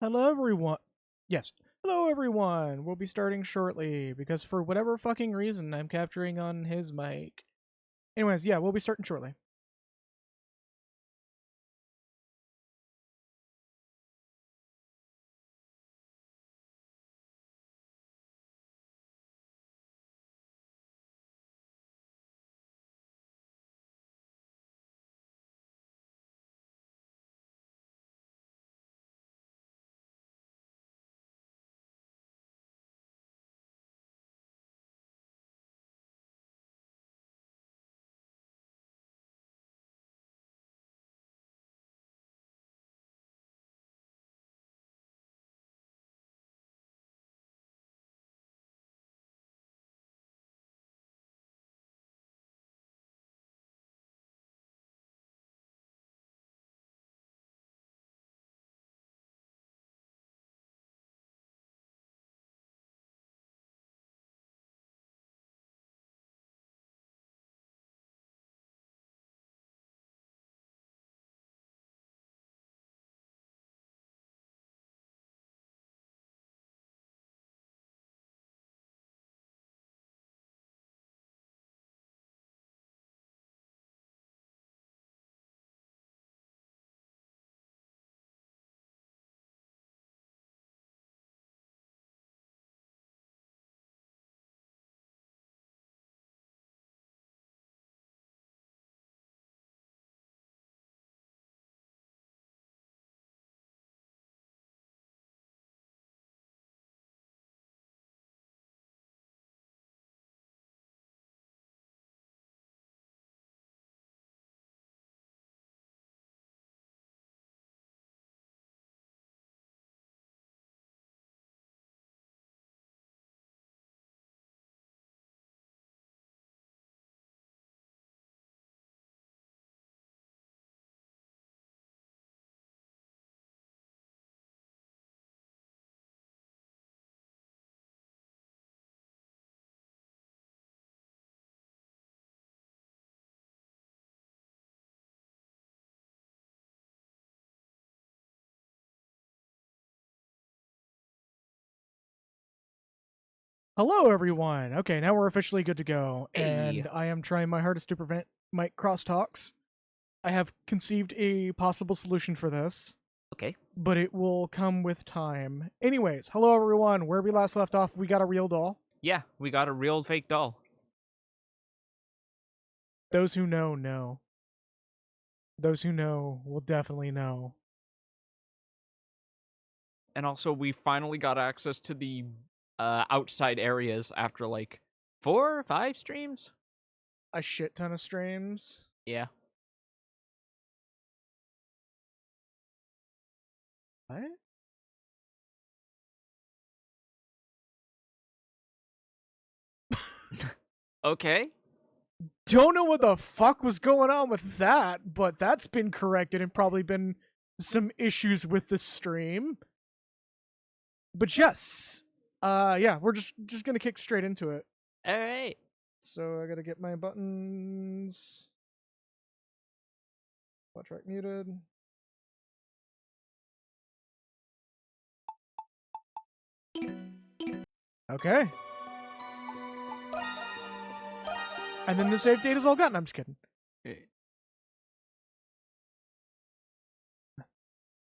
Hello, everyone. Yes. Hello, everyone. We'll be starting shortly because for whatever fucking reason, I'm capturing on his mic. Anyways, yeah, we'll be starting shortly. Hello, everyone. Okay, now we're officially good to go, Hey. and I am trying my hardest to prevent mic crosstalks. I have conceived a possible solution for this, Okay. but it will come with time. Anyways, hello, everyone. Where we last left off, we got a real doll. Yeah, we got a real fake doll. Those who know, know. Those who know will definitely know. And also, we finally got access to the outside areas after like 4 or 5 streams. A shit ton of streams. Yeah. What? Okay. Don't know what the fuck was going on with that, but that's been corrected and probably been some issues with the stream. But yes, yeah, we're just gonna kick straight into it. All right. So I gotta get my buttons. Bot track muted. Okay. And then the save data's all gone. I'm just kidding.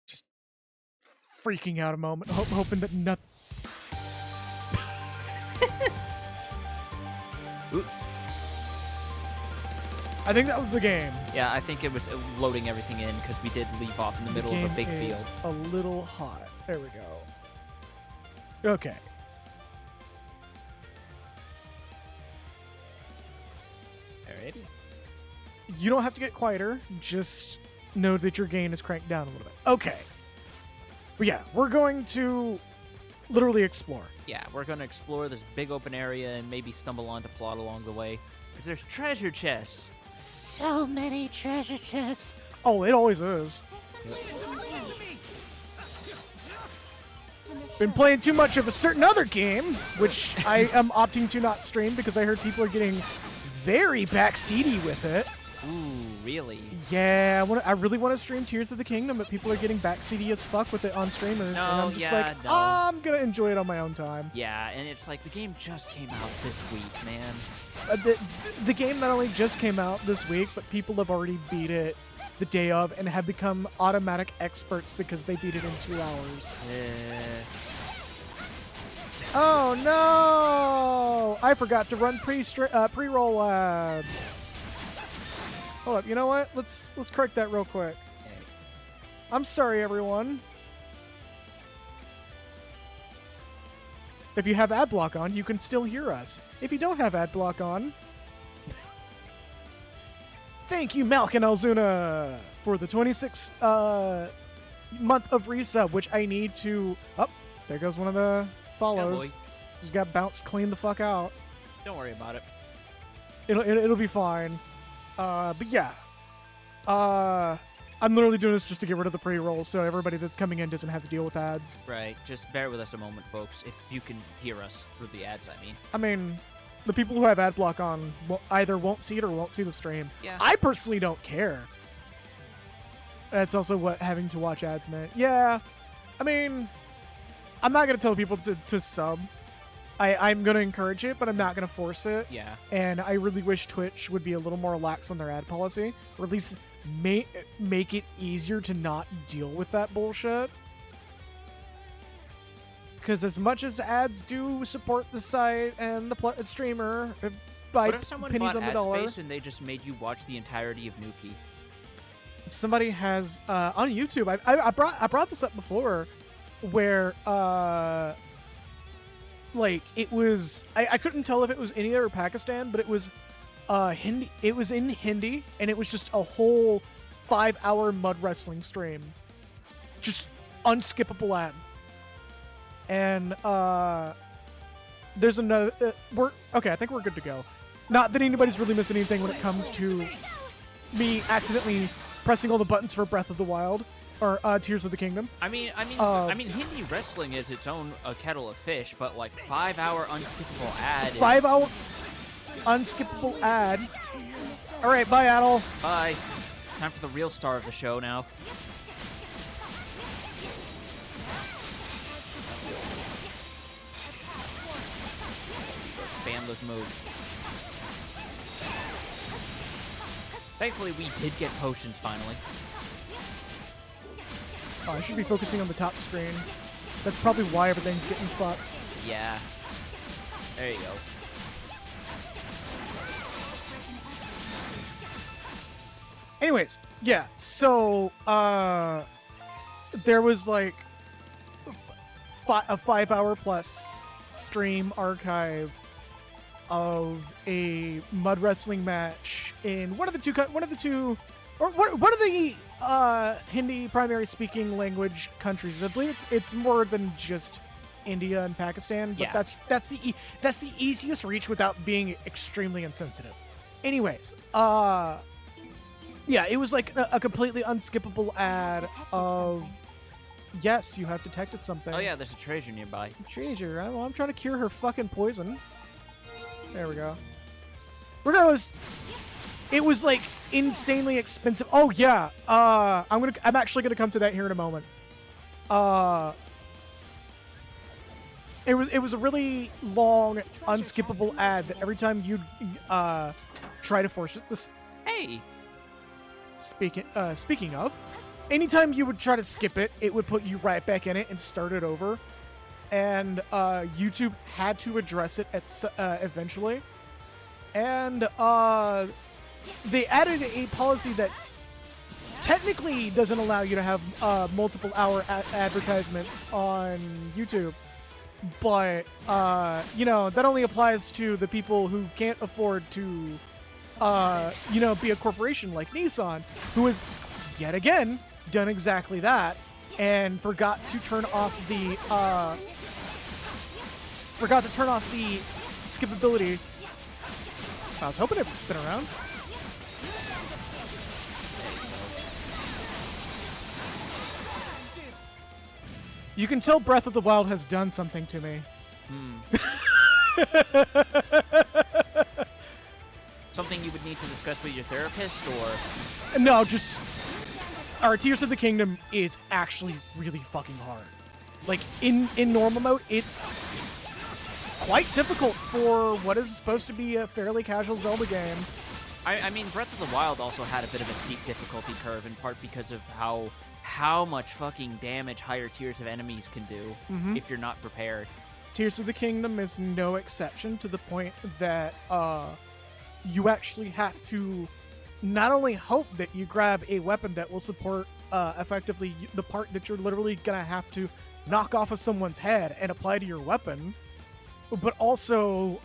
Just freaking out a moment, hoping that nothing. I think that was the game. Yeah, I think it was loading everything in because we did leave off in the middle of a big is field. A little hot. There we go. Okay. Alrighty. You don't have to get quieter. Just know that your gain is cranked down a little bit. Okay. But yeah, we're going to literally explore. Yeah, we're gonna explore this big open area and maybe stumble onto plot along the way. Because there's treasure chests. So many treasure chests. Oh, it always is. Been playing too much of a certain other game, which I am opting to not stream because I heard people are getting very backseaty with it. Ooh, really? Yeah, I really want to stream Tears of the Kingdom, but people are getting backseaty as fuck with it on streamers, and I'm just like, I'm gonna enjoy it on my own time. Yeah, and it's like the game just came out this week, man. The game not only just came out this week, but people have already beat it the day of and have become automatic experts because they beat it in 2 hours. Oh no! I forgot to run pre-roll ads. Hold up, you know what? Let's correct that real quick. Okay. I'm sorry, everyone. If you have ad block on, you can still hear us. If you don't have ad block on, thank you, Malkin Alzuna, for the 26th month of resub, which I need to. Oh, there goes one of the follows. Yeah, boy. Just got bounced clean the fuck out. Don't worry about it. It'll be fine. But yeah. I'm literally doing this just to get rid of the pre-roll, so everybody that's coming in doesn't have to deal with ads. Right. Just bear with us a moment, folks. If you can hear us through the ads, I mean. I mean, the people who have ad block on either won't see it or won't see the stream. Yeah. I personally don't care. That's also what having to watch ads meant. Yeah. I mean, I'm not going to tell people to sub. I'm going to encourage it, but I'm not going to force it. Yeah. And I really wish Twitch would be a little more lax on their ad policy, or at least make it easier to not deal with that bullshit. Because as much as ads do support the site and the streamer by what if someone pennies bought on the ad dollar, space and they just made you watch the entirety of Nuki? somebody has on YouTube. I brought this up before, where like it was I couldn't tell if it was India or Pakistan, but it was Hindi. It was in Hindi, and it was just a whole 5-hour mud wrestling stream, just unskippable ad. And there's another. We're okay. I think we're good to go. Not that anybody's really missing anything when it comes to me accidentally pressing all the buttons for Breath of the Wild or Tears of the Kingdom. I mean, Hindi wrestling is its own kettle of fish, but like 5-hour unskippable ad. 5-hour unskippable ad. All right, bye, Adel. Bye. Time for the real star of the show now. Spam those moves. Thankfully, we did get potions finally. Oh, I should be focusing on the top screen. That's probably why everything's getting fucked. Yeah. There you go. Anyways, yeah, so there was like a 5-hour plus stream archive of a mud wrestling match in one of the two or what are the Hindi primary speaking language countries? I believe it's more than just India and Pakistan, but Yeah. that's the easiest reach without being extremely insensitive. Anyways, yeah, it was like a completely unskippable ad of, yes, you have detected something. Oh yeah, there's a treasure nearby. Treasure. Well, I'm trying to cure her fucking poison. There we go. Regardless, it was like insanely expensive. Oh yeah. I'm actually gonna come to that here in a moment. It was a really long, unskippable ad that every time you'd try to force it to. Hey. Speaking of, anytime you would try to skip it, it would put you right back in it and start it over. And YouTube had to address it eventually. And they added a policy that technically doesn't allow you to have multiple hour advertisements on YouTube. But, that only applies to the people who can't afford to be a corporation like Nissan, who has yet again done exactly that and forgot to turn off the skippability. I was hoping it would spin around. You can tell Breath of the Wild has done something to me. something you would need to discuss with your therapist, or? No, just our Tears of the Kingdom is actually really fucking hard. Like in normal mode, it's quite difficult for what is supposed to be a fairly casual Zelda game. I mean, Breath of the Wild also had a bit of a steep difficulty curve, in part because of how much fucking damage higher tiers of enemies can do if you're not prepared. Tears of the Kingdom is no exception, to the point that you actually have to not only hope that you grab a weapon that will support effectively the part that you're literally gonna have to knock off of someone's head and apply to your weapon, but also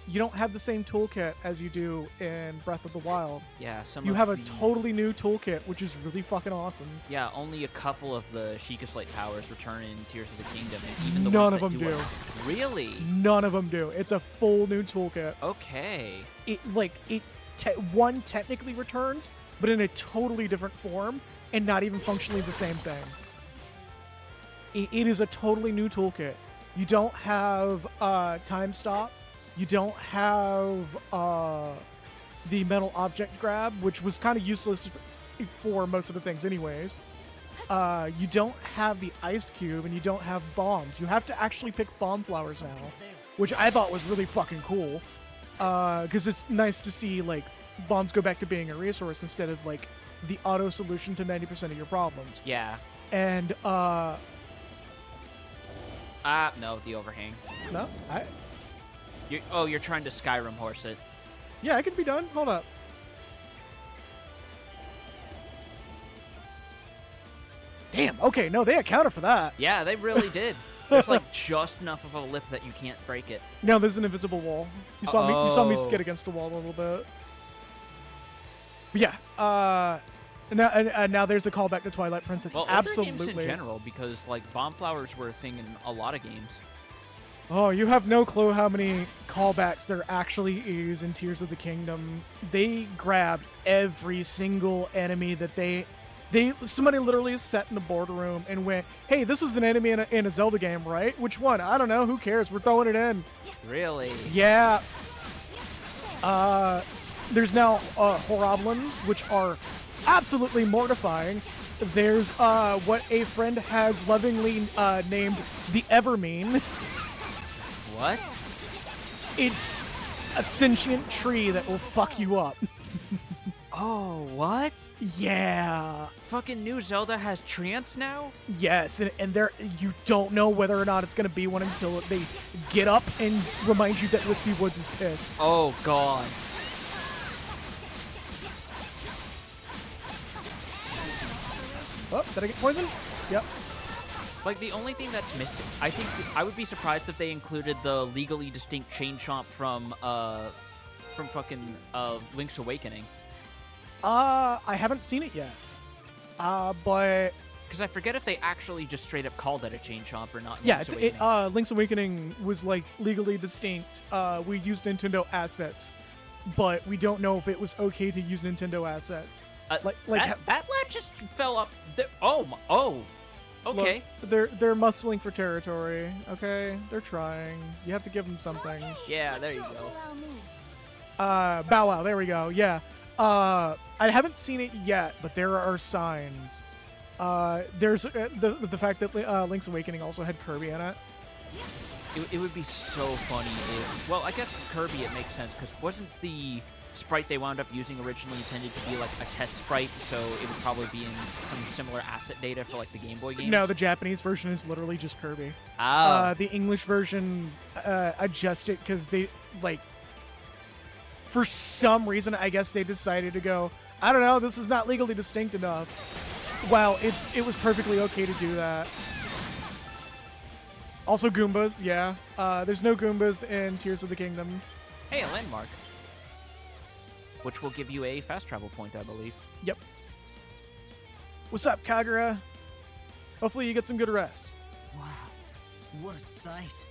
you don't have the same toolkit as you do in Breath of the Wild. Yeah, you have a totally new toolkit, which is really fucking awesome. Yeah, only a couple of the Sheikah Slate powers return in Tears of the Kingdom, and even the None ones of that them do. Really? None of them do. It's a full new toolkit. Okay. One technically returns, but in a totally different form, and not even functionally the same thing. It is a totally new toolkit. You don't have time stop. You don't have the metal object grab, which was kind of useless for most of the things anyways. You don't have the ice cube, and you don't have bombs. You have to actually pick bomb flowers now, which I thought was really fucking cool. Because it's nice to see, like, bombs go back to being a resource instead of, like, the auto solution to 90% of your problems. Yeah. And, no, the overhang. No, You're trying to Skyrim horse it. Yeah, it can be done. Hold up. Damn, okay, no, they accounted for that. Yeah, they really did. There's like just enough of a lip that you can't break it. No, there's an invisible wall. You saw me skid against the wall a little bit. But yeah, now there's a callback to Twilight Princess. Well, absolutely. older games in general, because like bomb flowers were a thing in a lot of games. Oh, you have no clue how many callbacks there actually is in Tears of the Kingdom. They grabbed every single enemy that somebody literally sat in the boardroom and went, "Hey, this is an enemy in a Zelda game, right? Which one? I don't know. Who cares? We're throwing it in." Really? Yeah. There's now Horoblins, which are absolutely mortifying. There's what a friend has lovingly named the Evermean. What? It's a sentient tree that will fuck you up. Oh, what? Yeah. Fucking new Zelda has treants now? Yes, and you don't know whether or not it's gonna be one until they get up and remind you that Wispy Woods is pissed. Oh, God. Oh, did I get poisoned? Yep. Like, the only thing that's missing, I think I would be surprised if they included the legally distinct chain chomp from fucking Link's Awakening. I haven't seen it yet. But because I forget if they actually just straight up called it a chain chomp or not. Yeah, Link's Awakening was like legally distinct. We used Nintendo assets, but we don't know if it was okay to use Nintendo assets. That lad just fell up. Okay. Look, they're muscling for territory. Okay, they're trying. You have to give them something. Yeah, there you go. Bow Wow. There we go. Yeah. I haven't seen it yet, but there are signs. There's the fact that Link's Awakening also had Kirby in it. It would be so funny if... Well, I guess for Kirby it makes sense, because wasn't the sprite they wound up using originally intended to be like a test sprite, so it would probably be in some similar asset data for like the Game Boy games? No, the Japanese version is literally just Kirby. Oh. The English version adjusted because they, like, for some reason, I guess they decided to go, I don't know, this is not legally distinct enough. Well, it was perfectly okay to do that. Also Goombas, yeah. There's no Goombas in Tears of the Kingdom. Hey, a landmark. Which will give you a fast travel point, I believe. Yep. What's up, Kagura? Hopefully you get some good rest. Wow, what a sight.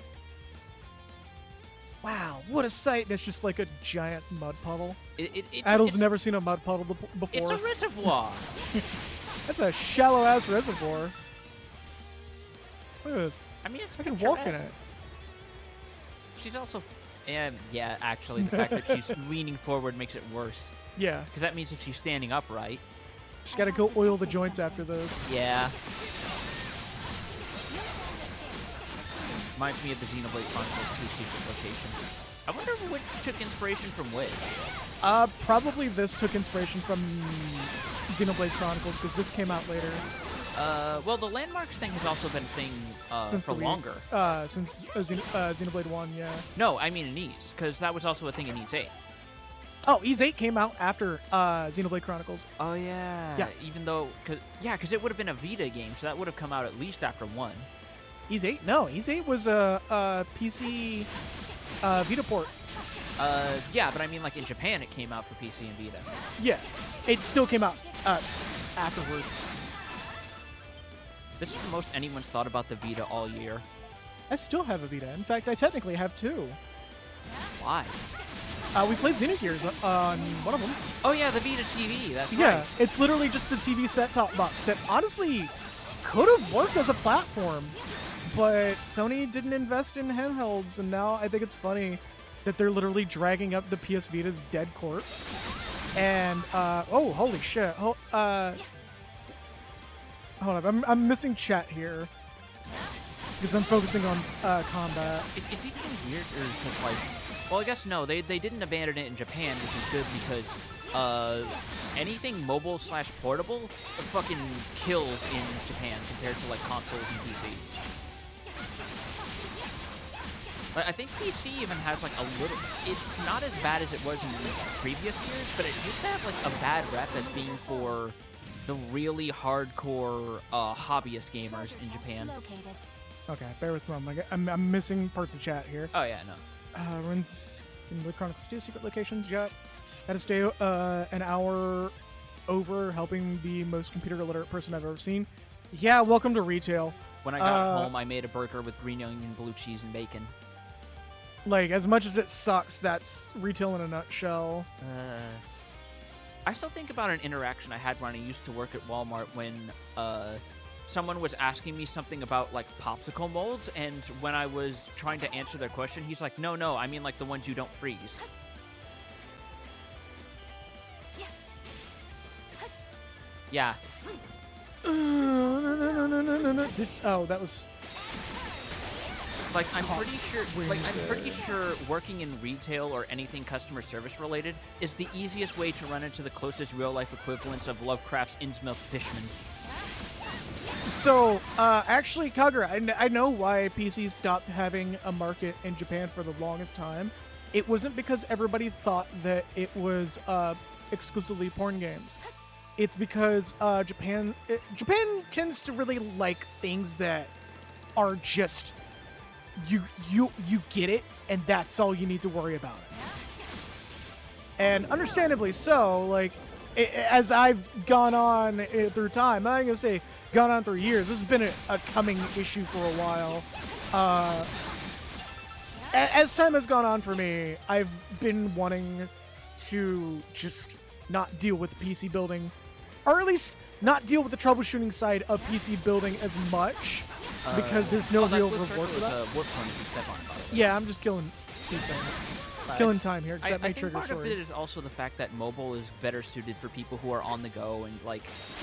Wow, what a sight. That's just like a giant mud puddle. It's never seen a mud puddle before. It's a reservoir. That's a shallow-ass reservoir. Look at this. I mean, it's I can walk in picturesque. it. She's also Yeah, actually, the fact that she's leaning forward makes it worse. Yeah. Because that means if she's standing upright. Just gotta go oil the joints after this. Yeah. Reminds me of the Xenoblade Chronicles 2 secret location. I wonder which took inspiration from which. Probably this took inspiration from Xenoblade Chronicles, because this came out later. Well, the landmarks thing has also been a thing for longer. Since Xenoblade 1, yeah. No, I mean in Ys, because that was also a thing in Ys 8. Oh, Ys 8 came out after Xenoblade Chronicles. Oh, yeah. Yeah. Even though, because it would have been a Vita game, so that would have come out at least after 1. Ys 8? No, Ys 8 was a PC Vita port. Yeah, but I mean, like, in Japan, it came out for PC and Vita. Yeah, it still came out afterwards. This is the most anyone's thought about the Vita all year. I still have a Vita. In fact, I technically have two. Why? We played Xenogears on one of them. Oh, yeah, the Vita TV, that's right. Yeah, it's literally just a TV set-top box that honestly could have worked as a platform, but Sony didn't invest in handhelds, and now I think it's funny that they're literally dragging up the PS Vita's dead corpse. And, oh, holy shit. Hold up, I'm missing chat here. Because I'm focusing on combat. It's even weird, because, like, well, I guess no, they didn't abandon it in Japan, which is good because anything mobile/portable fucking kills in Japan compared to like consoles and PC. But I think PC even has like a little. It's not as bad as it was in previous years, but it used to have like a bad rep as being for the really hardcore hobbyist gamers in Japan. Okay, bear with me. I'm missing parts of chat here. Oh yeah, no. Runs Xenoblade Chronicles 2 secret locations. Yep. Had to stay an hour over helping the most computer illiterate person I've ever seen. Yeah, welcome to retail. When I got home, I made a burger with green onion, blue cheese, and bacon. Like, as much as it sucks, that's retail in a nutshell. I still think about an interaction I had when I used to work at Walmart when someone was asking me something about like popsicle molds, and when I was trying to answer their question, he's like, no, I mean like the ones you don't freeze. Yeah. Oh, that was... Like, I'm pretty sure working in retail or anything customer service related is the easiest way to run into the closest real-life equivalents of Lovecraft's Innsmouth Fishman. So, actually, Kagura, I know why PC stopped having a market in Japan for the longest time. It wasn't because everybody thought that it was exclusively porn games. It's because Japan tends to really like things that are just you get it, and that's all you need to worry about. And understandably so. Like, as I've gone on through time, I'm gonna say gone on through years. This has been a coming issue for a while. As time has gone on for me, I've been wanting to just not deal with PC building, or at least not deal with the troubleshooting side of PC building as much, because there's no real reward for that. Yeah, I'm just killing these things. Killing time here, because that may trigger part of story. it is also the fact that mobile is better suited for people who are on the go, and like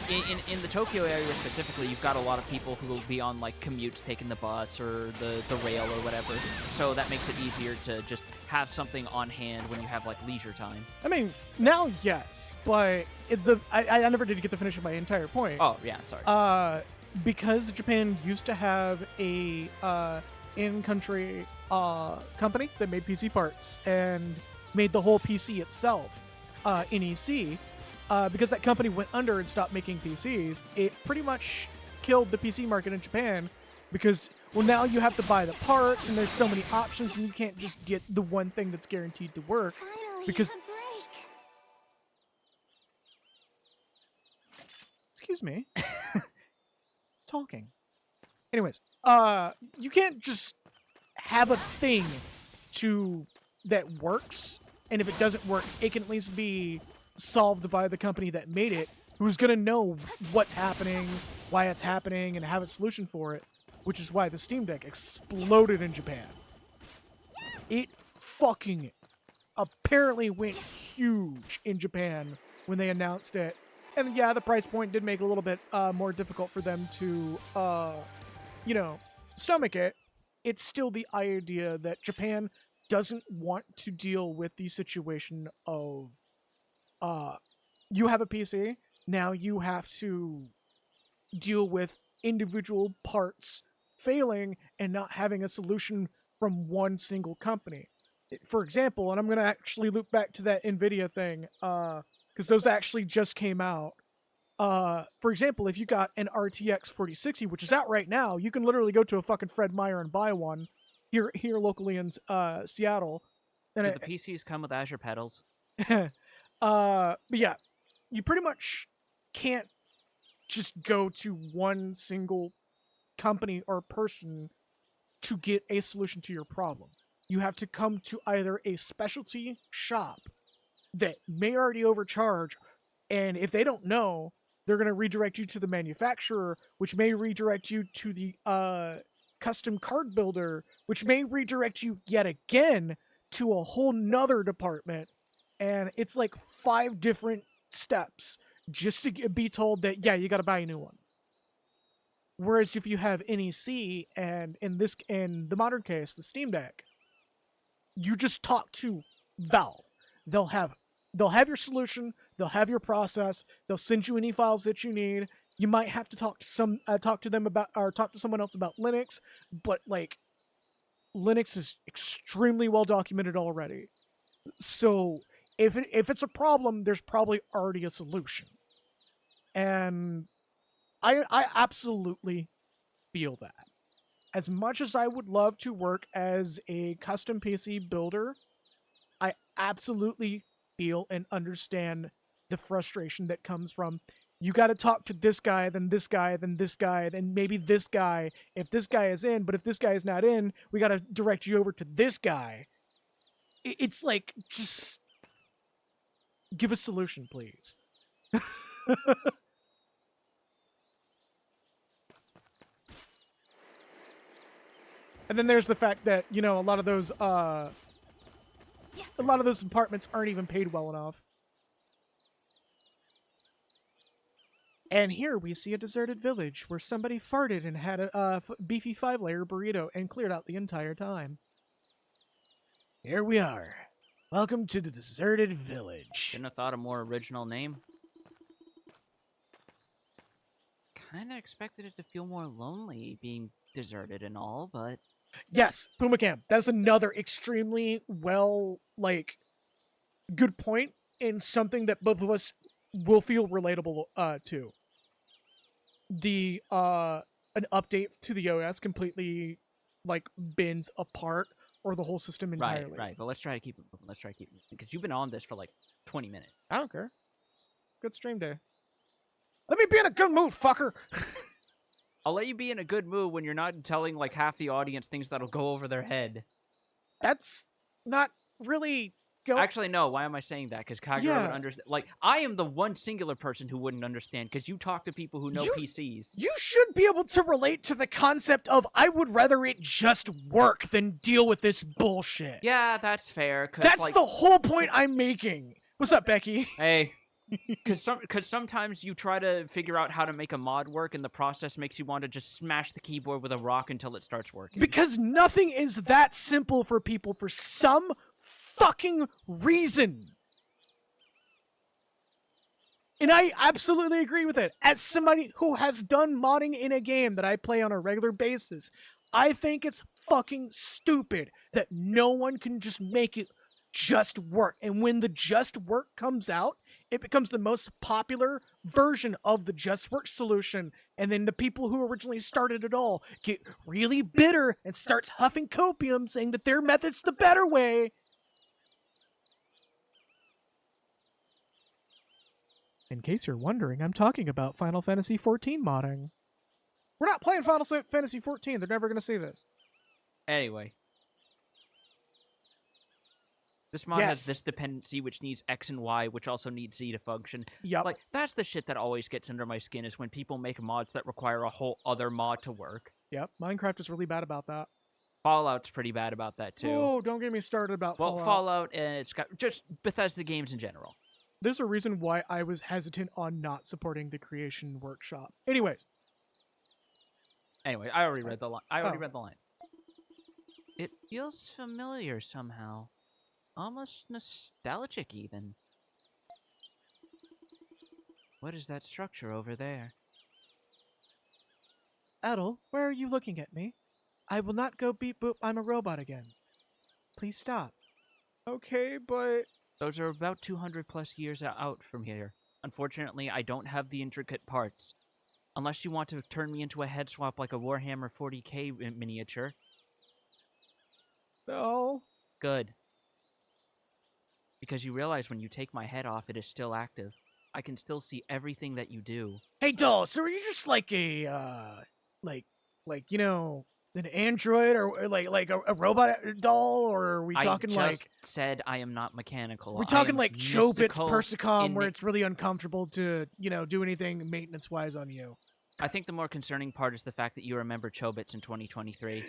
in the Tokyo area specifically, you've got a lot of people who will be on like commutes, taking the bus or the rail or whatever. So that makes it easier to just have something on hand when you have like leisure time. I mean, now yes, but I never did get to finish my entire point. Oh yeah, sorry. Because Japan used to have a in-country company that made PC parts and made the whole PC itself, NEC. Because that company went under and stopped making PCs, it pretty much killed the PC market in Japan, because, well, now you have to buy the parts, and there's so many options, and you can't just get the one thing that's guaranteed to work. Because... Excuse me. Talking. Anyways, you can't just have a thing that works, and if it doesn't work, it can at least be solved by the company that made it, who's gonna know what's happening, why it's happening, and have a solution for it, which is why the Steam Deck exploded in Japan. It fucking apparently went huge in Japan when they announced it. And yeah, the price point did make it a little bit more difficult for them to, stomach it. It's still the idea that Japan doesn't want to deal with the situation of you have a PC, now you have to deal with individual parts failing and not having a solution from one single company. For example, and I'm going to actually loop back to that NVIDIA thing, because those actually just came out. For example, if you got an RTX 4060, which is out right now, you can literally go to a fucking Fred Meyer and buy one here locally in Seattle. And Do the PCs come with Azure pedals? but yeah, you pretty much can't just go to one single company or person to get a solution to your problem. You have to come to either a specialty shop that may already overcharge, and if they don't know, they're going to redirect you to the manufacturer, which may redirect you to the custom card builder, which may redirect you yet again to a whole nother department. And it's like 5 different steps just to be told that, yeah, you got to buy a new one. Whereas if you have NEC and in the modern case, the Steam Deck, you just talk to Valve. They'll have your solution, they'll have your process, they'll send you any files that you need. You might have to talk to someone else about Linux, but like Linux is extremely well documented already. So if it's a problem, there's probably already a solution. And I absolutely feel that. As much as I would love to work as a custom PC builder, I absolutely feel and understand the frustration that comes from you got to talk to this guy, then this guy, then this guy, then maybe this guy. If this guy is in, but if this guy is not in, we got to direct you over to this guy. It's like, just give a solution, please. And then there's the fact that, a lot of those apartments aren't even paid well enough. And here we see a deserted village where somebody farted and had a beefy 5-layer burrito and cleared out the entire time. Here we are. Welcome to the deserted village. Shouldn't have thought a more original name. Kind of expected it to feel more lonely being deserted and all, but... Yes, Puma Camp. That's another extremely good point and something that both of us will feel relatable to. The an update to the OS completely bends apart or the whole system entirely. Right. But let's try to keep it moving. Because you've been on this for 20 minutes. I don't care. It's good stream day. Let me be in a good mood, fucker. I'll let you be in a good mood when you're not telling half the audience things that'll go over their head. That's not really Actually, no. Why am I saying that? Because Kagura would understand. I am the one singular person who wouldn't understand because you talk to people who know PCs. You should be able to relate to the concept of I would rather it just work than deal with this bullshit. Yeah, that's fair. That's the whole point I'm making. What's up, Becky? Hey. Because sometimes you try to figure out how to make a mod work, and the process makes you want to just smash the keyboard with a rock until it starts working. Because nothing is that simple for people for some fucking reason. And I absolutely agree with it. As somebody who has done modding in a game that I play on a regular basis, I think it's fucking stupid that no one can just make it just work. And when the just work comes out, it becomes the most popular version of the just work solution. And then the people who originally started it all get really bitter and starts huffing copium saying that their method's the better way. In case you're wondering, I'm talking about Final Fantasy XIV modding. We're not playing Final Fantasy XIV. They're never going to see this. Anyway. This mod has this dependency, which needs X and Y, which also needs Z to function. Yep. That's the shit that always gets under my skin, is when people make mods that require a whole other mod to work. Yep. Minecraft is really bad about that. Fallout's pretty bad about that too. Oh, don't get me started about Well, Fallout. and it's got just Bethesda games in general. There's a reason why I was hesitant on not supporting the Creation Workshop. Anyways. Anyway, I already read the line. Oh. Read the line. It feels familiar somehow. Almost nostalgic, even. What is that structure over there? Adel, where are you looking at me? I will not go beep boop, I'm a robot again. Please stop. Okay, but... Those are about 200 plus years out from here. Unfortunately, I don't have the intricate parts. Unless you want to turn me into a head swap like a Warhammer 40k miniature. No. Good. Because you realize when you take my head off, it is still active. I can still see everything that you do. Hey, doll, so are you just like a, you know, an android or like a robot doll, or are we talking I like... said I am not mechanical. We're talking like Chobits mystical Persicom, in where it's really uncomfortable to, you know, do anything maintenance-wise on you. I think the more concerning part is the fact that you remember Chobits in 2023.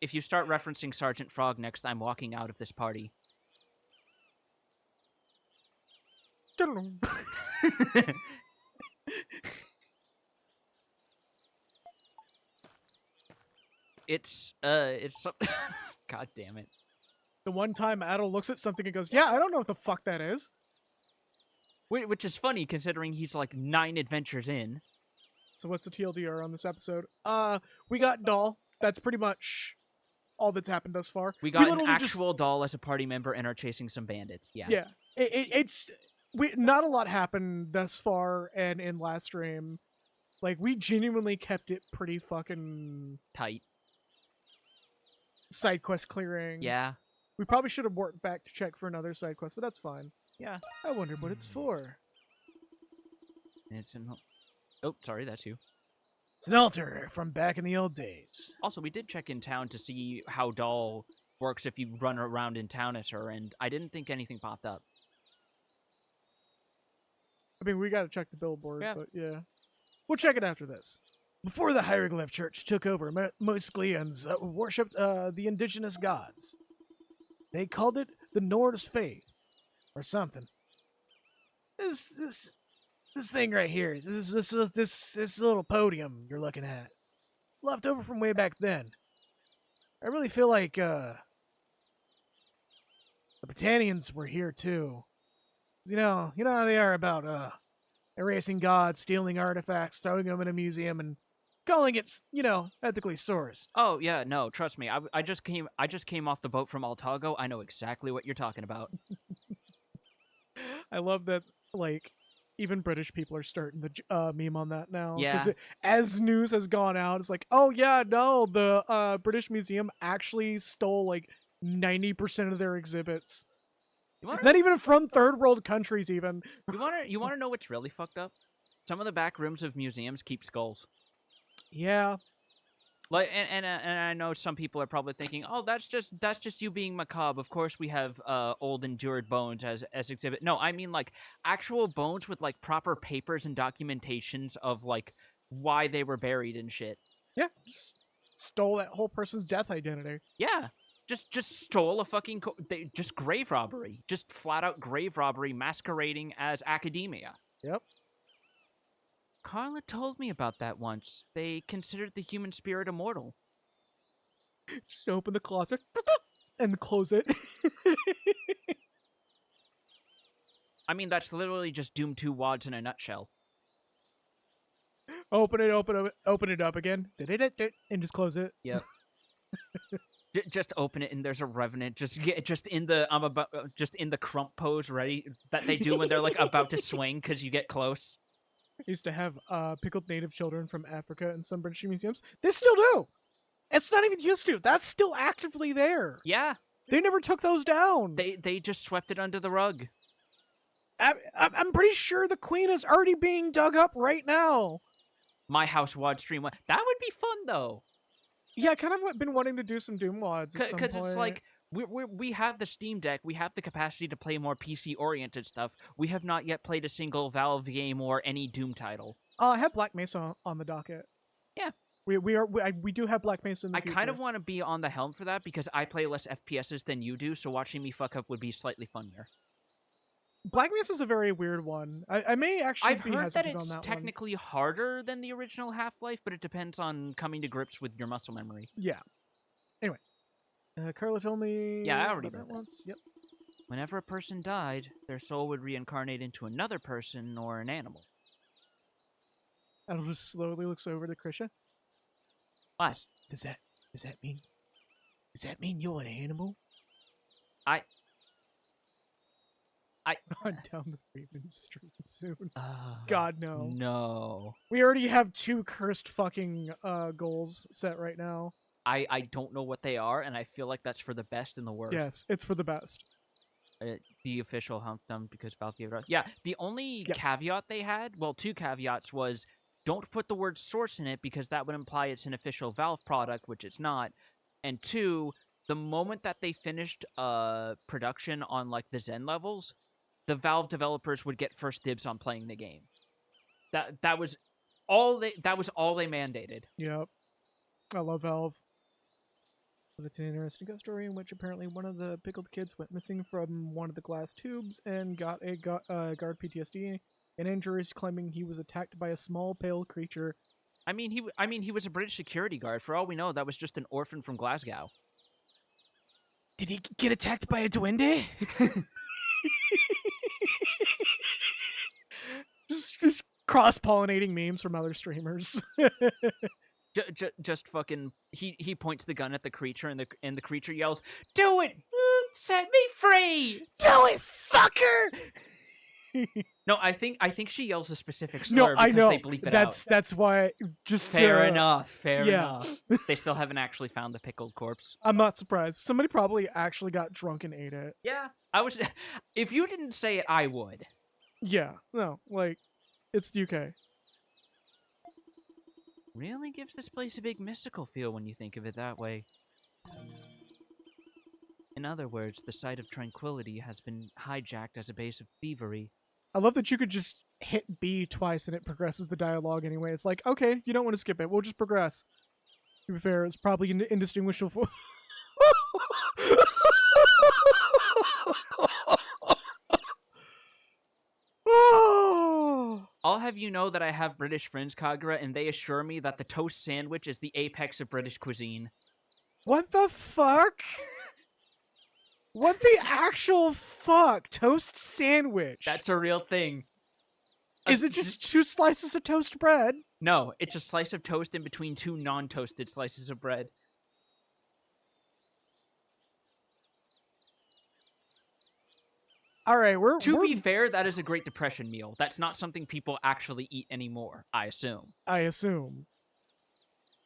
If you start referencing Sergeant Frog next, I'm walking out of this party. it's some... God damn it. The one time Adel looks at something and goes, yeah, I don't know what the fuck that is. Which is funny, considering he's like 9 adventures in. So what's the TLDR on this episode? We got doll. That's pretty much all that's happened thus far. We got an literally actual doll as a party member and are chasing some bandits. Yeah. Yeah. It's... not a lot happened thus far, and in last stream, like, we genuinely kept it pretty fucking... Tight. Side quest clearing. Yeah. We probably should have worked back to check for another side quest, but that's fine. Yeah. I wonder what it's for. It's an... Oh, sorry, that's you. It's an altar from back in the old days. Also, we did check in town to see how doll works if you run around in town as her, and I didn't think anything popped up. I mean, we gotta check the billboard, Yeah. but yeah. We'll check it after this. Before the Hieroglyph Church took over, most Gleans worshipped the indigenous gods. They called it the Norse faith, or something. This thing right here, this little podium you're looking at, left over from way back then. I really feel like the Britannians were here too. You know how they are about erasing gods, stealing artifacts, throwing them in a museum, and calling it, ethically sourced. Oh yeah, no, trust me. I just came off the boat from Altago. I know exactly what you're talking about. I love that, like, even British people are starting the meme on that now. Yeah. 'Cause as news has gone out, it's like, oh yeah, no, the British Museum actually stole like 90% of their exhibits. Not even from third world countries, even. You wanna know what's really fucked up? Some of the back rooms of museums keep skulls. Yeah. Like, and I know some people are probably thinking, oh, that's just you being macabre. Of course, we have old endured bones as exhibit. No, I mean like actual bones with like proper papers and documentations of like why they were buried and shit. Yeah. Stole that whole person's death identity. Yeah. Just stole a fucking just grave robbery. Just flat out grave robbery masquerading as academia. Yep. Carla told me about that once. They considered the human spirit immortal. Just open the closet and close it. I mean, that's literally just Doom 2 wads in a nutshell. Open it up again, and just close it. Yep. Just open it and there's a revenant just in the crump pose ready that they do when they're like about to swing because you get close. I used to have pickled native children from Africa in some British museums. They still do. It's not even used to. That's still actively there. Yeah. They never took those down. They just swept it under the rug. I'm pretty sure the Queen is already being dug up right now. My house wad stream. That would be fun though. Yeah, I kind of been wanting to do some Doom mods at some point. Because it's like, we have the Steam Deck, we have the capacity to play more PC-oriented stuff. We have not yet played a single Valve game or any Doom title. I have Black Mesa on the docket. Yeah. We do have Black Mesa in the I future. kind of want to be on the helm for that because I play less FPSs than you do, so watching me fuck up would be slightly funnier. Black Mesa is a very weird one. I may actually I've be heard that hesitant on it's that one. technically harder than the original Half-Life, but it depends on coming to grips with your muscle memory. Yeah. Anyways, Carla told me. Yeah, I already about read that that. once. Yep. Whenever a person died, their soul would reincarnate into another person or an animal. Adel just slowly looks over to Krisha. What? Does that mean you're an animal? I- I'm down the Freeman Street soon. Uh, God no. No. We already have 2 cursed fucking goals set right now. I don't know what they are, and I feel like that's for the best and the worst. Yes, it's for the best. The official hump them because Valve gave it out. Yeah, the only Yep. caveat they had, well, 2 caveats was don't put the word source in it because that would imply it's an official Valve product, which it's not. And 2, the moment that they finished production on like the Zen levels, the Valve developers would get first dibs on playing the game. That was all they mandated. Yep. I love Valve. But it's an interesting ghost story in which apparently one of the pickled kids went missing from one of the glass tubes and got a guard PTSD and injuries, claiming he was attacked by a small pale creature. I mean, he was a British security guard. For all we know, that was just an orphan from Glasgow. Did he get attacked by a duende? just cross-pollinating memes from other streamers. Just fucking he points the gun at the creature and the creature yells, "Do it! Set me free! Do it, fucker!" No, I think she yells a specific slur because I know. they bleep it out. That's why. Just Fair enough. yeah. Enough. They still haven't actually found the pickled corpse. I'm not surprised. Somebody probably actually got drunk and ate it. Yeah, I was. If you didn't say it, I would. Yeah, no, like it's UK. Really gives this place a big mystical feel when you think of it that way. In other words, the site of tranquility has been hijacked as a base of thievery. I love that you could just hit B twice and it progresses the dialogue anyway. It's like, okay, you don't want to skip it. We'll just progress. To be fair, it's probably indistinguishable. I'll have you know that I have British friends, Kagura, and they assure me that the toast sandwich is the apex of British cuisine. What the fuck? What the actual fuck? Toast sandwich. That's a real thing. Is it just 2 slices of toast bread? No, it's a slice of toast in between 2 non-toasted slices of bread. All right, To be fair, that is a Great Depression meal. That's not something people actually eat anymore, I assume.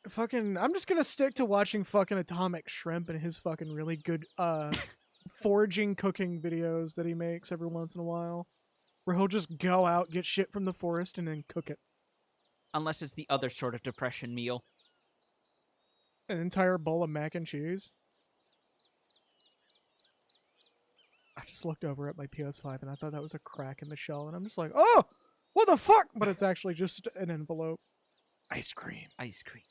Fucking, I'm just gonna stick to watching fucking Atomic Shrimp and his fucking really good foraging cooking videos that he makes every once in a while, where he'll just go out, get shit from the forest, and then cook it. Unless it's the other sort of depression meal. An entire bowl of mac and cheese. I just looked over at my PS5 and I thought that was a crack in the shell, and I'm just like, oh, what the fuck? But it's actually just an envelope. Ice cream. Ice cream.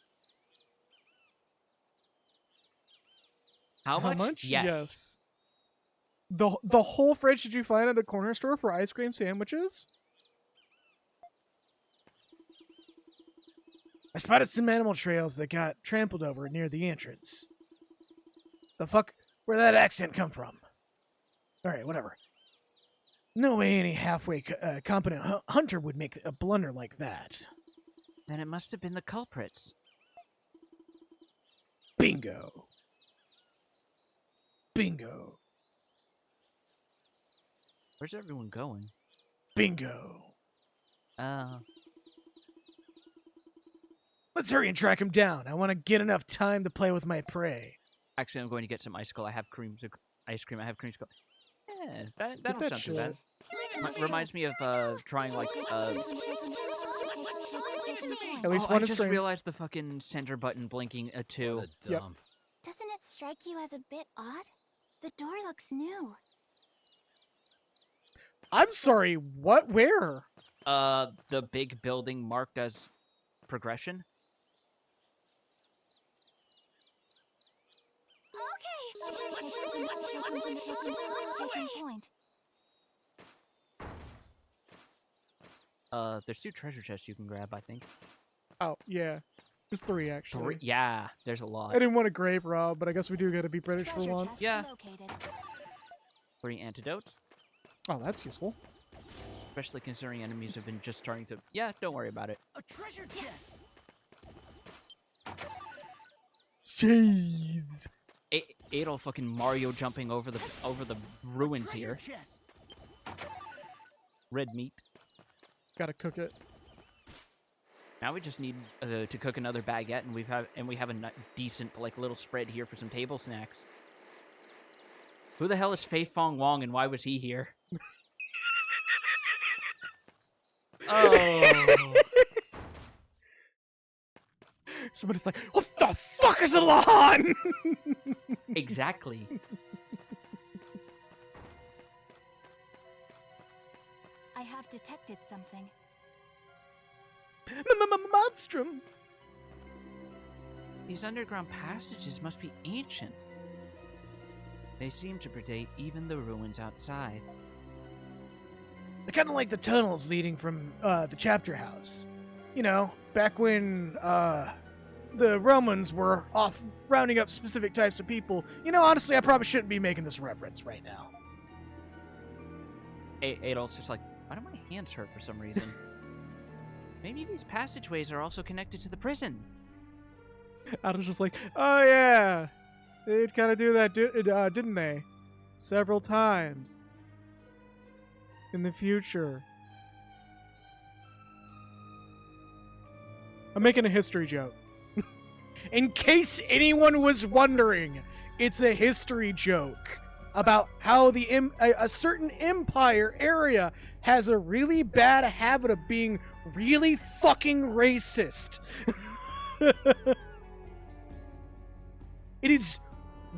How much? Yes. The whole fridge did you find at the corner store for ice cream sandwiches? I spotted some animal trails that got trampled over near the entrance. The fuck? Where'd that accent come from? Alright, whatever. No way any halfway competent hunter would make a blunder like that. Then it must have been the culprits. Bingo. Bingo. Where's everyone going? Bingo. Let's hurry and track him down. I want to get enough time to play with my prey. Actually, I'm going to get some icicle. I have ice cream. I have creamsicle. Yeah, that Get don't that sound too shit. bad. Reminds me of trying like At least I one is just stream. realized the fucking center button blinking too. What a Yep. dump. Doesn't it strike you as a bit odd? The door looks new. I'm sorry, what? Where? The big building marked as progression. Taking point. There's 2 treasure chests you can grab, I think. Oh, yeah. There's 3, actually. 3? Yeah, there's a I lot. didn't want to grave rob, but I guess we do gotta be British for Treasure once. chest Yeah. located. 3 antidotes. Oh, that's useful. Especially considering enemies have been just starting to... Yeah, don't worry about it. A treasure chest. Jeez. Adol fucking Mario jumping over the ruins Treasure here. chest. Red meat. Gotta cook it. Now we just need to cook another baguette, and we have a decent like little spread here for some table snacks. Who the hell is Fei Fong Wong, and why was he here? Oh, Somebody's like, what the fuck is a lawn? exactly. I have detected something. Monstrum. These underground passages must be ancient. They seem to predate even the ruins outside. They're kind of like the tunnels leading from the chapter house. You know, back when the Romans were off rounding up specific types of people. You know, honestly, I probably shouldn't be making this reference right now. Adolf's just like, why do my hands hurt for some reason? Maybe these passageways are also connected to the prison. Adam's just like, oh yeah, they'd kind of do that, didn't they? Several times. In the future. I'm making a history joke. In case anyone was wondering, it's a history joke about how a certain empire area has a really bad habit of being really fucking racist. It is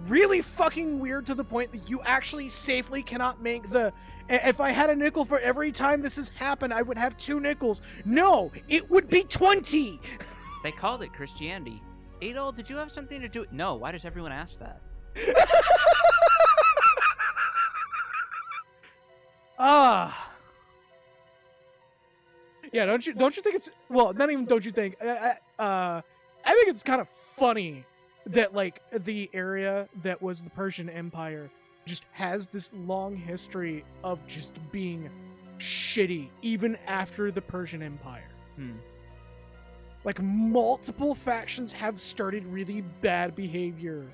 really fucking weird to the point that you actually safely cannot make the... If I had a nickel for every time this has happened, I would have 2 nickels. No, it would be 20! They called it Christianity. Adol, did you have something to do? No, why does everyone ask that? Yeah, don't you think it's... Well, not even don't you think. I think it's kind of funny that, like, the area that was the Persian Empire just has this long history of just being shitty, even after the Persian Empire. Like, multiple factions have started really bad behavior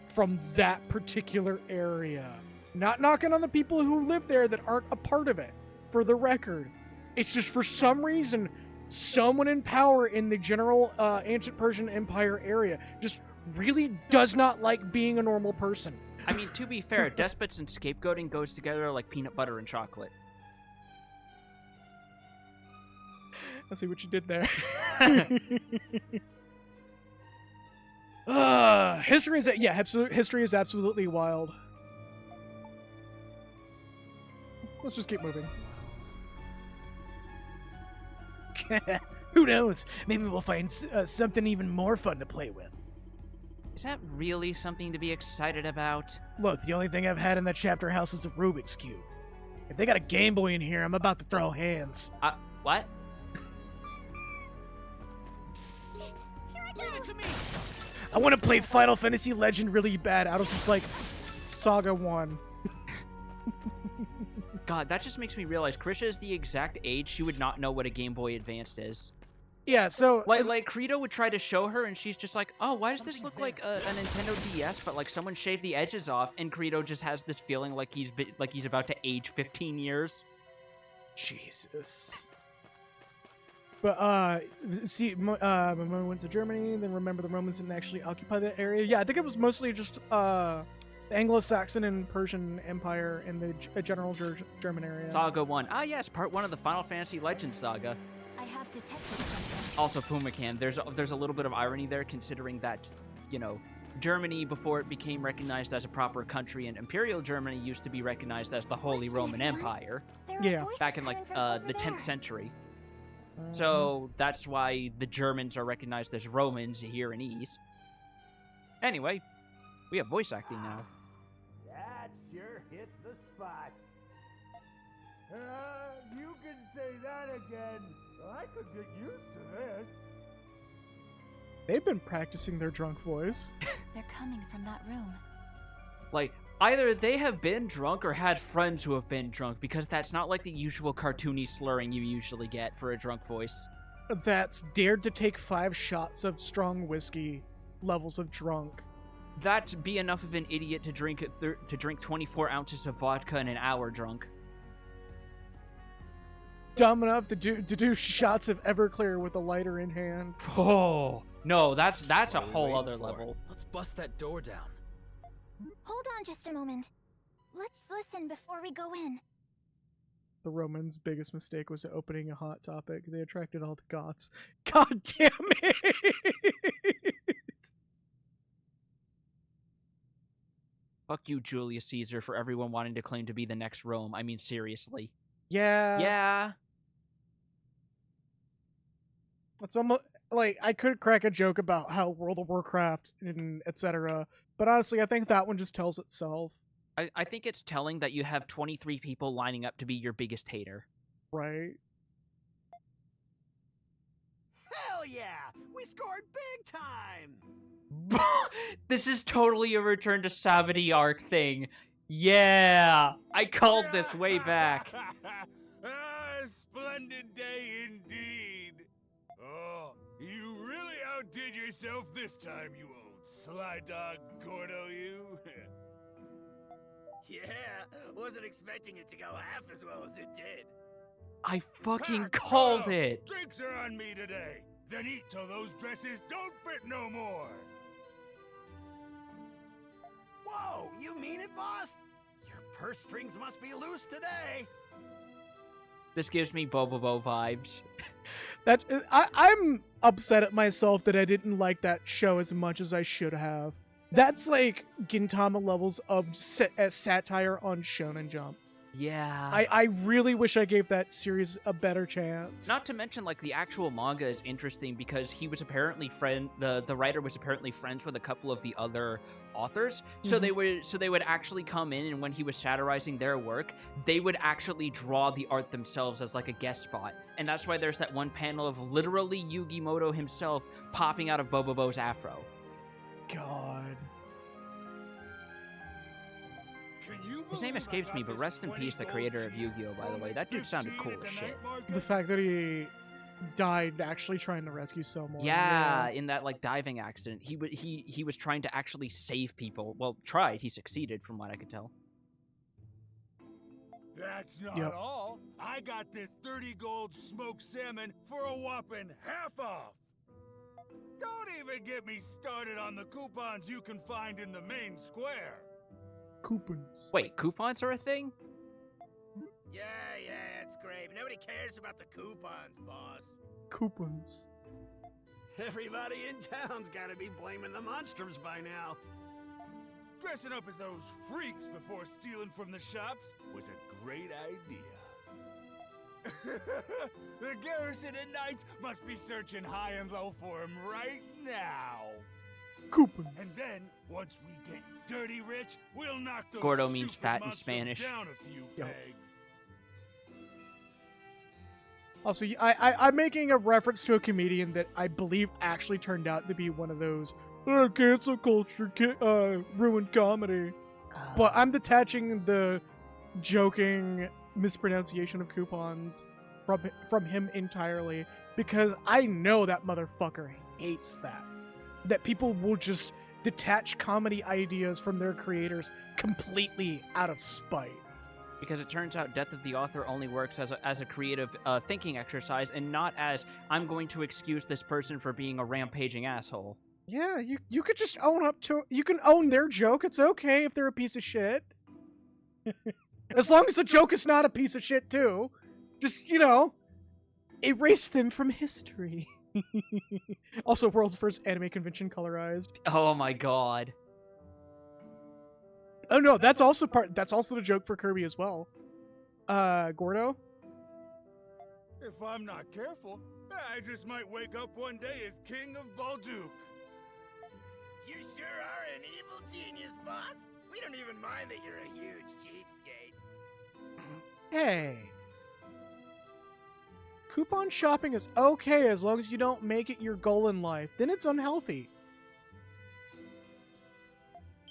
from that particular area. Not knocking on the people who live there that aren't a part of it, for the record. It's just for some reason, someone in power in the general ancient Persian Empire area just really does not like being a normal person. I mean, to be fair, despots and scapegoating goes together like peanut butter and chocolate. I see what you did there. History is absolutely wild. Let's just keep moving. Who knows? Maybe we'll find something even more fun to play with. Is that really something to be excited about? Look, the only thing I've had in that chapter house is a Rubik's Cube. If they got a Game Boy in here, I'm about to throw hands. What? Leave it to me. I want to play Final Fantasy Legend really bad. I was just like, Saga 1. God, that just makes me realize Krisha is the exact age she would not know what a Game Boy Advanced is. Yeah, so... Like Credo would try to show her, and she's just like, oh, why does this look like a Nintendo DS, but like someone shaved the edges off, and Credo just has this feeling like he's about to age 15 years. Jesus. But, see, when we went to Germany, then remember the Romans didn't actually occupy that area. Yeah, I think it was mostly just, Anglo-Saxon and Persian Empire in the general German area. Saga 1. Ah, yes, part 1 of the Final Fantasy Legends saga. I have detected something. Also, Pumacan, there's a little bit of irony there, considering that, you know, Germany, before it became recognized as a proper country, and Imperial Germany used to be recognized as the Holy Listen, Roman everyone. Empire There are Yeah. voices back in, like, coming from over the 10th there. century. So that's why the Germans are recognized as Romans here in East. Anyway, We have voice acting now. That sure hits the spot. You can say that again. I could get used to this. They've been practicing their drunk voice. They're coming from that room. Like, either they have been drunk or had friends who have been drunk, because that's not like the usual cartoony slurring you usually get for a drunk voice. That's dared to take 5 shots of strong whiskey levels of drunk. That'd be enough of an idiot to drink 24 ounces of vodka in an hour drunk. Dumb enough to do shots of Everclear with a lighter in hand. Oh no, that's a What are we whole waiting other for? level. Let's bust that door down. Hold on just a moment. Let's listen before we go in. The Romans' biggest mistake was opening a hot topic. They attracted all the goths. God damn it! Fuck you, Julius Caesar, for everyone wanting to claim to be the next Rome. I mean, seriously. Yeah. Yeah. It's almost like I could crack a joke about how World of Warcraft and etc. But honestly, I think that one just tells itself, I think it's telling that you have 23 people lining up to be your biggest hater. right? Hell yeah! We scored big time! This is totally a return to Savity arc thing. Yeah, I called this way back. Splendid day indeed. Oh, you really outdid yourself this time, you old sly dog Gordo, you. Yeah, wasn't expecting it to go half as well as it did. I fucking Ha, called Gordo, it. Drinks are on me today. Then eat till those dresses don't fit no more. Whoa, you mean it, boss? Your purse strings must be loose today. This gives me Bobobo vibes. I'm upset at myself that I didn't like that show as much as I should have. That's like Gintama levels of satire on Shonen Jump. Yeah. I really wish I gave that series a better chance. Not to mention, like, the actual manga is interesting because he was apparently the writer was apparently friends with a couple of the other authors. So they would actually come in, and when he was satirizing their work, they would actually draw the art themselves as like a guest spot. And that's why there's that one panel of literally Yugi Moto himself popping out of Bobobo's afro. God. His name escapes me, but rest in peace, the creator of Yu-Gi-Oh, by the way. That dude sounded cool as shit. The fact that he died actually trying to rescue someone. Yeah, in that like diving accident, he was trying to actually save people. Well, tried. He succeeded, from what I could tell. That's not Yep. all. I got this 30 gold smoked salmon for a whopping half off. Don't even get me started on the coupons you can find in the main square. Coupons. Wait, coupons are a thing? Yeah, it's great, but nobody cares about the coupons, boss. Coupons. Everybody in town's gotta be blaming the Monstrums by now. Dressing up as those freaks before stealing from the shops was a great idea. The garrison and knights must be searching high and low for him right now. Coupons. And then, once we get dirty rich, we'll knock those Gordo means stupid fat in monsters Spanish. down a few Yep. pegs. Also, I'm making a reference to a comedian that I believe actually turned out to be one of those cancel culture ruined comedy. But I'm detaching the joking mispronunciation of coupons from him entirely, because I know that motherfucker hates that. That people will just detach comedy ideas from their creators completely out of spite. Because it turns out Death of the Author only works as a creative thinking exercise, and not as, I'm going to excuse this person for being a rampaging asshole. Yeah, you could just own up to... You can own their joke. It's okay if they're a piece of shit. As long as the joke is not a piece of shit, too. Just, erase them from history. Also, world's first anime convention colorized. Oh my god. Oh no, that's also the joke for Kirby as well. Gordo? If I'm not careful, I just might wake up one day as King of Balduke. You sure are an evil genius. boss. We don't even mind that you're a huge cheapskate. Hey. Coupon shopping is okay as long as you don't make it your goal in life. Then it's unhealthy.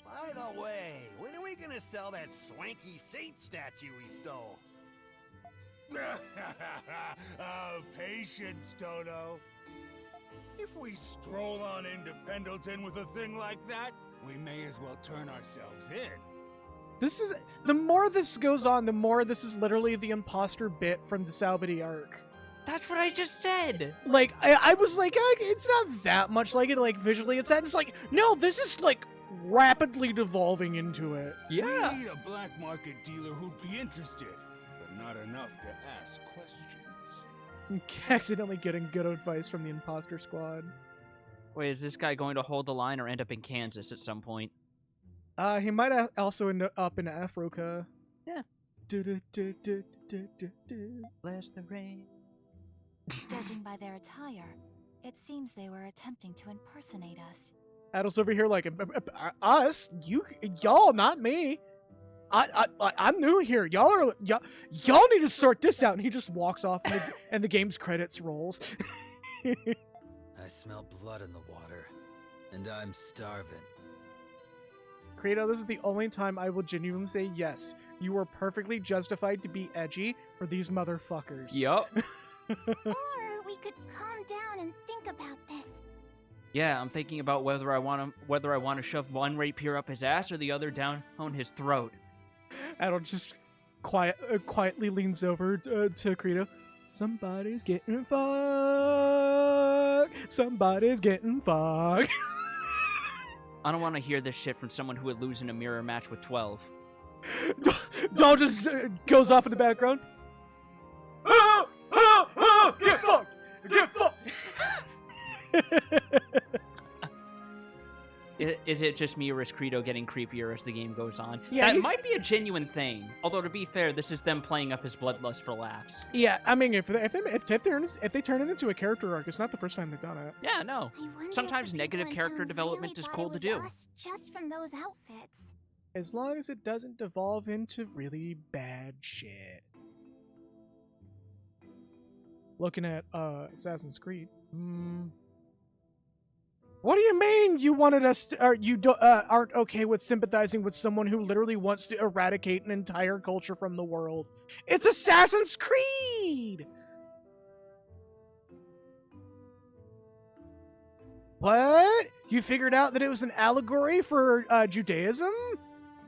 By the way, when are we gonna sell that swanky saint statue we stole? Patience, Toto. If we stroll on into Pendleton with a thing like that, we may as well turn ourselves in. This is the more this goes on, the more this is literally the imposter bit from the Salbity arc. That's what I just said. Like I was like, it's not that much like it. Like visually, it's like no, this is like rapidly devolving into it. Yeah. We need a black market dealer who'd be interested, but not enough to ask questions. Accidentally getting good advice from the imposter squad. Wait, is this guy going to hold the line or end up in Kansas at some point? He might also end up in Africa. Yeah. Bless the rain. Judging by their attire, it seems they were attempting to impersonate us. Adel's over here like, us? Y'all, not me. I'm new here. Y'all need to sort this out. And he just walks off and the game's credits rolls. I smell blood in the water, and I'm starving. Credo, this is the only time I will genuinely say yes. You are perfectly justified to be edgy for these motherfuckers. Yup. Or we could calm down and think about this. Yeah, I'm thinking about whether I want to shove one rapier up his ass or the other down on his throat. Adel just quietly leans over to Credo. Somebody's getting fucked. Somebody's getting fucked. I don't want to hear this shit from someone who would lose in a mirror match with 12. Doll just goes off in the background. Get fucked! Get fucked! Is it just me or is Credo getting creepier as the game goes on? Yeah, that might be a genuine thing. Although, to be fair, this is them playing up his bloodlust for laughs. Yeah, I mean, if they turn it into a character arc, it's not the first time they've done it. Yeah, no. I wonder Sometimes if the negative people in character town development really is thought cool it to was do. us just from those outfits. As long as it doesn't devolve into really bad shit. Looking at Assassin's Creed. What do you mean you wanted us to, or you aren't okay with sympathizing with someone who literally wants to eradicate an entire culture from the world? It's Assassin's Creed! What? You figured out that it was an allegory for Judaism?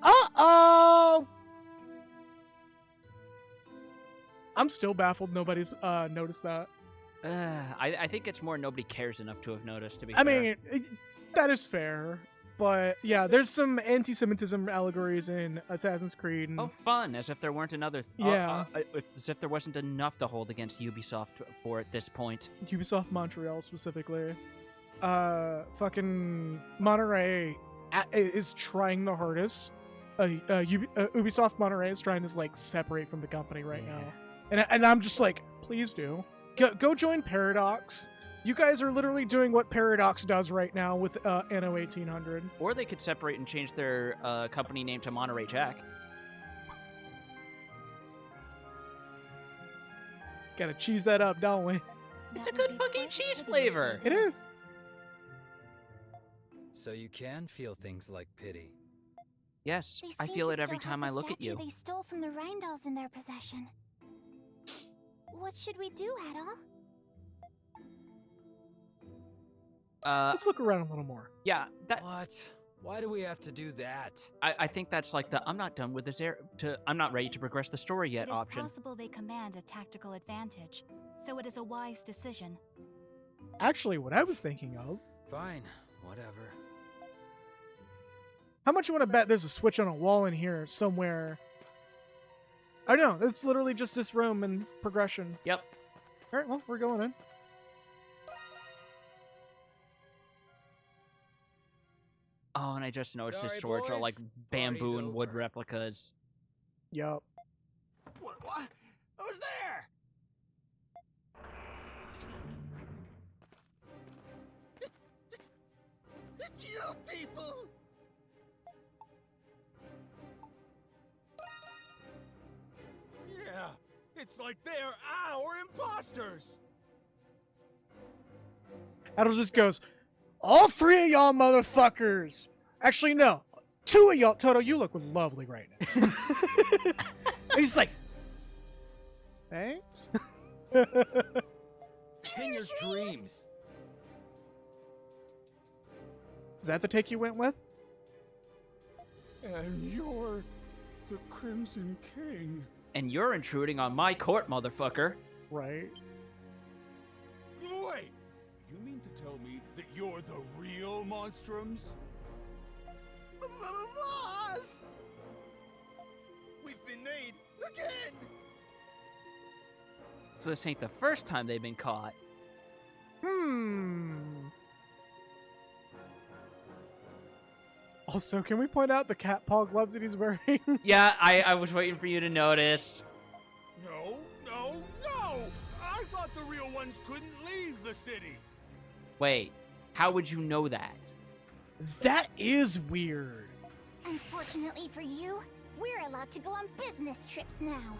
Uh-oh! I'm still baffled nobody's noticed that. I think it's more nobody cares enough to have noticed, to be I fair. mean, that is fair. But yeah, there's some anti-Semitism allegories in Assassin's Creed. And, Oh, fun! As if there weren't another. Yeah. As if there wasn't enough to hold against Ubisoft for at this point. Ubisoft Montreal specifically. Fucking Monterey is trying the hardest. Ubisoft Monterey is trying to like separate from the company right now, and I'm just like, please do. Go join Paradox. You guys are literally doing what Paradox does right now with Anno 1800. Or they could separate and change their company name to Monterey Jack. Gotta cheese that up, don't we? It's That a would good be fucking quite cheese fitting flavor. if they It did. is. So you can feel things like pity. Yes, They I seem feel to it every still time have I the look at statue you. They stole from the Rhindals in their possession. What should we do, Adol? Let's look around a little more. Yeah, that What? Why do we have to do that? I think that's like the I'm not done with this I'm not ready to progress the story yet It is option. possible they command a tactical advantage, so it is a wise decision. Actually, what I was thinking of, Fine, whatever. how much you want to bet there's a switch on a wall in here somewhere? I know, it's literally just this room and progression. Yep. All right, well, we're going in. Oh, and I just noticed his Sorry, swords are like boys. bamboo Party's and wood over. replicas. Yup. What? Who's there? It's you people! looks like they're our imposters. Adol just goes, all 3 of y'all motherfuckers. Actually, no. 2 of y'all. Toto, you look lovely right now. And he's like, thanks. In your dreams. Is that the take you went with? And you're the Crimson King. And you're intruding on my court, motherfucker. Right. Wait, you mean to tell me that you're the real Monstrums? Boss! We've been made again! So this ain't the first time they've been caught. Also, can we point out the cat paw gloves that he's wearing? Yeah, I was waiting for you to notice. No! I thought the real ones couldn't leave the city. Wait, how would you know that? That is weird. Unfortunately for you, we're allowed to go on business trips now.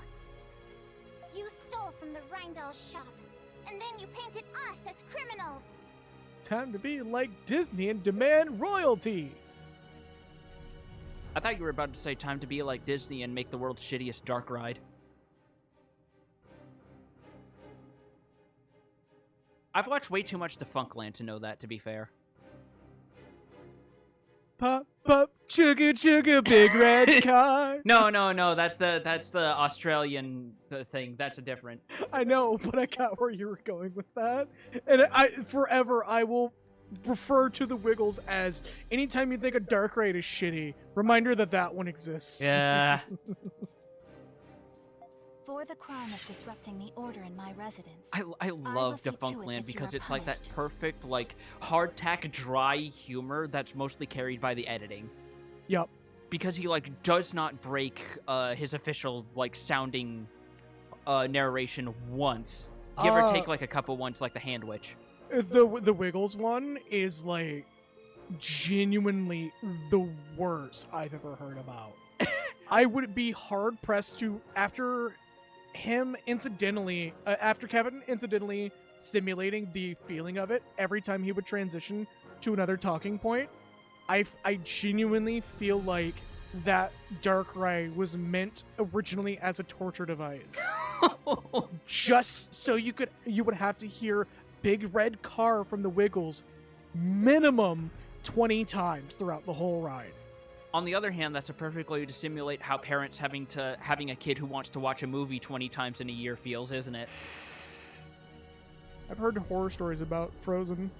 You stole from the Rheindal shop, and then you painted us as criminals. Time to be like Disney and demand royalties. I thought you were about to say time to be like Disney and make the world's shittiest dark ride. I've watched way too much Defunctland to know that, to be fair. Pop, pop, chugga, chugga, big red car. No, that's the Australian thing. That's a different. I know, but I got where you were going with that. And I will refer to the Wiggles as anytime you think a dark ride is shitty, reminder that that one exists. Yeah. For the crime of disrupting the order in my residence. I love see to it Defunctland that you because are it's like that punished. perfect, like, hardtack, dry humor that's mostly carried by the editing. Yup. Because he, like, does not break his official, like, sounding narration once. Give or take, like, a couple ones, like the Hand Witch. The Wiggles one is like genuinely the worst I've ever heard about. I would be hard pressed to after Kevin incidentally simulating the feeling of it every time he would transition to another talking point. I genuinely feel like that dark ride was meant originally as a torture device. Just so you would have to hear big red car from the Wiggles minimum 20 times throughout the whole ride. On the other hand, that's a perfect way to simulate how parents having a kid who wants to watch a movie 20 times in a year feels, isn't it? I've heard horror stories about Frozen.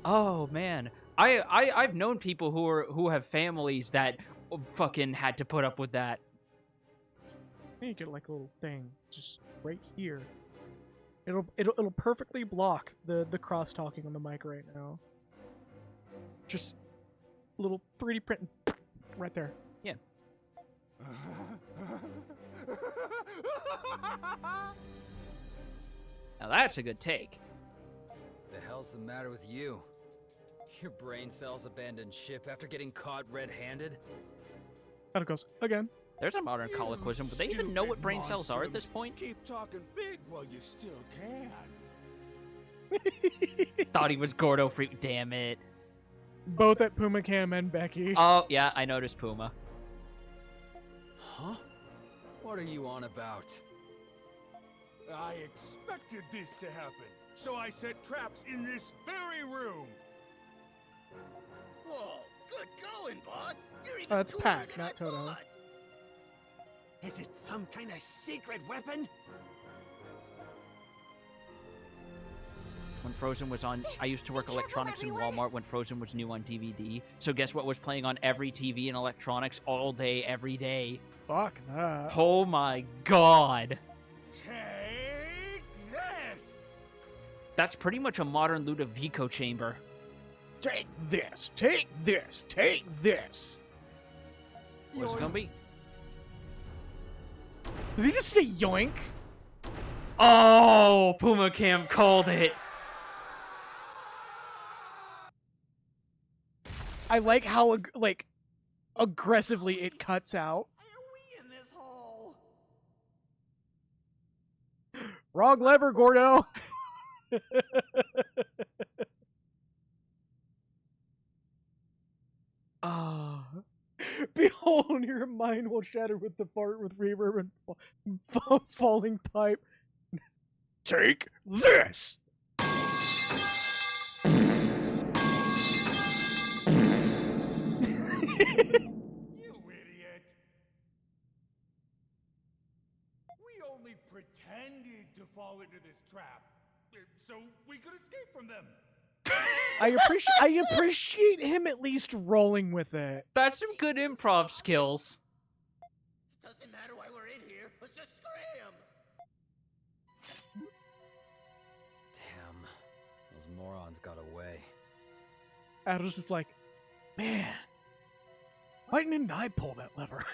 Oh man, I've known people who have families that fucking had to put up with that. You get like a little thing just right here. It'll perfectly block the cross talking on the mic right now. Just a little 3D print right there. Yeah. Now that's a good take. The hell's the matter with you? Your brain cells abandoned ship after getting caught red-handed? Out it goes again. There's a modern colloquism, but they even know what brain cells are at this point? Keep talking big while you still can. Thought he was Gordo Freak, damn it. Both at Puma Cam and Becky. Oh, yeah, I noticed Puma. Huh? What are you on about? I expected this to happen, so I set traps in this very room. Whoa, good going, boss. You're even That's cooler Pac, than I not Toto. thought. Is it some kind of secret weapon? When Frozen was on, I used to work Be careful, electronics in everyone. Walmart when Frozen was new on DVD. So guess what was playing on every TV and electronics all day, every day? Fuck that. Oh my god. Take this! That's pretty much a modern Ludovico chamber. Take this, take this, take this. What's it gonna be? Did he just say yoink? Oh, Puma Cam called it. I like how aggressively it cuts out. Why are we in this hole? Wrong lever, Gordo. Oh. Behold, your mind will shatter with the fart with reverb and falling pipe. Take this! You idiot! We only pretended to fall into this trap, so we could escape from them. I appreciate him at least rolling with it. That's some good improv skills. Doesn't matter why we're in here. Let's just scram. Damn, those morons got away. Adam's just like, man, why didn't I pull that lever?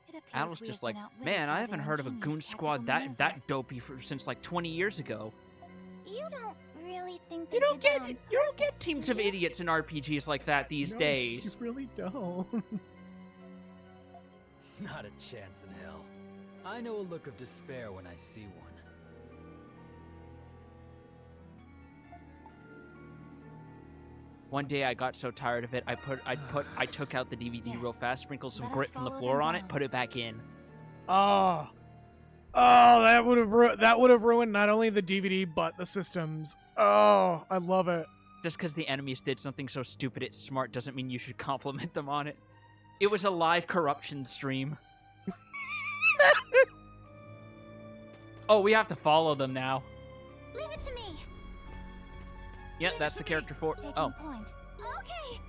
It appears Adam's we just have like, been outwitted man, by I haven't their heard of a ingenious goon squad tactical that maneuver." dopey since like 20 years ago. You don't really think they You don't did get that on you don't get purpose, teams do of you? idiots in RPGs like that these No, days. You really don't. Not a chance in hell. I know a look of despair when I see one. One day I got so tired of it, I took out the DVD real Yes. fast, sprinkled some Let us grit from the follow floor them on it, down. put it back in. Oh, that would have ruined not only the DVD but the systems. Oh, I love it. Just because the enemies did something so stupid it's smart doesn't mean you should compliment them on it. It was a live corruption stream. Oh, we have to follow them now. Leave it to me. Yep, that's the character for. Taking Oh, point. Okay.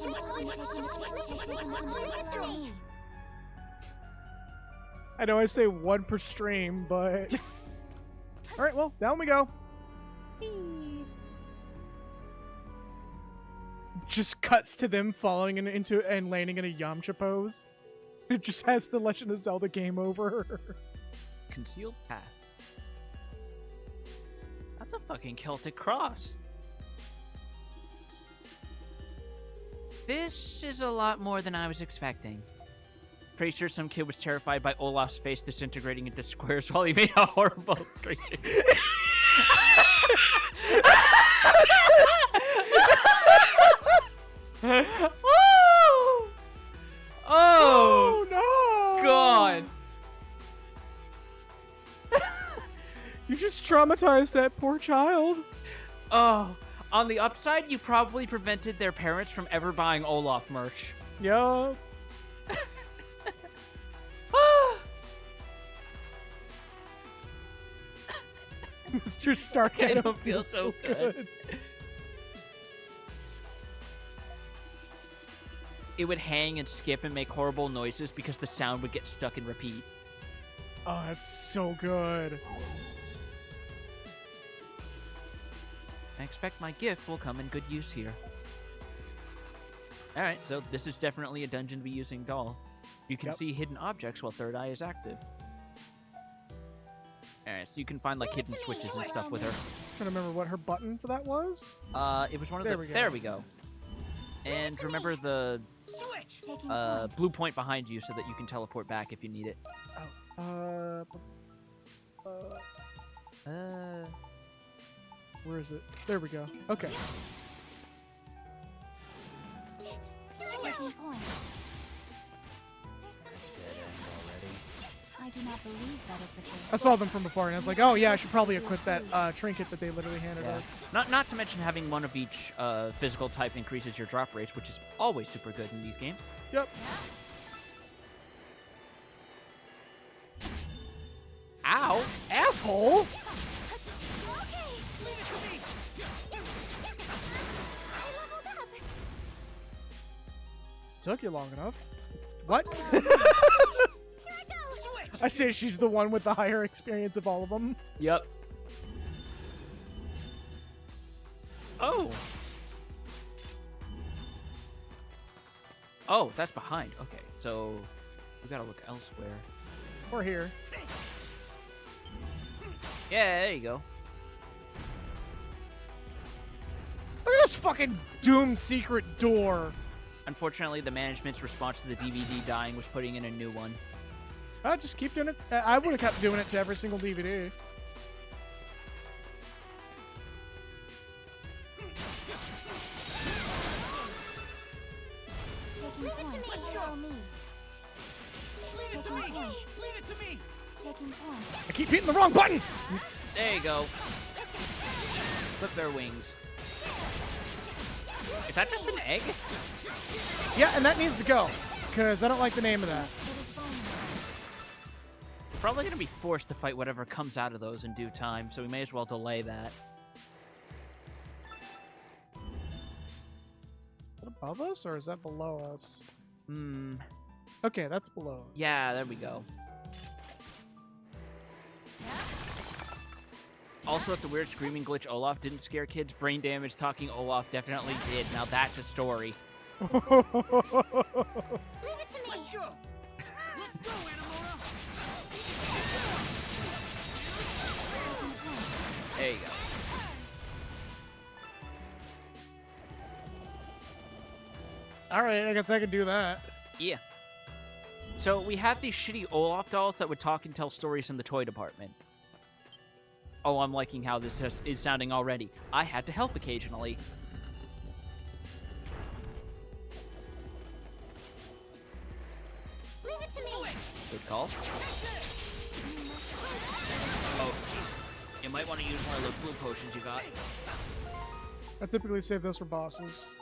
Leave it to me. I know I say one per stream, but all right. Well, down we go. Just cuts to them falling into and landing in a Yamcha pose. It just has the Legend of Zelda game over. concealed path. That's a fucking Celtic cross. This is a lot more than I was expecting. Pretty sure some kid was terrified by Olaf's face disintegrating into squares while he made a horrible creature. Oh! Oh! Oh no! God! You just traumatized that poor child. Oh, on the upside, you probably prevented their parents from ever buying Olaf merch. Yup. Mr. Stark, I don't feel so good. It would hang and skip and make horrible noises because the sound would get stuck in repeat. Oh, that's so good. I expect my gift will come in good use here. Alright, so this is definitely a dungeon to be using doll. You can Yep. see hidden objects while third eye is active. Alright, so you can find like hidden switches and stuff with her. Trying to remember what her button for that was. It was one of There the. we go. There we go. And remember the Switch! Taking point. blue point behind you so that you can teleport back if you need it. Where is it? There we go. Okay. Taking point. There's Dead something end already. I do not believe that is the case. I saw them from before, and I was like, oh yeah, I should probably equip that trinket that they literally handed us. Not to mention having one of each physical type increases your drop rates, which is always super good in these games. Yep. Ow! Asshole! Okay. Leave it to me. I leveled up. Took you long enough. What? Here I go. Switch! I say she's the one with the higher experience of all of them. Yep. Oh. Oh, that's behind. Okay, so we gotta look elsewhere. Or here. Yeah, there you go. Look at this fucking Doom secret door. Unfortunately, the management's response to the DVD dying was putting in a new one. Just keep doing it. I would have kept doing it to every single DVD. Leave it to me. Follow me. Leave it to me! Leave it to me! Taking point. I keep hitting the wrong button! There you go. Flip their wings. Is that just an egg? Yeah, and that needs to go. Because I don't like the name of that. We're probably gonna be forced to fight whatever comes out of those in due time, so we may as well delay that. Is that above us, or is that below us? Hmm. Okay, that's below us. Yeah, there we go. Also, if the weird screaming glitch Olaf didn't scare kids, brain damage talking Olaf definitely did. Now that's a story. Leave it to me. Let's go! Let's go, Animona! There you go. Alright, I guess I can do that. Yeah. So we have these shitty Olaf dolls that would talk and tell stories in the toy department. Oh, I'm liking how this is sounding already. I had to help occasionally. Leave it to me. Good call. Oh, jeez. You might want to use one of those blue potions you got. I typically save those for bosses.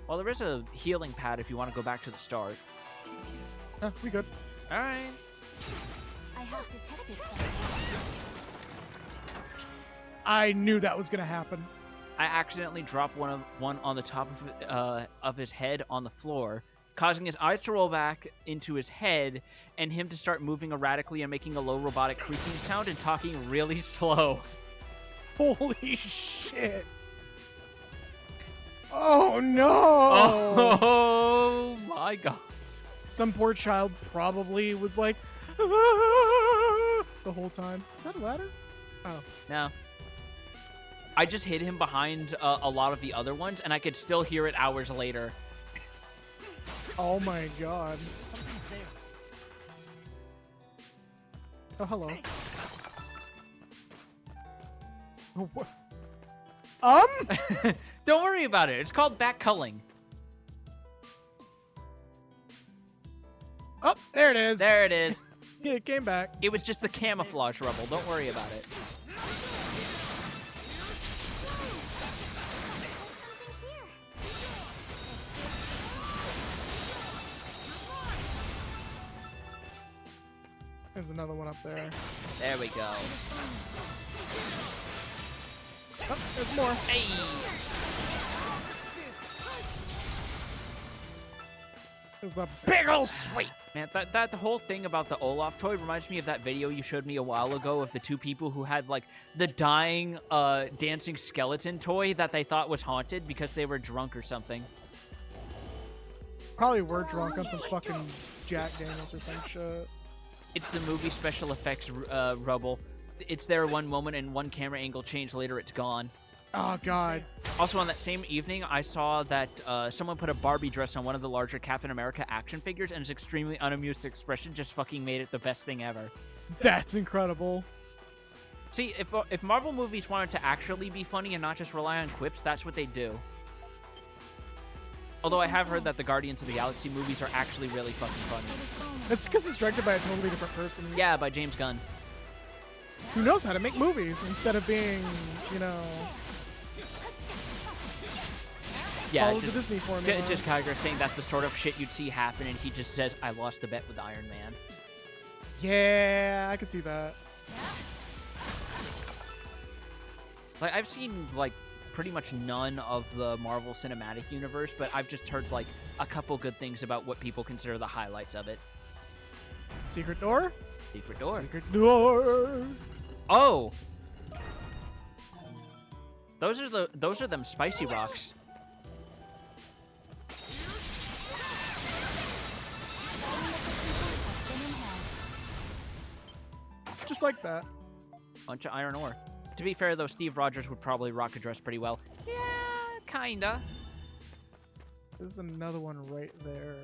Well, there is a healing pad if you want to go back to the start. We good. Alright. I have detected something. I knew that was gonna happen. I accidentally dropped one on the top of his head on the floor, causing his eyes to roll back into his head and him to start moving erratically and making a low robotic creaking sound and talking really slow. Holy shit. Oh no! Oh my god. Some poor child probably was like, "Ah," the whole time. Is that a ladder? Oh. No. I just hid him behind a lot of the other ones, and I could still hear it hours later. Oh my god. Something's there. Oh, hello. Oh, what? Don't worry about it. It's called backculling. Oh, there it is. There it is. Yeah, it came back. It was just the camouflage rubble. Don't worry about it. There's another one up there. There we go. Oh, there's more. Hey! There's a big ol' sweet. Man, that the whole thing about the Olaf toy reminds me of that video you showed me a while ago of the two people who had, like, the dying, dancing skeleton toy that they thought was haunted because they were drunk or something. Probably were drunk on some fucking Jack Daniels or some shit. It's the movie special effects rubble. It's there one moment and one camera angle change later it's gone. Oh god. Also, on that same evening, I saw that someone put a Barbie dress on one of the larger Captain America action figures, and his extremely unamused expression just fucking made it the best thing ever. That's incredible. See, if Marvel movies wanted to actually be funny and not just rely on quips, that's what they do. Although I have heard that the Guardians of the Galaxy movies are actually really fucking funny. That's because it's directed by a totally different person. Yeah, by James Gunn. Who knows how to make movies instead of being, you know, Yeah, follow the Disney formula. just Kyger saying that's the sort of shit you'd see happen, and he just says, I lost the bet with Iron Man. Yeah, I can see that. Like, I've seen, like, pretty much none of the Marvel Cinematic Universe, but I've just heard, like, a couple good things about what people consider the highlights of it. Secret door? Secret door. Secret door. Oh! Those are them spicy rocks. Just like that. Bunch of iron ore. To be fair, though, Steve Rogers would probably rock a dress pretty well. Yeah, kinda. There's another one right there.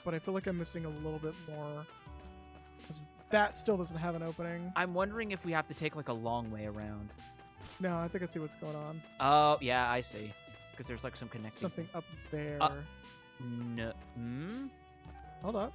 but I feel like I'm missing a little bit more. 'Cause that still doesn't have an opening. I'm wondering if we have to take like a long way around. No, I think I see what's going on. Oh, yeah, I see. Because there's like some connecting. Something up there. No. Hmm? Hold up.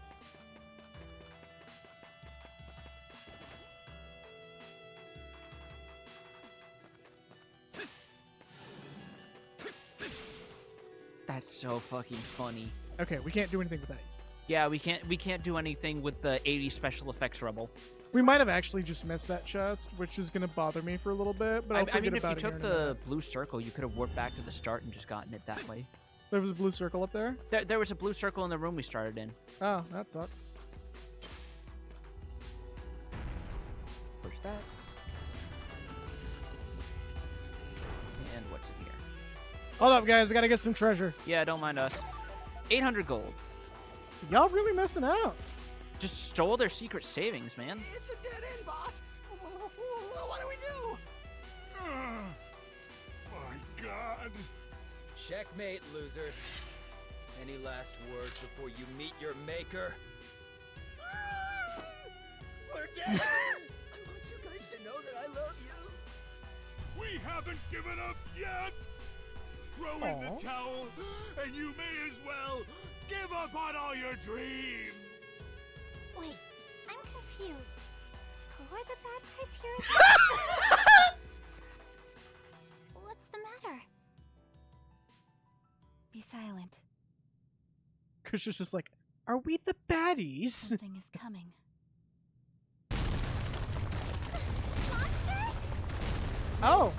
That's so fucking funny. Okay, we can't do anything with that. Yeah, we can't do anything with the 80 special effects rebel. We might have actually just missed that chest, which is gonna bother me for a little bit. But I'll I forget mean, if you about it. took here in a the minute. blue circle, you could have warped back to the start and just gotten it that way. There was a blue circle up there. There was a blue circle in the room we started in. Oh, that sucks. Push that. And what's in here? Hold up, guys. I gotta get some treasure. Yeah, don't mind us. 800 gold. Y'all really missing out. Just stole their secret savings, man. It's a dead end, boss. What do we do? My God. Checkmate, losers. Any last words before you meet your maker? We're dead. I want you guys to know that I love you. We haven't given up yet. Throw in Aw. the towel, and you may as well give up on all your dreams. Wait, I'm confused. Who are the bad guys here again? What's the matter? Be silent. Krishna's just like, are we the baddies? Something is coming. Monsters? Oh,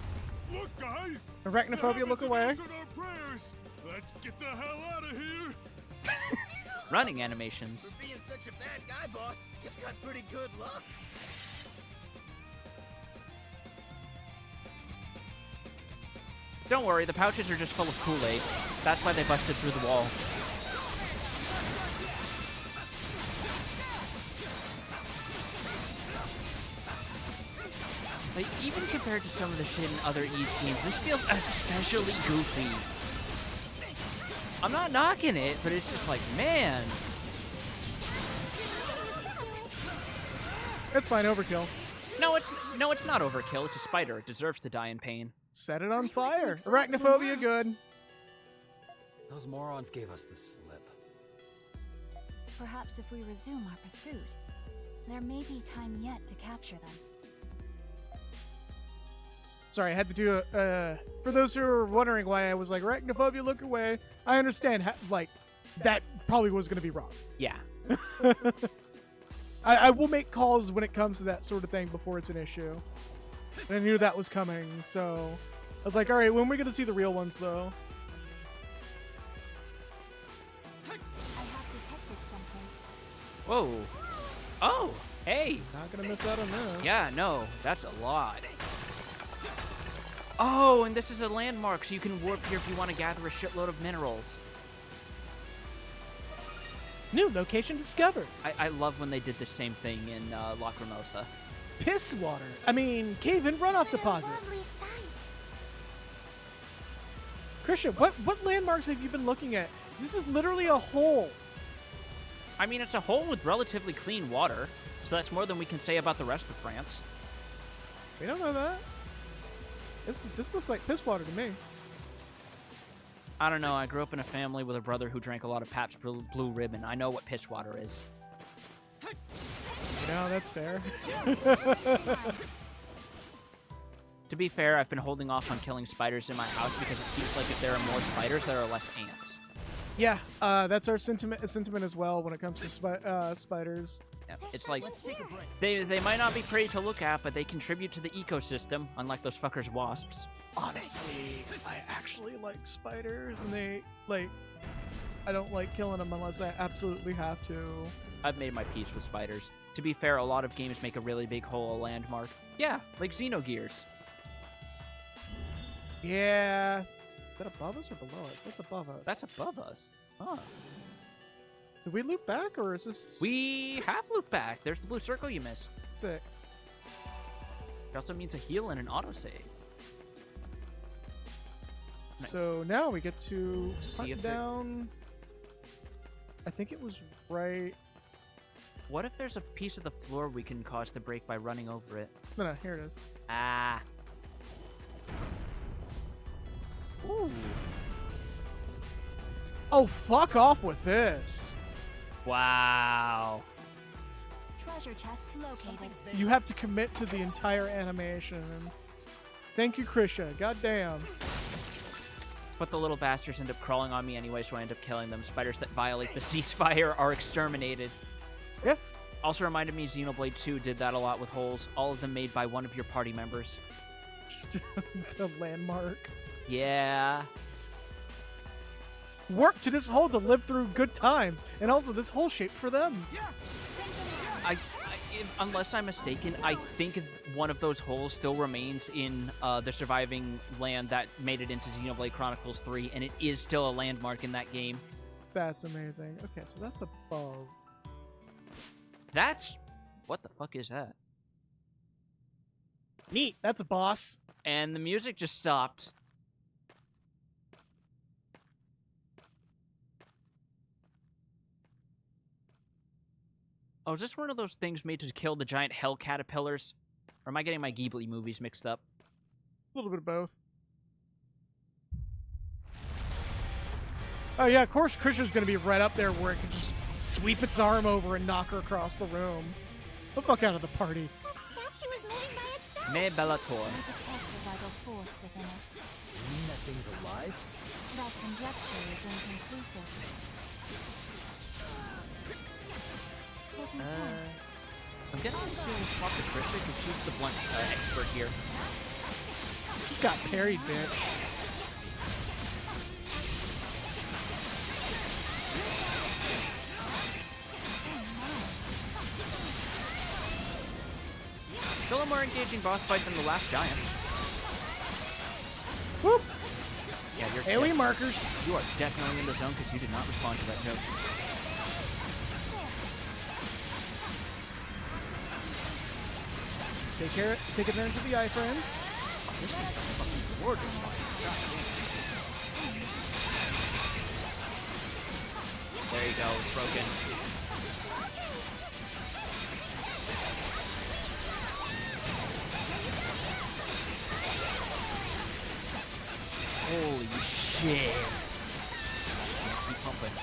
Look, guys. arachnophobia, look away. Answered our prayers. Let's get the hell out of here. Running animations. For being such a bad guy, boss, you've got pretty good luck. Don't worry, the pouches are just full of Kool-Aid. That's why they busted through the wall. Like, even compared to some of the shit in other Eve games, this feels especially goofy. I'm not knocking it, but it's just like, man. It's fine, overkill. No, it's not overkill. It's a spider. It deserves to die in pain. Set it on wasn't fire. expecting Arachnophobia, that. good. Those morons gave us the slip. Perhaps if we resume our pursuit, there may be time yet to capture them. Sorry, I had to do a. For those who are wondering why I was like, arachnophobia, look away. I understand, like, that probably was going to be wrong. Yeah. I will make calls when it comes to that sort of thing before it's an issue. And I knew that was coming, so I was like, all right, when are we going to see the real ones, though? I have detected something. Whoa. Oh, hey. Not going to miss out on this. Yeah, no, that's a lot. Oh, and this is a landmark, so you can warp here if you want to gather a shitload of minerals. New location discovered. I love when they did the same thing in Lacrimosa. Piss water. I mean, cave-in runoff What a deposit. lovely sight. Christian, what landmarks have you been looking at? This is literally a hole. I mean, it's a hole with relatively clean water, so that's more than we can say about the rest of France. We don't know that. This looks like piss water to me. I don't know, I grew up in a family with a brother who drank a lot of Pabst Blue Ribbon. I know what piss water is. No, that's fair. To be fair, I've been holding off on killing spiders in my house because it seems like if there are more spiders, there are less ants. Yeah, that's our sentiment as well when it comes to spiders. Yeah, it's like, Let's take a break. they might not be pretty to look at, but they contribute to the ecosystem, unlike those fuckers wasps. Honestly, I actually like spiders, and I don't like killing them unless I absolutely have to. I've made my peace with spiders. To be fair, a lot of games make a really big hole a landmark. Yeah, like Xenogears. Yeah. Is that above us or below us? That's above us. That's above us. Huh. Did we loop back, or is this... We have looped back. There's the blue circle you missed. Sick. It also means a heal and an autosave. Nice. So now we get to See hunt if there- down... I think it was right. What if there's a piece of the floor we can cause to break by running over it? No, here it is. Ah. Ooh. Oh, fuck off with this. Wow. Treasure chest located. You have to commit to the entire animation. Thank you, Krisha. Goddamn. But the little bastards end up crawling on me anyway, so I end up killing them. Spiders that violate the ceasefire are exterminated. Yeah. Also reminded me Xenoblade 2 did that a lot with holes. All of them made by one of your party members. Just a landmark. Yeah. Warp to this hole to live through good times. And also this hole shaped for them. Unless I'm mistaken, I think one of those holes still remains in the surviving land that made it into Xenoblade Chronicles 3, and it is still a landmark in that game. That's amazing. Okay, so that's above. That's... What the fuck is that? Neat. That's a boss. And the music just stopped. Oh, is this one of those things made to kill the giant hell caterpillars? Or am I getting my Ghibli movies mixed up? A little bit of both. Oh yeah, of course Krisha's gonna be right up there where it can just sweep its arm over and knock her across the room. The fuck out of the party. That statue is moving by itself. Me Bellator. We detect a vital force within it. You mean that thing's alive? That conjecture is inconclusive. Taking point. I'm gonna assume talk to Krisha because she's the blunt expert here. Just got parried, bitch. Still a more engaging boss fight than the last giant. Whoop! Yeah, you're AoE markers. You are definitely in the zone because you did not respond to that joke. Take advantage of the iframes. This is fucking gorgeous. There you go, it's broken. Holy shit. Keep pumping.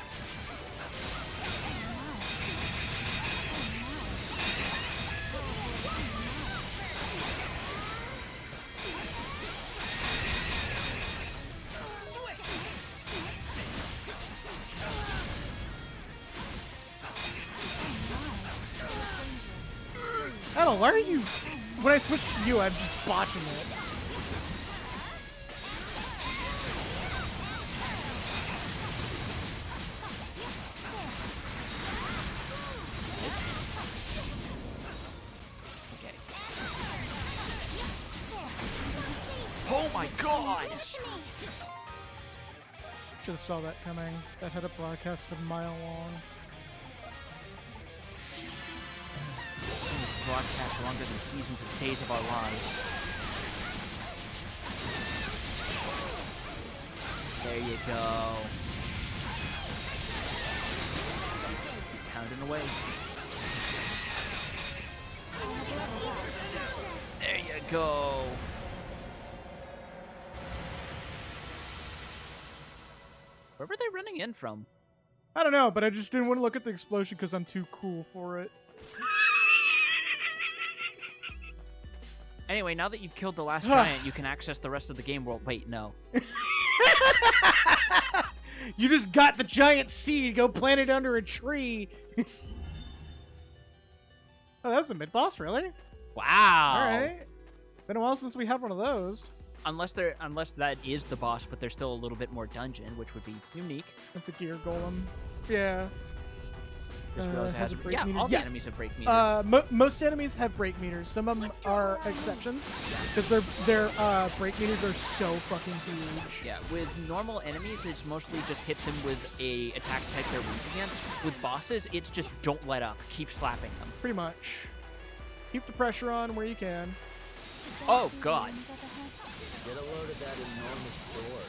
I don't know, why are you... When I switch to you, I'm just botching it. Okay. Oh my god! Should have saw that coming. That had a broadcast a mile long. This broadcast longer than seasons of Days of Our Lives. There you go. Keep pounding away. There you go. Where were they running in from? I don't know, but I just didn't want to look at the explosion because I'm too cool for it. Anyway, now that you've killed the last giant, you can access the rest of the game world. Wait, no. You just got the giant seed, go plant it under a tree. Oh, that was a mid-boss, really? Wow. Alright. Been a while since we had one of those. Unless that is the boss, but there's still a little bit more dungeon, which would be unique. That's a gear golem. Yeah. Just realized it has has a a, break yeah, meter. all the Yeah. enemies have break meters. Most enemies have break meters. Some of them are exceptions because their break meters are so fucking huge. Yeah, with normal enemies, it's mostly just hit them with a attack type they're weak against. With bosses, it's just don't let up. Keep slapping them. Pretty much. Keep the pressure on where you can. Oh, God. Get a load of that enormous door.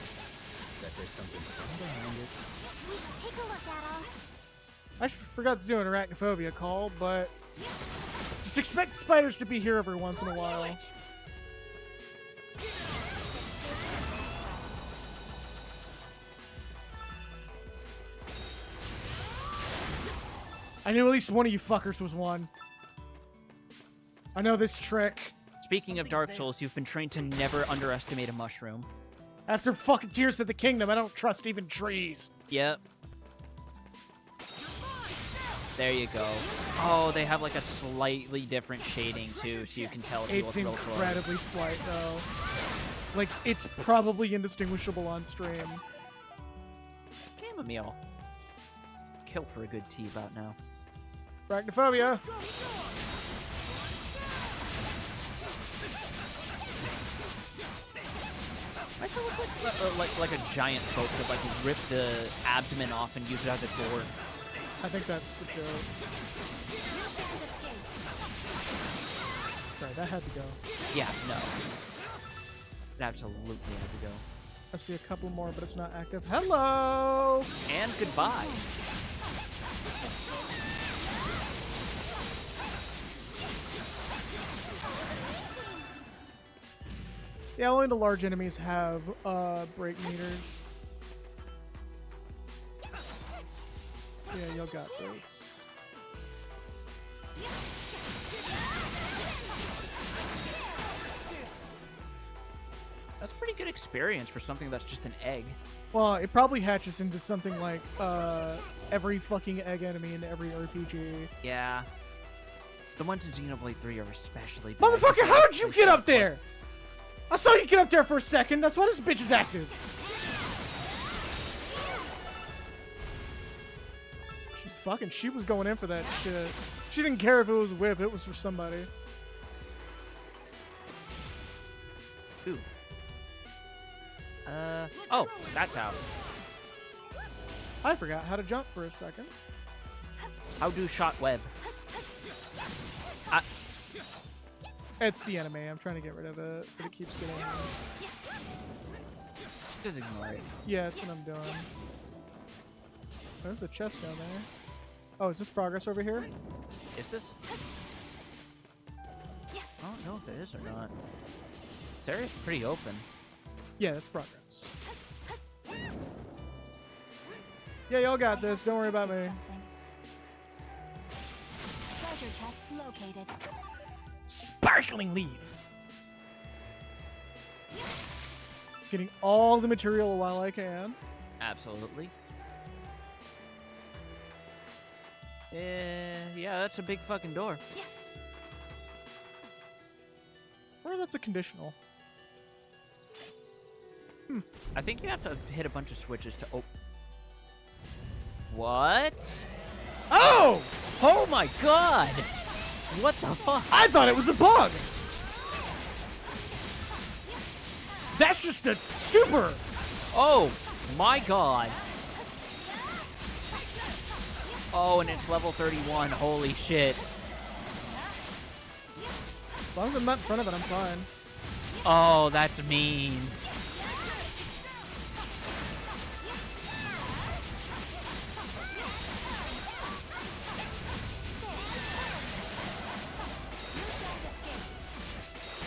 Bet there's something fun behind it. We should take a look at him. I forgot to do an arachnophobia call, but just expect spiders to be here every once in a while. I knew at least one of you fuckers was one. I know this trick. Speaking of Dark Souls, you've been trained to never underestimate a mushroom. After fucking Tears of the Kingdom, I don't trust even trees. Yep. There you go. Oh, they have like a slightly different shading too, so you can tell if you It's look real close. incredibly slight, though. Like, it's probably indistinguishable on stream. Chamomile. Kill for a good tea about now. Arachnophobia. I feel like a giant boat could like rip the abdomen off and use it as a door. I think that's the joke. Sorry, that had to go. Yeah, no. It absolutely had to go. I see a couple more, but it's not active. Hello! And goodbye. Yeah, only the large enemies have break meters. Yeah, y'all got this. That's pretty good experience for something that's just an egg. Well, it probably hatches into something like every fucking egg enemy in every RPG. Yeah. The ones in Xenoblade 3 are especially bad. Motherfucker, how did you get up there? I saw you get up there for a second. That's why this bitch is active. She was going in for that shit. She didn't care if it was a whip. It was for somebody. Ooh. Oh, that's how. I forgot how to jump for a second. How do shot web? It's the enemy. I'm trying to get rid of it, but it keeps getting... Just ignore it. Yeah, that's what I'm doing. There's a chest down there. Oh, is this progress over here? Is this? I don't know if it is or not. This area's pretty open. Yeah, that's progress. Yeah, y'all got this. Don't worry about me. Treasure chest located. Sparkling leaf. Getting all the material while I can. Absolutely. Yeah, that's a big fucking door. Or that's a conditional. I think you have to hit a bunch of switches to open. What? Oh! Oh my god! What the fuck? I thought it was a bug! That's just a super! Oh my god. Oh, and it's level 31. Holy shit. As long as I'm not in front of it, I'm fine. Oh, that's mean.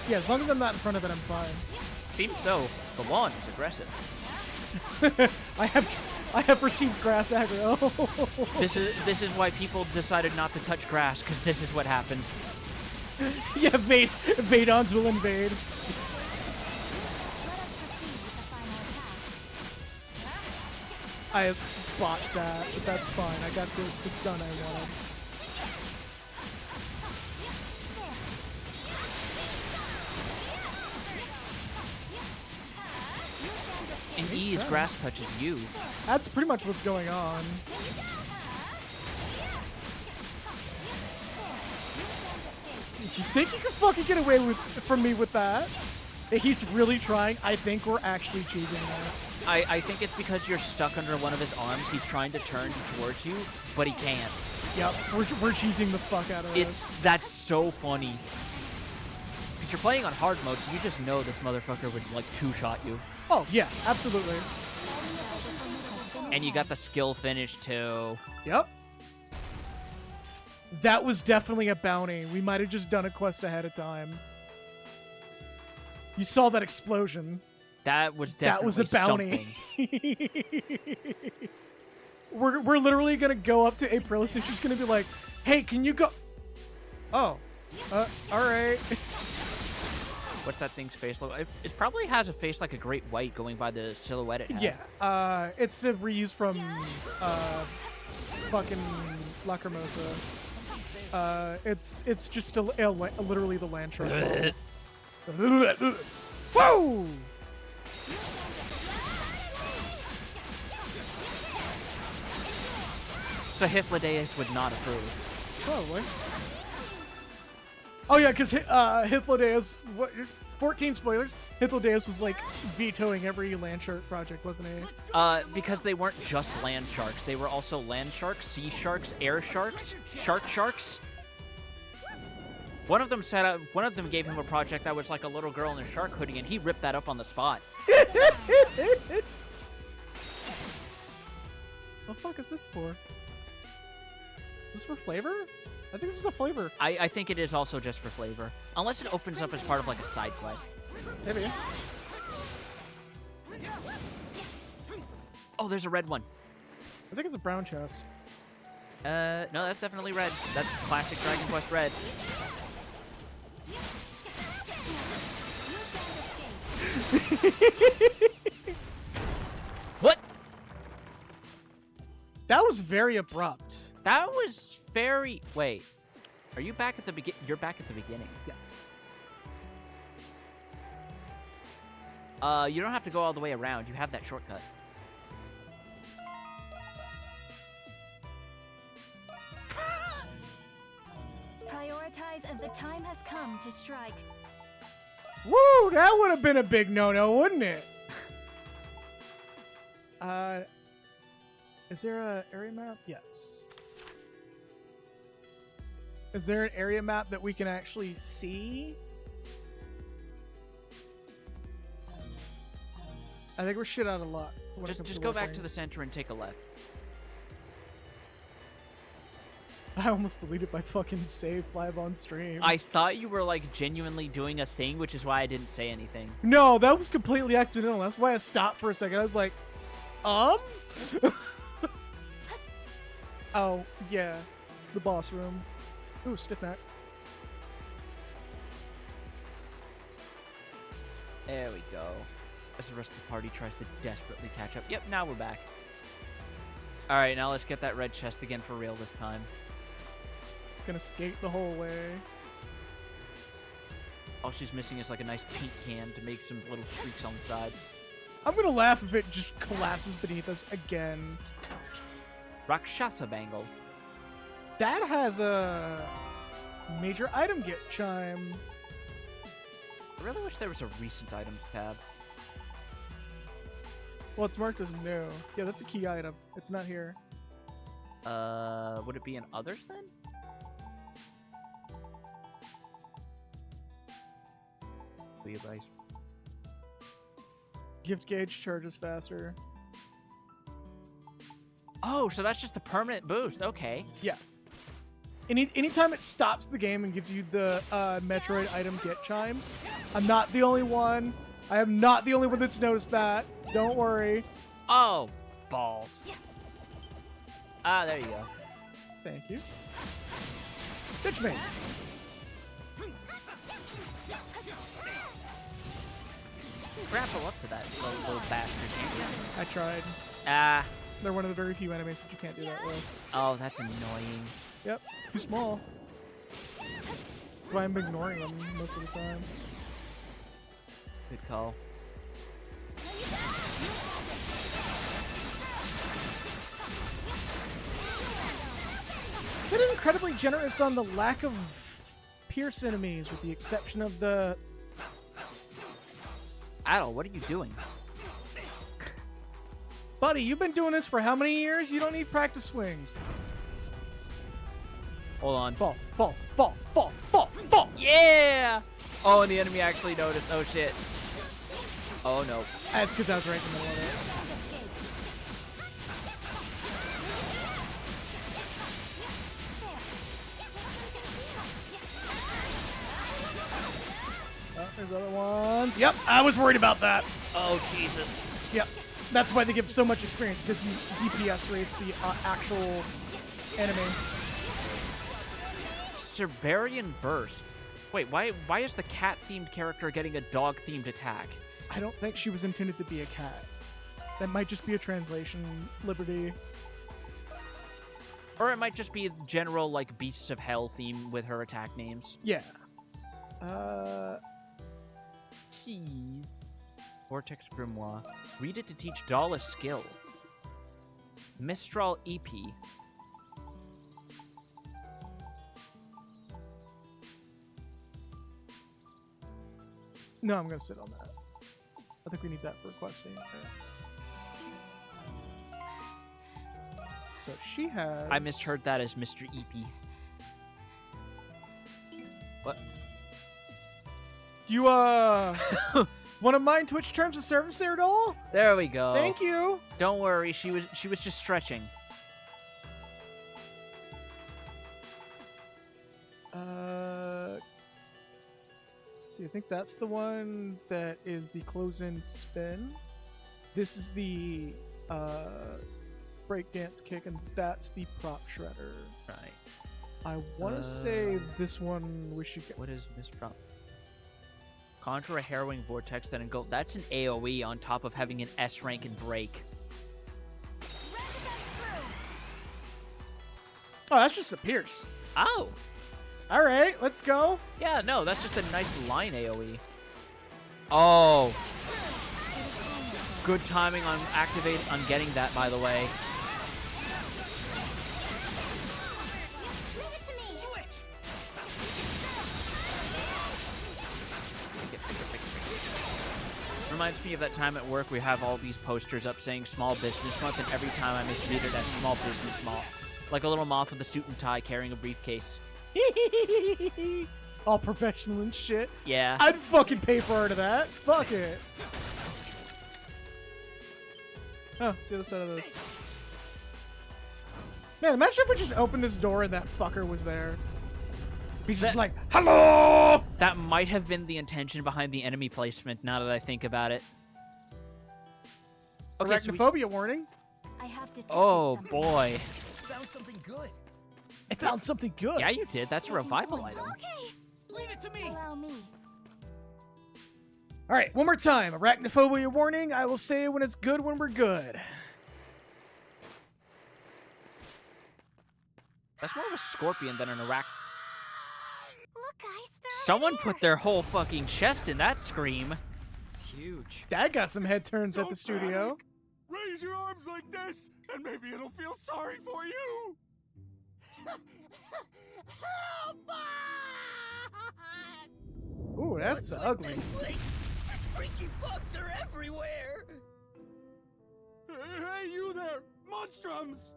Yeah, as long as I'm not in front of it, I'm fine. Seems so. The lawn is aggressive. I have received grass aggro. This is why people decided not to touch grass, because this is what happens. Yeah, Vadons will invade. I botched that, but that's fine. I got the stun I wanted. And E as grass touches you. That's pretty much what's going on. You think you can fucking get away from me with that? He's really trying. I think we're actually cheesing this. I think it's because you're stuck under one of his arms. He's trying to turn towards you, but he can't. Yep, we're cheesing the fuck out of this. That's so funny. Because you're playing on hard mode, so you just know this motherfucker would like two-shot you. Oh yeah, absolutely. And you got the skill finish too. Yep. That was definitely a bounty. We might have just done a quest ahead of time. You saw that explosion. That was definitely That was a bounty. something. We're literally gonna go up to Aprilis and she's gonna be like, "Hey, can you go?" Oh, all right. What's that thing's face look like? It probably has a face like a great white going by the silhouette it had. Yeah. It's a reuse from fucking Lacrimosa. It's just literally the land shark. Whoa! So Hythlodaeus would not approve. Probably. Oh yeah, because Hythlodaeus, 14 spoilers. Hythlodaeus was like vetoing every land shark project, wasn't he? Because they weren't just land sharks. They were also land sharks, sea sharks, air sharks, sharks. One of them gave him a project that was like a little girl in a shark hoodie, and he ripped that up on the spot. What the fuck is this for? Is this for flavor? I think this is the flavor. I think it is also just for flavor. Unless it opens up as part of like a side quest. Maybe. Oh, there's a red one. I think it's a brown chest. No, that's definitely red. That's classic Dragon Quest red. What? That was very abrupt. That was very... Wait. Are you back at the begin? You're back at the beginning. Yes. You don't have to go all the way around. You have that shortcut. Prioritize if the time has come to strike. Woo! That would have been a big no-no, wouldn't it? Is there a area map? Yes. Is there an area map that we can actually see? I think we're shit out of luck. Just go back to the center and take a left. I almost deleted my fucking save live on stream. I thought you were like genuinely doing a thing, which is why I didn't say anything. No, that was completely accidental. That's why I stopped for a second. I was like, Oh, yeah. The boss room. Ooh, stiff neck. There we go. As the rest of the party tries to desperately catch up. Yep, now we're back. Alright, now let's get that red chest again for real this time. It's gonna skate the whole way. All she's missing is like a nice paint can to make some little streaks on the sides. I'm gonna laugh if it just collapses beneath us again. Rakshasa Bangle. That has a major item get chime. I really wish there was a recent items tab. Well, it's marked as new. Yeah, that's a key item. It's not here. Would it be in others then? Advice. Gift gauge charges faster. Oh, so that's just a permanent boost. Okay. Yeah. Anytime it stops the game and gives you the Metroid item get chime, I'm not the only one. I am not the only one that's noticed that. Don't worry. Oh, balls. Ah, there you go. Thank you. Bitch me. Grapple up to that little bastard. I tried. Ah. They're one of the very few enemies that you can't do that with. Oh, that's annoying. Yep. Too small. That's why I'm ignoring them most of the time. Good call. Been incredibly generous on the lack of Pierce enemies, with the exception of the... Adel, what are you doing? Buddy, you've been doing this for how many years? You don't need practice swings. Hold on. Fall, fall, fall, fall, fall, fall! Yeah! Oh, and the enemy actually noticed. Oh, shit. Oh, no. That's because I was right in the middle of it. those other ones. Yep, I was worried about that. Oh, Jesus. Yep. That's why they give so much experience, because you DPS race the actual enemy. Cerberian Burst. Wait, why is the cat-themed character getting a dog-themed attack? I don't think she was intended to be a cat. That might just be a translation, Liberty. Or it might just be a general, like, Beasts of Hell theme with her attack names. Yeah. Key. Vortex Grimoire. Read it to teach Doll a skill. Mistral EP. No, I'm gonna sit on that. I think we need that for questing. So she has... I misheard that as Mr. EP. What? Do you, want to mind Twitch terms of service there at all? There we go. Thank you. Don't worry, she was just stretching. Let's see, I think that's the one that is the close-in spin. This is the breakdance kick, and that's the prop shredder. Right. I want to say this one we should get. What is Mistral? Conjure a harrowing vortex that engulf. That's an AoE on top of having an S rank and break. Oh, that's just a pierce. Oh! All right, let's go. Yeah, no, that's just a nice line AoE. Oh. Good timing on getting that, by the way. Reminds me of that time at work we have all these posters up saying Small Business Month, and every time I misread it as Small Business Moth. Like a little moth with a suit and tie carrying a briefcase. All professional and shit. Yeah. I'd fucking pay for art of that. Fuck it. Oh, it's the other side of this. Man, imagine if we just opened this door and that fucker was there. He's just like, hello! That might have been the intention behind the enemy placement, now that I think about it. Okay, Arachnophobia warning. I have detected Oh, something. boy. Found something good. I found something good. Yeah, you did. That's a revival item. Okay, Leave it to me. Allow me. All right, one more time. Arachnophobia warning. I will say when it's good when we're good. That's more of a scorpion than an arach. look, guys, they're Someone over put there. their whole fucking chest in that scream. It's huge. Dad got some head turns at Don't the studio. panic. Raise your arms like this, and maybe it'll feel sorry for you. Help us! Ooh, that's ugly. This place. These freaky bugs are everywhere. Hey, you there, Monstrums!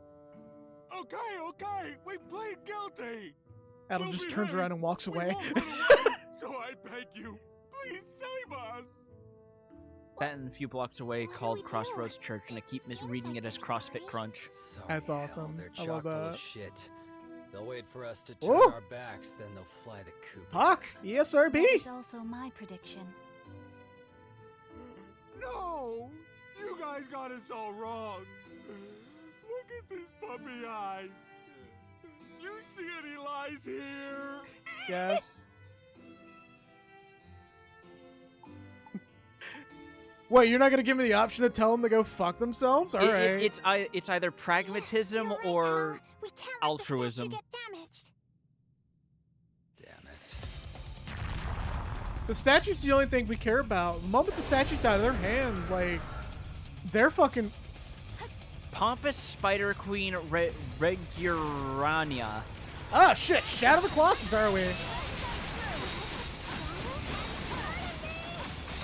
Okay, we plead guilty. Adam We'll just behave. turns around and walks We away. won't run away. So I beg you, please save us. That and a few blocks away What do called we do? Crossroads Church, and I keep It seems reading like it as they're CrossFit sorry. Crunch. So That's now awesome. They're I chock love full that. of shit. They'll wait for us to turn Woo! our backs, then they'll fly the coop. Hawk, That ESRB. is also my prediction. No, you guys got us all wrong. Look at these puppy eyes. You see any lies here? Yes. Wait, you're not gonna give me the option to tell them to go fuck themselves? All right. It's either pragmatism You're right, or Al. We can't let the altruism. statue get damaged. Damn it. The statue's the only thing we care about. The moment the statue's out of their hands, like, they're fucking. Pompous Spider Queen Regurania. Oh shit! Shadow the Colossus, are we?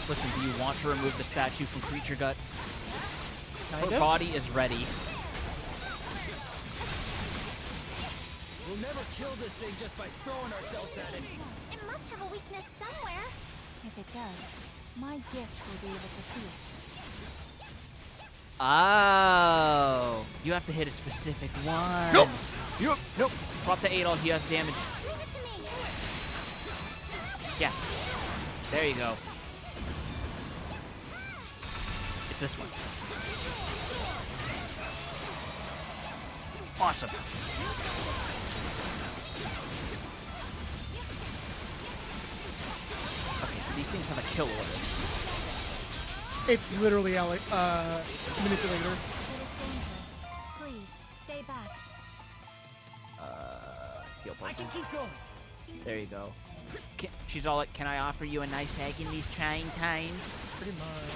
Listen, do you want to remove the statue from Creature Guts? Her Kinda. body is ready. We'll never kill this thing just by throwing ourselves at it. It must have a weakness somewhere. If it does, my gift will be able to see it. Oh, you have to hit a specific one. Nope. Nope. Drop the 8 all he has damage. Leave it to me. Yeah. There you go. It's this one. Awesome. Okay, so these things have a kill order. It's literally manipulator. It is dangerous. Please, stay back. Heal I can potion. keep going. There you go. She's all like, can I offer you a nice egg in these trying times? Pretty much.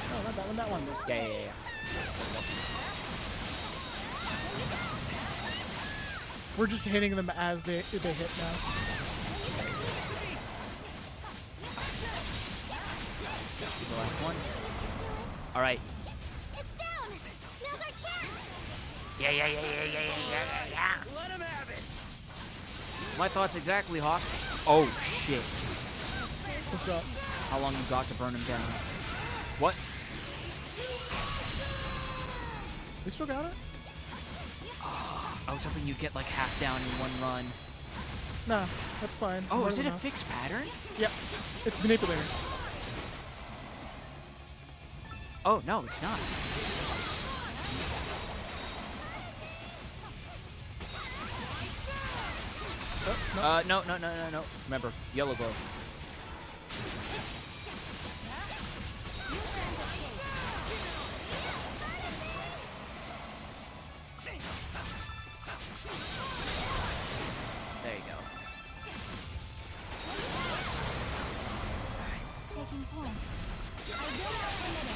No, not that one. That one. Yeah. We're just hitting them as they hit now. The last one. All right. It's down! Now's our chance! Yeah. Let him have it. My thoughts exactly, Hawk. Oh, shit. What's up? How long you got to burn him down? What? We still got it? I was hoping you'd get like half down in one run. Nah, that's fine. Oh, More is it than a enough. fixed pattern? Yep. It's manipulator. Oh, no, it's not. No. Remember, yellow glow. There you go. Taking point. I will not permit it.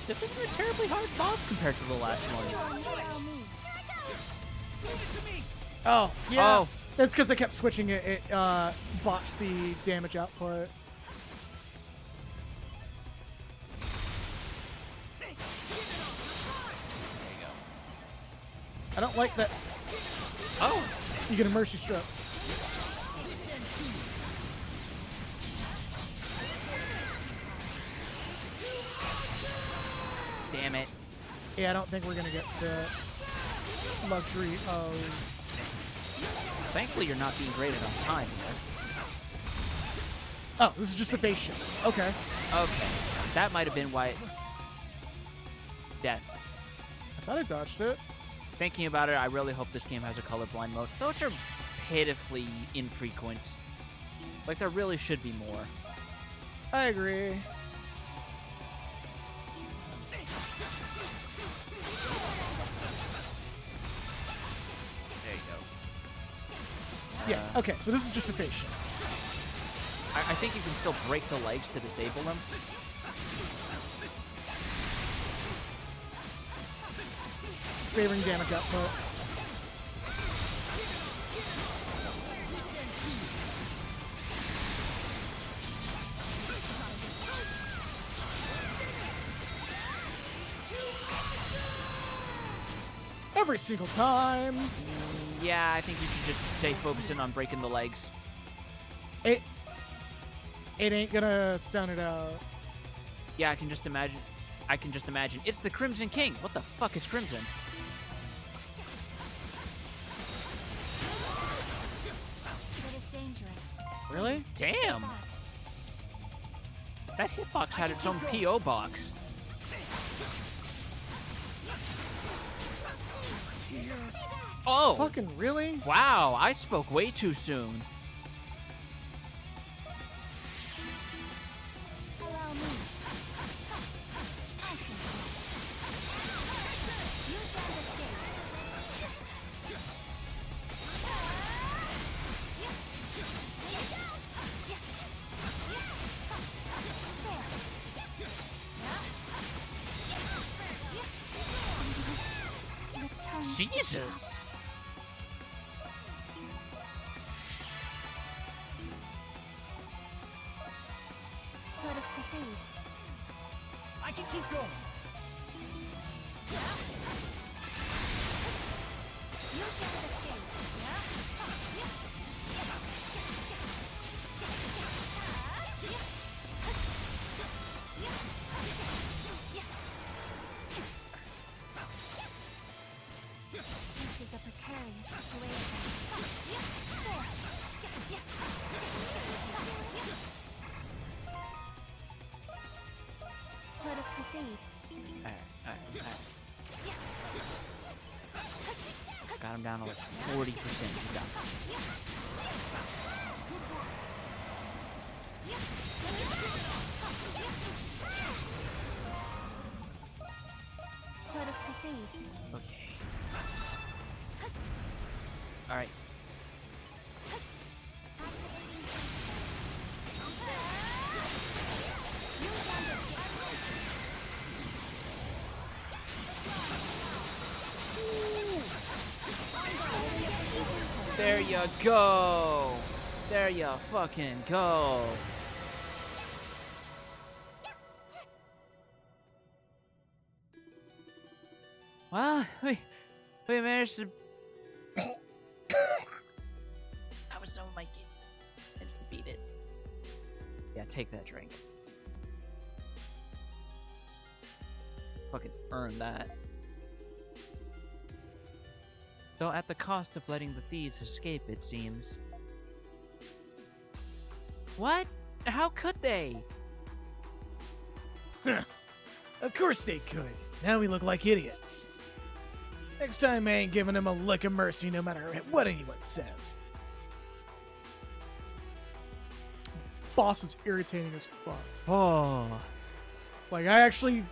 This isn't a terribly hard boss compared to the last one. Allow me. Oh, yeah. Oh. That's because I kept switching it. It botched the damage output. There you go. I don't like that. Oh! You get a mercy stroke. Damn it. Yeah, I don't think we're gonna get the luxury of. Thankfully, you're not being graded on time here. Oh, this is just a face shift. Okay. Okay. That might have been why... Yeah. I thought I dodged it. Thinking about it, I really hope this game has a colorblind mode. Those are pitifully infrequent. Like, there really should be more. I agree. There you go. Yeah. Okay. So this is just a face shift. I think you can still break the legs to disable them. Favoring damage output. Every single time. Yeah, I think you should just stay focusing on breaking the legs. It ain't gonna stun it out. Yeah, I can just imagine. It's the Crimson King. What the fuck is Crimson? It is dangerous. Really? Stay Damn. back. That hitbox had its own P.O. box. Oh! Fucking really? Wow, I spoke way too soon. Allow me. Action. You shan't escape. There. Return. Jesus! Let us proceed. I can keep going. You shan't escape. This is a precarious situation. I'm down to like 40%. You got it. Let us proceed. Okay. Alright. There you go. There you fucking go. Well, we managed to. That was so Mikey. Managed to beat it. Yeah, take that drink. Fucking earn that. Though at the cost of letting the thieves escape, it seems. What? How could they? Of course they could. Now we look like idiots. Next time I ain't giving him a lick of mercy no matter what anyone says. Boss is irritating as fuck. Oh. Like, I actually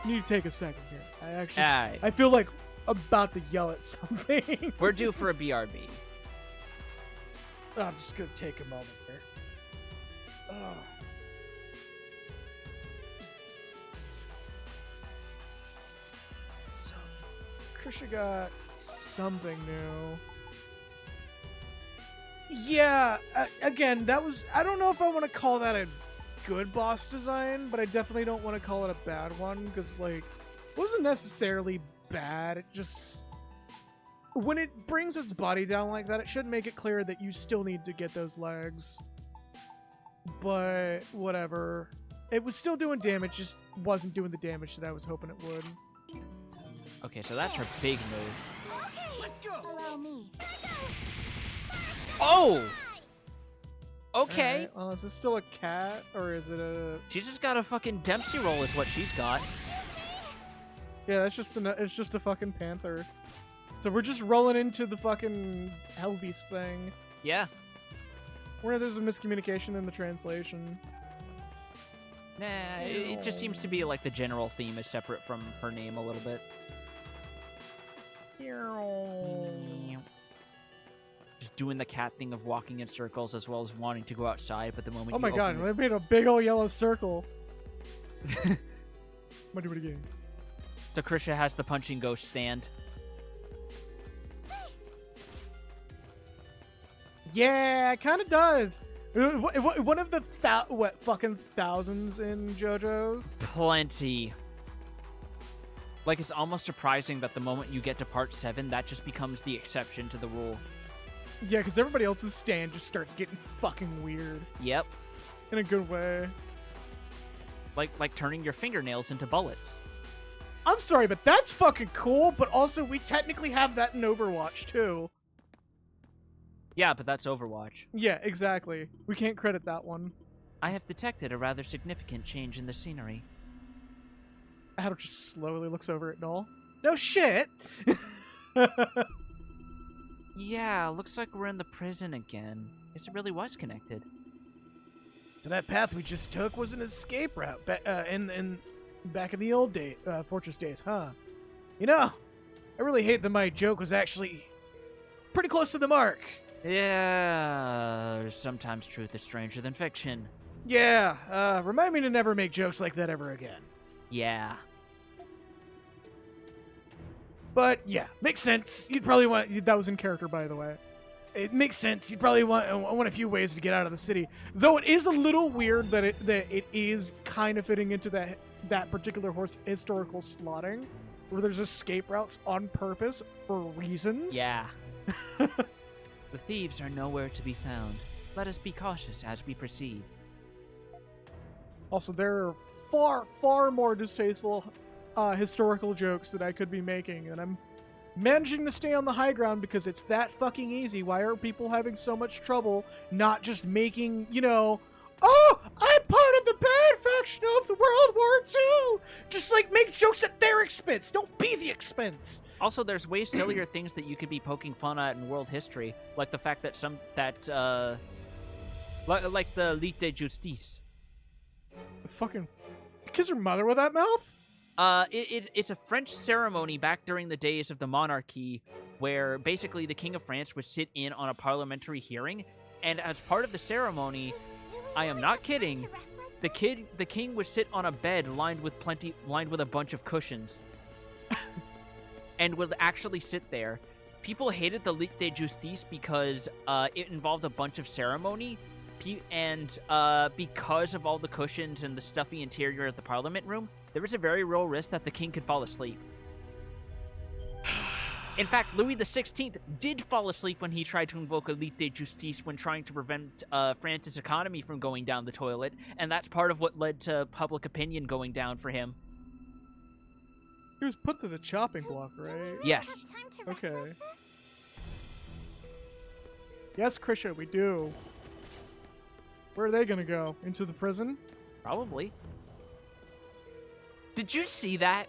need to take a second here. Alright. I feel like about to yell at something. We're due for a BRB. I'm just gonna take a moment here. Ugh. So, Krisha got something new. Yeah, again, that was... I don't know if I want to call that a good boss design, but I definitely don't want to call it a bad one, because, like, it wasn't necessarily bad. It just... When it brings its body down like that, it should make it clear that you still need to get those legs. But, whatever. It was still doing damage, just wasn't doing the damage that I was hoping it would. Okay, so that's her big move. Let's go! Allow me. Oh! Okay. Alright, well, is this still a cat, or is it a... She's just got a fucking Dempsey roll is what she's got. Yeah, that's just it's just a fucking panther. So we're just rolling into the fucking hell beast thing. Yeah. Where there's a miscommunication in the translation. Nah, it just seems to be like the general theme is separate from her name a little bit. Just doing the cat thing of walking in circles as well as wanting to go outside, but the moment Oh my you god, open they made a big old yellow circle. I'm gonna do it again. the Krisha has the punching ghost stand. Yeah, it kind of does. One of the fucking thousands in JoJo's. Plenty. Like, it's almost surprising that the moment you get to part 7, that just becomes the exception to the rule. Yeah, because everybody else's stand just starts getting fucking weird. Yep. In a good way. Like turning your fingernails into bullets. I'm sorry, but that's fucking cool, but also we technically have that in Overwatch, too. Yeah, but that's Overwatch. Yeah, exactly. We can't credit that one. I have detected a rather significant change in the scenery. Adol just slowly looks over at Null. No shit! Yeah, looks like we're in the prison again. Guess it really was connected. So that path we just took was an escape route in back in the old Fortress days, huh? You know, I really hate that my joke was actually pretty close to the mark. Yeah, sometimes truth is stranger than fiction. Yeah, remind me to never make jokes like that ever again. Yeah. But yeah, makes sense. You'd probably want... That was in character, by the way. It makes sense. You'd probably want a few ways to get out of the city. Though it is a little weird that it is kind of fitting into that particular historical slotting, where there's escape routes on purpose for reasons. Yeah. The thieves are nowhere to be found. Let us be cautious as we proceed. Also, there are far, far more distasteful historical jokes that I could be making, and I'm managing to stay on the high ground because it's that fucking easy. Why are people having so much trouble not just making, you know, oh, I'm part of the bad reflection of the World War II. Just like make jokes at their expense. Don't be the expense. Also, there's way sillier things that you could be poking fun at in world history, like the fact that like the Ligue de Justice. Fucking kiss her mother with that mouth? It's a French ceremony back during the days of the monarchy, where basically the King of France would sit in on a parliamentary hearing, and as part of the ceremony, I am not kidding, the king would sit on a bed lined with a bunch of cushions, and would actually sit there. People hated the Ligue de Justice because it involved a bunch of ceremony, and because of all the cushions and the stuffy interior of the parliament room, there was a very real risk that the king could fall asleep. In fact, Louis XVI did fall asleep when he tried to invoke a Ligue de Justice when trying to prevent France's economy from going down the toilet, and that's part of what led to public opinion going down for him. He was put to the chopping block, right? Yes. Okay. Yes, Krisha, we do. Where are they gonna go? Into the prison? Probably. Did you see that?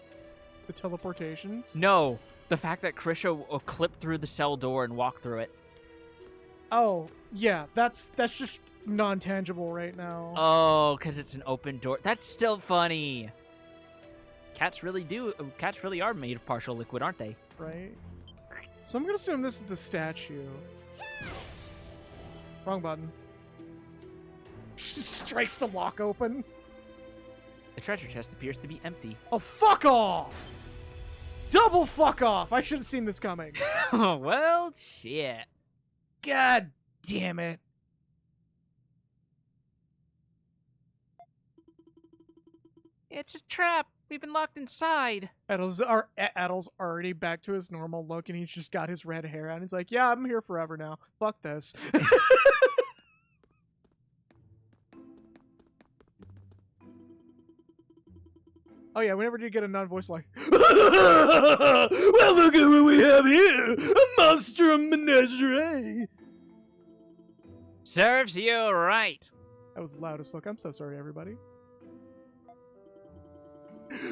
The teleportations? No. The fact that Krisha will clip through the cell door and walk through it. Oh, yeah, that's just non-tangible right now. Oh, because it's an open door. That's still funny. Cats really are made of partial liquid, aren't they? Right? So I'm gonna assume this is the statue. Wrong button. She strikes the lock open. The treasure chest appears to be empty. Oh, fuck off! Double fuck off! I should have seen this coming. Oh, well, shit. God damn it. It's a trap. We've been locked inside. Adel's already back to his normal look, and he's just got his red hair on. He's like, yeah, I'm here forever now. Fuck this. Oh yeah, whenever you get a non-voice like, well, look at what we have here, a monstrum menagerie. Serves you right. That was loud as fuck. I'm so sorry, everybody.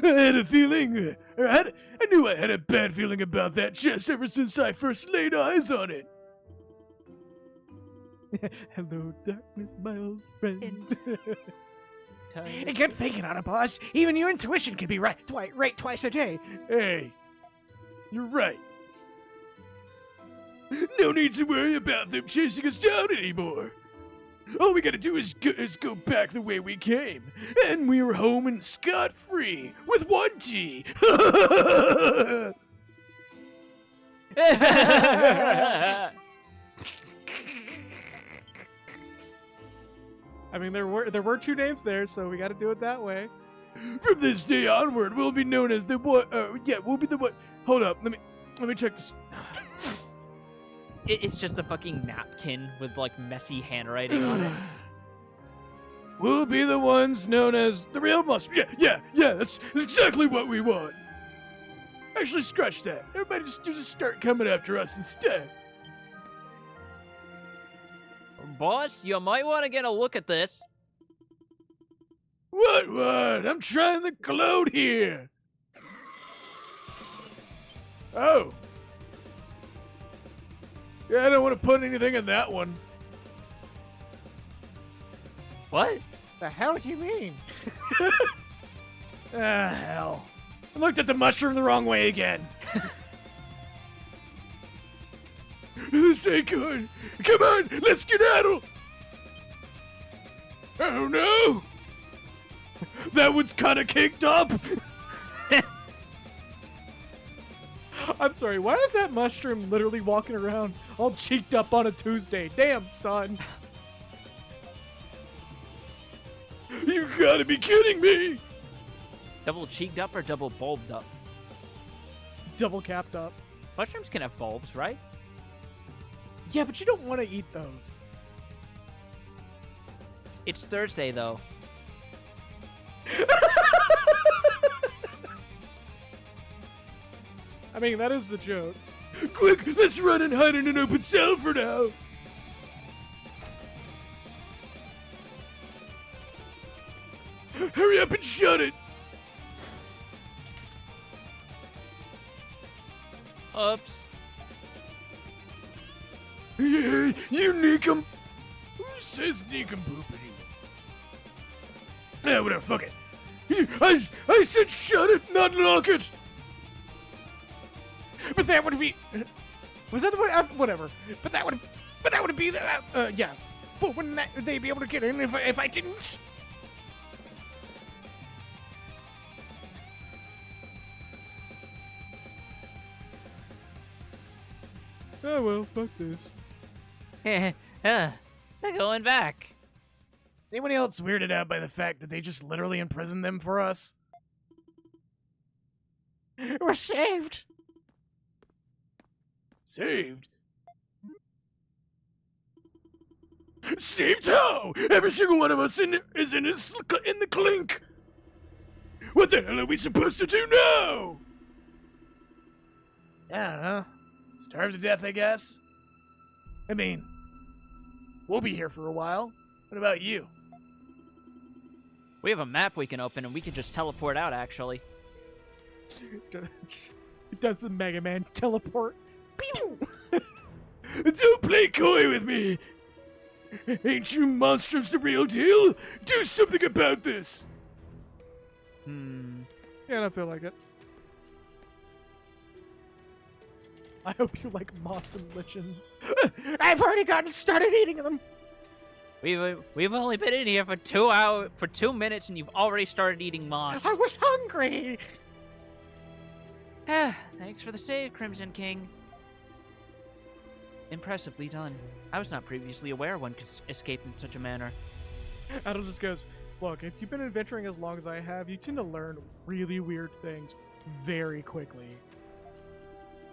I had a feeling, I knew I had a bad feeling about that chest ever since I first laid eyes on it. Hello, darkness, my old friend. Good thinking on it, boss. Even your intuition can be right twice a day. Hey, you're right. No need to worry about them chasing us down anymore. All we gotta do is go back the way we came, and we're home and scot-free with one T. I mean, there were two names there, so we got to do it that way. From this day onward, we'll be known as the what? We'll be the what? Hold up, let me check this. It's just a fucking napkin with like messy handwriting on it. We'll be the ones known as the real monsters. Yeah. That's exactly what we want. Actually, scratch that. Everybody just start coming after us instead. Boss, you might want to get a look at this. What? I'm trying the cologne here. Oh. Yeah, I don't want to put anything in that one. What? The hell do you mean? Hell. I looked at the mushroom the wrong way again. This ain't good. Come on, let's skedaddle. Oh no! That one's kind of caked up. I'm sorry, why is that mushroom literally walking around all cheeked up on a Tuesday? Damn, son. You gotta be kidding me. Double cheeked up or double bulbed up? Double capped up. Mushrooms can have bulbs, right? Yeah, but you don't want to eat those. It's Thursday, though. I mean, that is the joke. Quick, let's run and hide in an open cell for now. Hurry shut it! Oops. Yeah, you Neekum. Who says Neekum-poop anyway? Yeah, whatever, fuck it. I said shut it, not lock it! But that would be... Was that the way? Whatever. But that would be the... yeah. But wouldn't they be able to get in if I didn't? Oh well, fuck this. They're going back. Anybody else weirded out by the fact that they just literally imprisoned them for us? We're saved! Saved? Saved how? Every single one of us is in the clink! What the hell are we supposed to do now? I don't know. Starve to death, I guess? I mean, we'll be here for a while. What about you? We have a map we can open, and we can just teleport out, actually. It does the Mega Man teleport. Pew! Don't play coy with me! Ain't you monstrums the real deal? Do something about this! Yeah, I don't feel like it. I hope you like moss and lichen. I've already gotten started eating them! We've only been in here for 2 minutes, and you've already started eating moss. I was hungry! Thanks for the save, Crimson King. Impressively done. I was not previously aware one could escape in such a manner. Adam just goes, look, if you've been adventuring as long as I have, you tend to learn really weird things very quickly.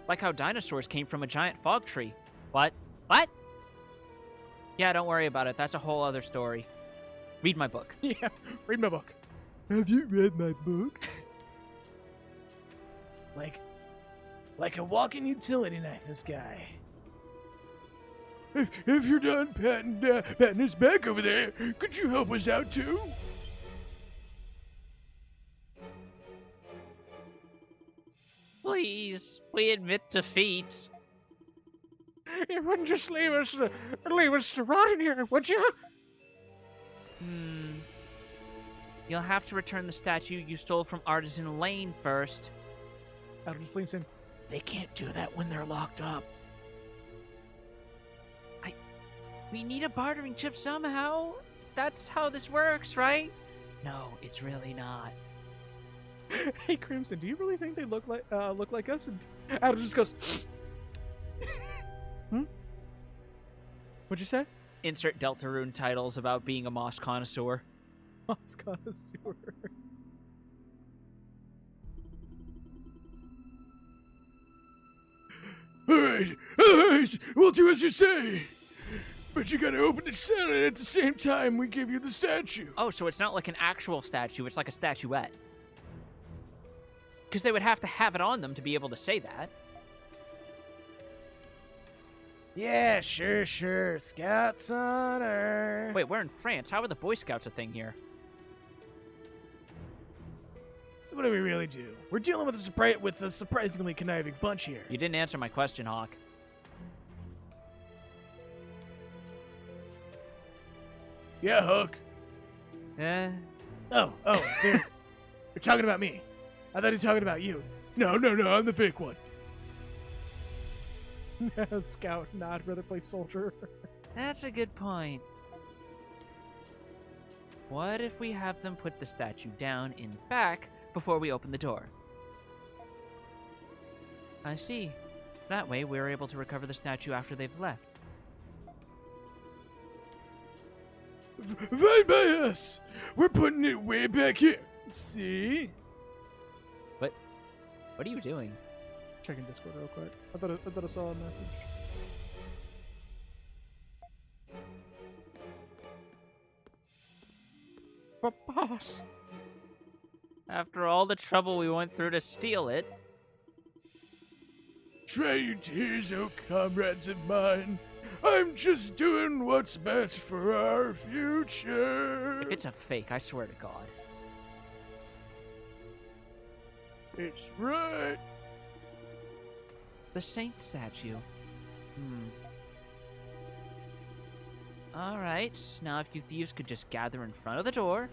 Like how dinosaurs came from a giant fog tree. What? What? Yeah, don't worry about it. That's a whole other story. Read my book. Yeah, read my book. Have you read my book? Like a walking utility knife, this guy. If you're done patting his back over there, could you help us out too? Please, we admit defeat. You wouldn't just leave us to rot in here, would you? You'll have to return the statue you stole from Artisan Lane first. Adam just leans in. They can't do that when they're locked up. We need a bartering chip somehow. That's how this works, right? No, it's really not. Hey, Crimson, do you really think they look like us? And Adam just goes, What'd you say? Insert Deltarune titles about being a moss connoisseur. Moss connoisseur. Alright, we'll do as you say. But you gotta open it and at the same time we give you the statue. Oh, so it's not like an actual statue, it's like a statuette. Because they would have to have it on them to be able to say that. Yeah, sure. Scouts honor. Wait, we're in France. How are the Boy Scouts a thing here? So what do we really do? We're dealing with a surprisingly conniving bunch here. You didn't answer my question, Hawk. Yeah, Hook. Oh, they're talking about me. I thought he was talking about you. No, I'm the fake one. Scout, not rather play soldier. That's a good point. What if we have them put the statue down in back before we open the door? I see. That way we're able to recover the statue after they've left. Fine by us! We're putting it way back here. See? What are you doing? Checking Discord real quick. I thought I saw a message. But boss! After all the trouble we went through to steal it. Dry your tears, oh comrades of mine. I'm just doing what's best for our future. If it's a fake, I swear to God. It's right. The saint statue. Alright, now if you thieves could just gather in front of the door.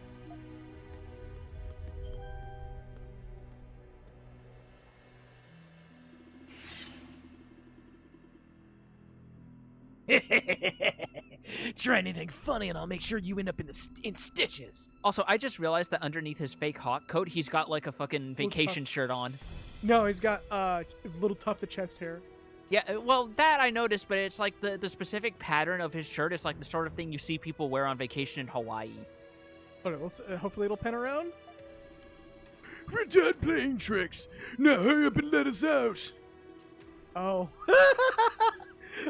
Try anything funny and I'll make sure you end up in stitches. Also, I just realized that underneath his fake hawk coat, he's got like a fucking vacation shirt on. No, he's got little tufted chest hair. Yeah, well, that I noticed, but it's like the specific pattern of his shirt is like the sort of thing you see people wear on vacation in Hawaii. Alright, let's, hopefully it'll pan around. We're done playing tricks. Now hurry up and let us out. Oh.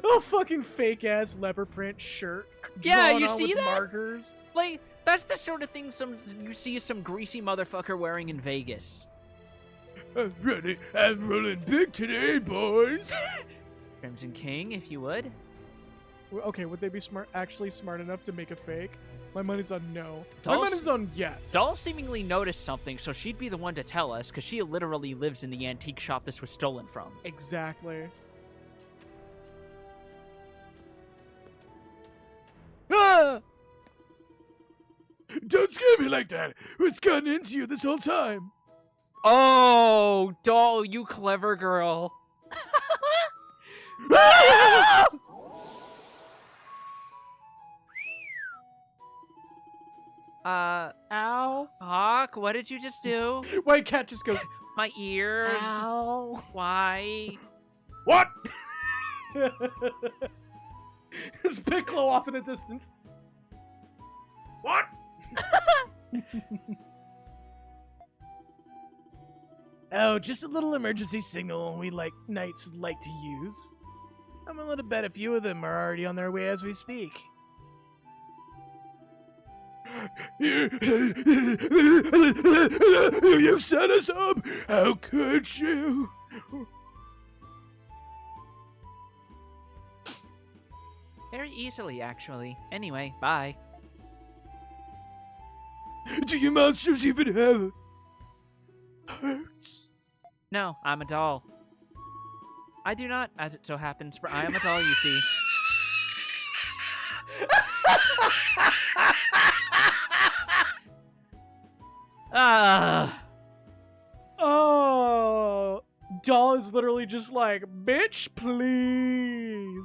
Oh, fucking fake ass leopard print shirt. Yeah, drawn you on see with that? markers. Like, that's the sort of thing you see some greasy motherfucker wearing in Vegas. I'm ready. I'm rolling big today, boys. Crimson King, if you would. Okay, would they be actually smart enough to make a fake? My money's on no. Doll My money's on yes. Doll seemingly noticed something, so she'd be the one to tell us, because she literally lives in the antique shop this was stolen from. Exactly. Ah! Don't scare me like that. What's gotten into you this whole time? Oh, Doll, you clever girl. Ah! Ow. Hawk, what did you just do? White cat just goes, My ears. ow. Why? What? His Piccolo off in the distance. What? Oh, just a little emergency signal we knights like to use. I'm willing to bet a few of them are already on their way as we speak. You set us up! How could you? Very easily, actually. Anyway, bye. Do you monsters even have hearts? No, I'm a doll. I do not, as it so happens, for I am a doll, you see. Ah. Oh. Doll is literally just like, bitch, please.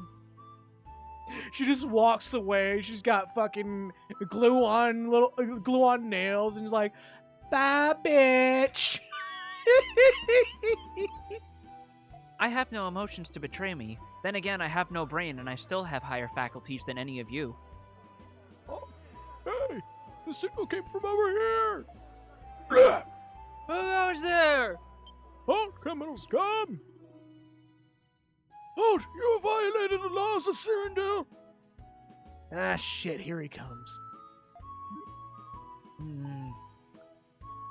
She just walks away. She's got fucking glue on nails, and she's like, bye, bitch. I have no emotions to betray me. Then again, I have no brain, and I still have higher faculties than any of you. Oh, hey, the signal came from over here. Who goes there? Oh, criminals, come! Halt! You have violated the laws of Cyrindil! Ah, shit, here he comes.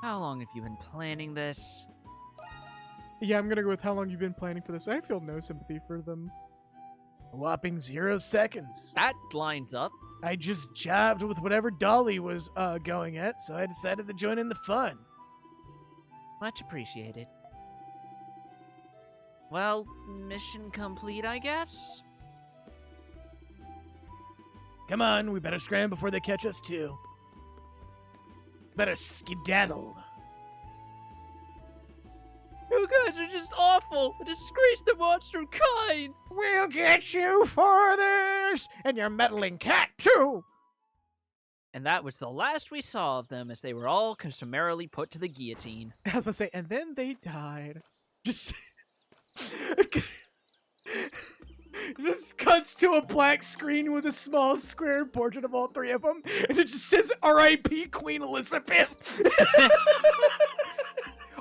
How long have you been planning this? Yeah, I'm gonna go with how long you've been planning for this. I feel no sympathy for them. A whopping 0 seconds. That lines up. I just jived with whatever Dolly was going at, so I decided to join in the fun. Much appreciated. Well, mission complete, I guess? Come on, we better scram before they catch us too. Better skedaddle. You guys are just awful! A disgrace to monster kind! We'll get you for this! And your meddling cat too! And that was the last we saw of them as they were all summarily put to the guillotine. I was gonna say, and then they died. Just... Just cuts to a black screen with a small square portrait of all three of them, and it just says R.I.P. Queen Elizabeth.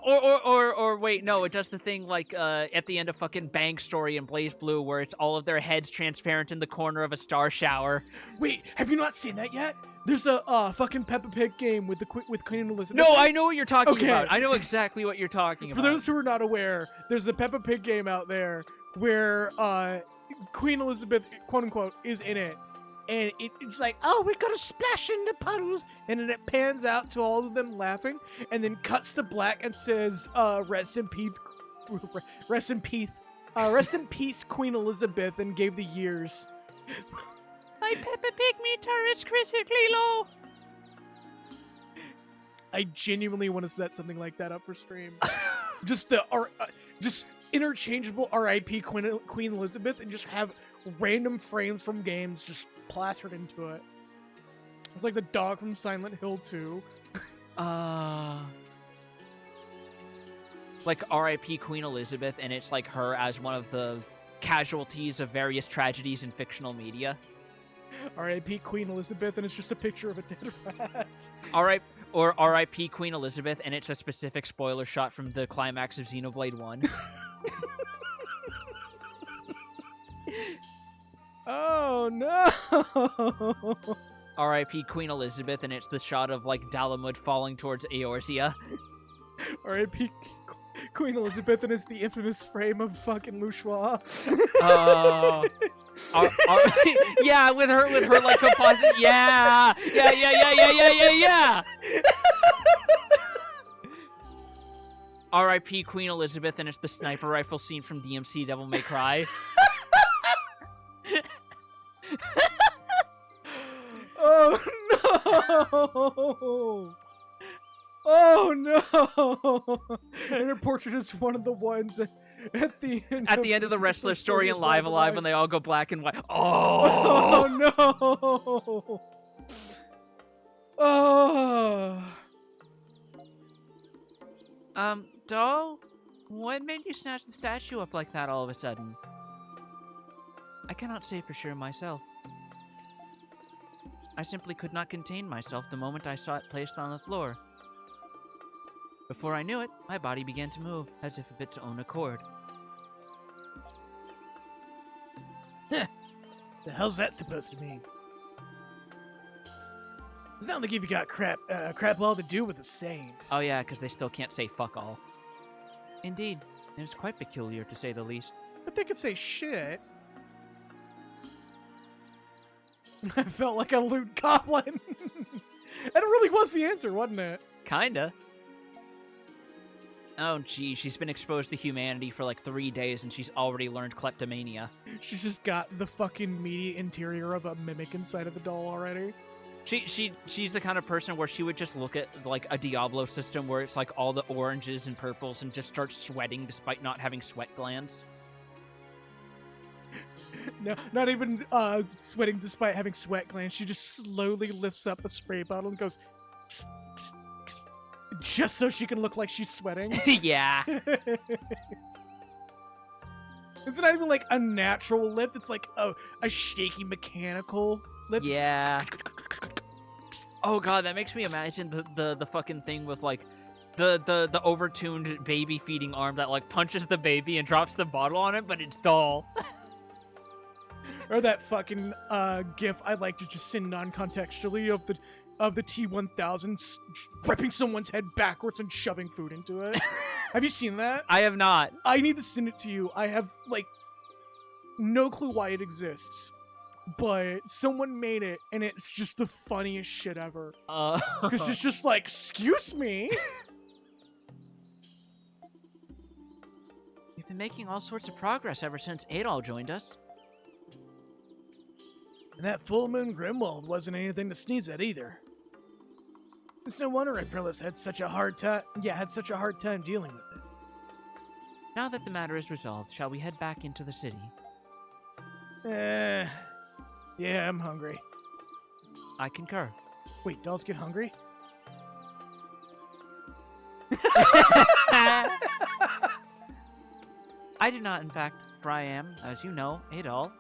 Or wait, no, it does the thing like at the end of fucking Bang Story in Blaze Blue where it's all of their heads transparent in the corner of a star shower. Wait, have you not seen that yet? There's a fucking Peppa Pig game with with Queen Elizabeth. No, I know what you're talking Okay. about. I know exactly what you're talking For about. those who are not aware, there's a Peppa Pig game out there where Queen Elizabeth, quote unquote, is in it, and it's like, oh, we're gonna splash into puddles, and then it pans out to all of them laughing, and then cuts to black and says, rest in peace, rest in peace, rest in peace, Queen Elizabeth, and gave the years. My Peppa Pig meter is critically low. I genuinely want to set something like that up for stream. Just just interchangeable R.I.P. Queen Elizabeth, and just have random frames from games just plastered into it. It's like the dog from Silent Hill 2. Like R.I.P. Queen Elizabeth, and it's like her as one of the casualties of various tragedies in fictional media. R.I.P. Queen Elizabeth, and it's just a picture of a dead rat. Or R.I.P. Queen Elizabeth, and it's a specific spoiler shot from the climax of Xenoblade 1. Oh, no! R.I.P. Queen Elizabeth, and it's the shot of, like, Dalamud falling towards Eorzea. R.I.P. Queen Elizabeth, and it's the infamous frame of fucking Lushua. Yeah, with her like composite. Yeah. R.I.P. Queen Elizabeth, and it's the sniper rifle scene from DMC Devil May Cry. Oh no! Oh no! And her portrait is one of the ones at the end. At the end of the wrestler story in Live Alive, when they all go black and white. Oh no! Oh. Doll? What made you snatch the statue up like that all of a sudden? I cannot say for sure myself. I simply could not contain myself the moment I saw it placed on the floor. Before I knew it, my body began to move, as if of its own accord. The hell's that supposed to mean? It's not like you've got crap all to do with a saint. Oh yeah, because they still can't say fuck all. Indeed, it is quite peculiar to say the least. But they could say shit. I felt like a loot goblin. And it really was the answer, wasn't it? Kinda. Oh gee, she's been exposed to humanity for like 3 days and she's already learned kleptomania. She's just got the fucking meaty interior of a mimic inside of the doll already. She's the kind of person where she would just look at like a Diablo system where it's like all the oranges and purples and just start sweating despite not having sweat glands. No, not even sweating despite having sweat glands. She just slowly lifts up a spray bottle and goes tss, tss, tss, just so she can look like she's sweating. Yeah. It's not even like a natural lift. It's like a shaky mechanical lift. Yeah. Oh god, that makes me imagine the fucking thing with like the overtuned baby feeding arm that like punches the baby and drops the bottle on it, but it's doll. Or that fucking gif I like to just send non-contextually of the T-1000 ripping someone's head backwards and shoving food into it. Have you seen that? I have not. I need to send it to you. I have like no clue why it exists, but someone made it and it's just the funniest shit ever. Because it's just like, excuse me. We've been making all sorts of progress ever since Adol joined us. And that full moon Grimwald wasn't anything to sneeze at either. It's no wonder Aprilis had such a hard time dealing with it. Now that the matter is resolved, shall we head back into the city? Yeah, I'm hungry. I concur. Wait, dolls get hungry? I do not, in fact, for I am, as you know, Adol.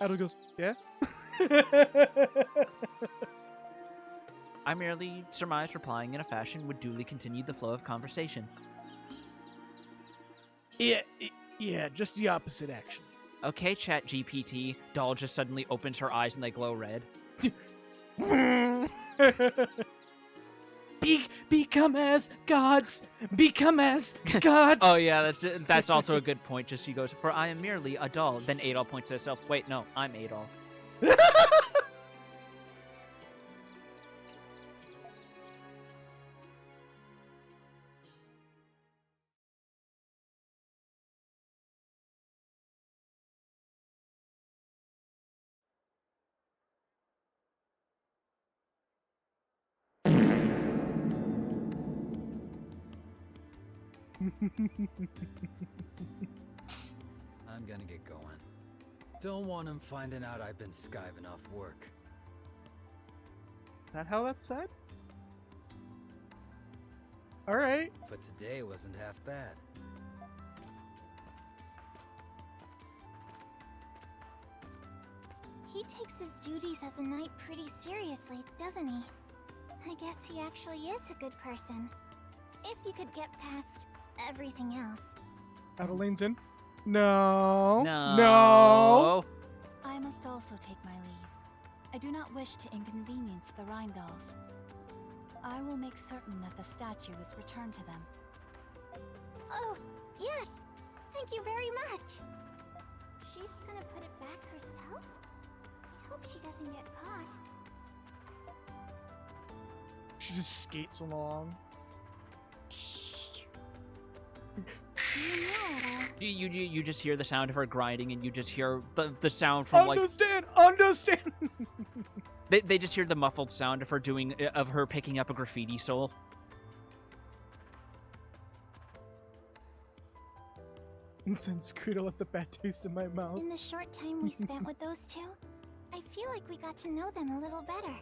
Adol goes, yeah? I merely surmised replying in a fashion would duly continue the flow of conversation. Yeah, just the opposite, actually. Okay, Chat GPT. Doll just suddenly opens her eyes and they glow red. Become as gods! Become as gods! Oh yeah, that's also a good point. Just she goes, for I am merely a doll. Then Adol points to herself. Wait, no, I'm Adol. I'm gonna get going. Don't want him finding out I've been skiving off work. That how that's said? Alright. But today wasn't half bad. He takes his duties as a knight pretty seriously, doesn't he? I guess he actually is a good person. If you could get past everything else. Adeline's in. No. No. No. I must also take my leave. I do not wish to inconvenience the Rhindals. I will make certain that the statue is returned to them. Oh, yes! Thank you very much! She's gonna put it back herself? I hope she doesn't get caught. She just skates along. You just hear the sound of her grinding, and you just hear the sound from Understand! Understand! they just hear the muffled sound of her picking up a graffiti soul. And since Credo left a bad taste in my mouth. In the short time we spent with those two, I feel like we got to know them a little better.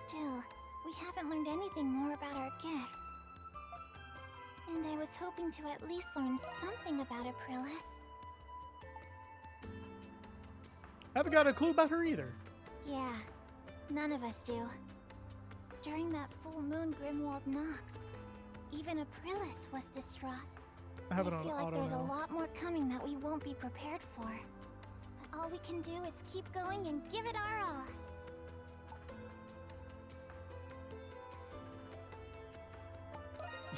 Still, we haven't learned anything more about our gifts. And I was hoping to at least learn something about Aprilis. Haven't got a clue about her either. Yeah, none of us do. During that full moon Grimwald Nox, even Aprilis was distraught. I have it on feel like auto there's now. a lot more coming that we won't be prepared for. But all we can do is keep going and give it our all.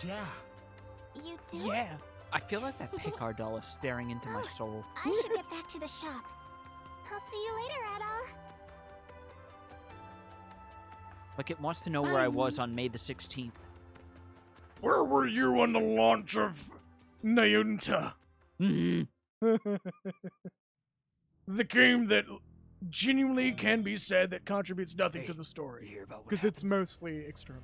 Yeah. You do? Yeah. I feel like that Picard doll is staring into my soul. I should get back to the shop. I'll see you later, Adol. Like it wants to know where I was on May the 16th. Where were you on the launch of Nayunta? Mm-hmm. The game that genuinely can be said that contributes nothing to the You story. hear about what Because it's mostly external.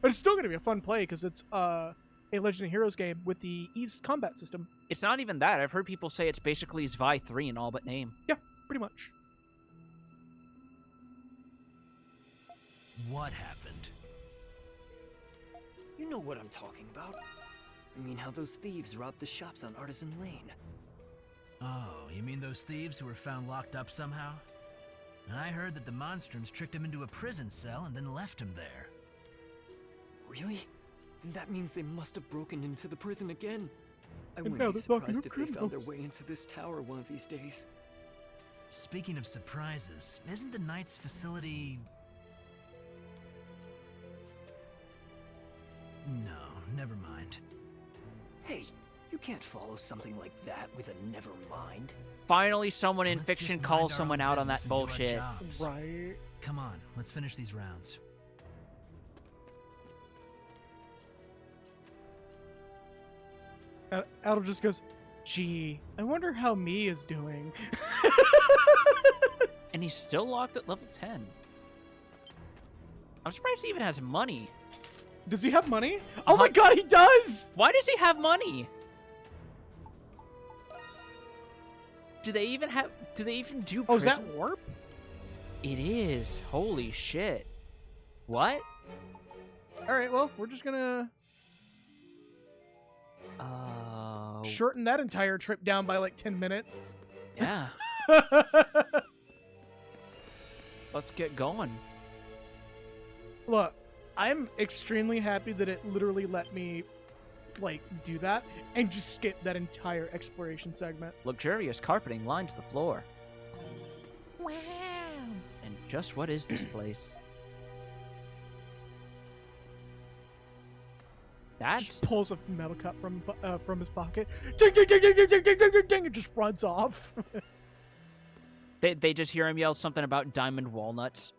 But it's still going to be a fun play because it's a Legend of Heroes game with the eased combat system. It's not even that. I've heard people say it's basically Zvi 3 in all but name. Yeah, pretty much. What happened? You know what I'm talking about. I mean how those thieves robbed the shops on Artisan Lane. Oh, you mean those thieves who were found locked up somehow? I heard that the Monstroms tricked him into a prison cell and then left him there. Really? Then that means they must have broken into the prison again. I And wouldn't now be they're talking surprised to if they found their criminals. way into this tower one of these days. Speaking of surprises, isn't the Knight's facility... No, never mind. Hey, you can't follow something like that with a never mind. Finally, someone in Let's fiction just calls mind our someone own out on business that and do our bullshit. jobs. Right. Come on, let's finish these rounds. Adel just goes, gee, I wonder how me is doing. And he's still locked at level 10. I'm surprised he even has money. Does he have money? Oh my god, he does! Why does he have money? Do they even do Oh, is prison? that warp? It is. Holy shit. What? Alright, well, we're just gonna shorten that entire trip down by like 10 minutes. Yeah. Let's get going. Look, I'm extremely happy that it literally let me, like, do that and just skip that entire exploration segment. Luxurious carpeting lines the floor. Wow. And just what is this place? That's Just pulls a metal cup from his pocket. Ding, ding, ding, ding, ding, ding, ding, ding, ding, ding, and just runs off. They just hear him yell something about diamond walnuts.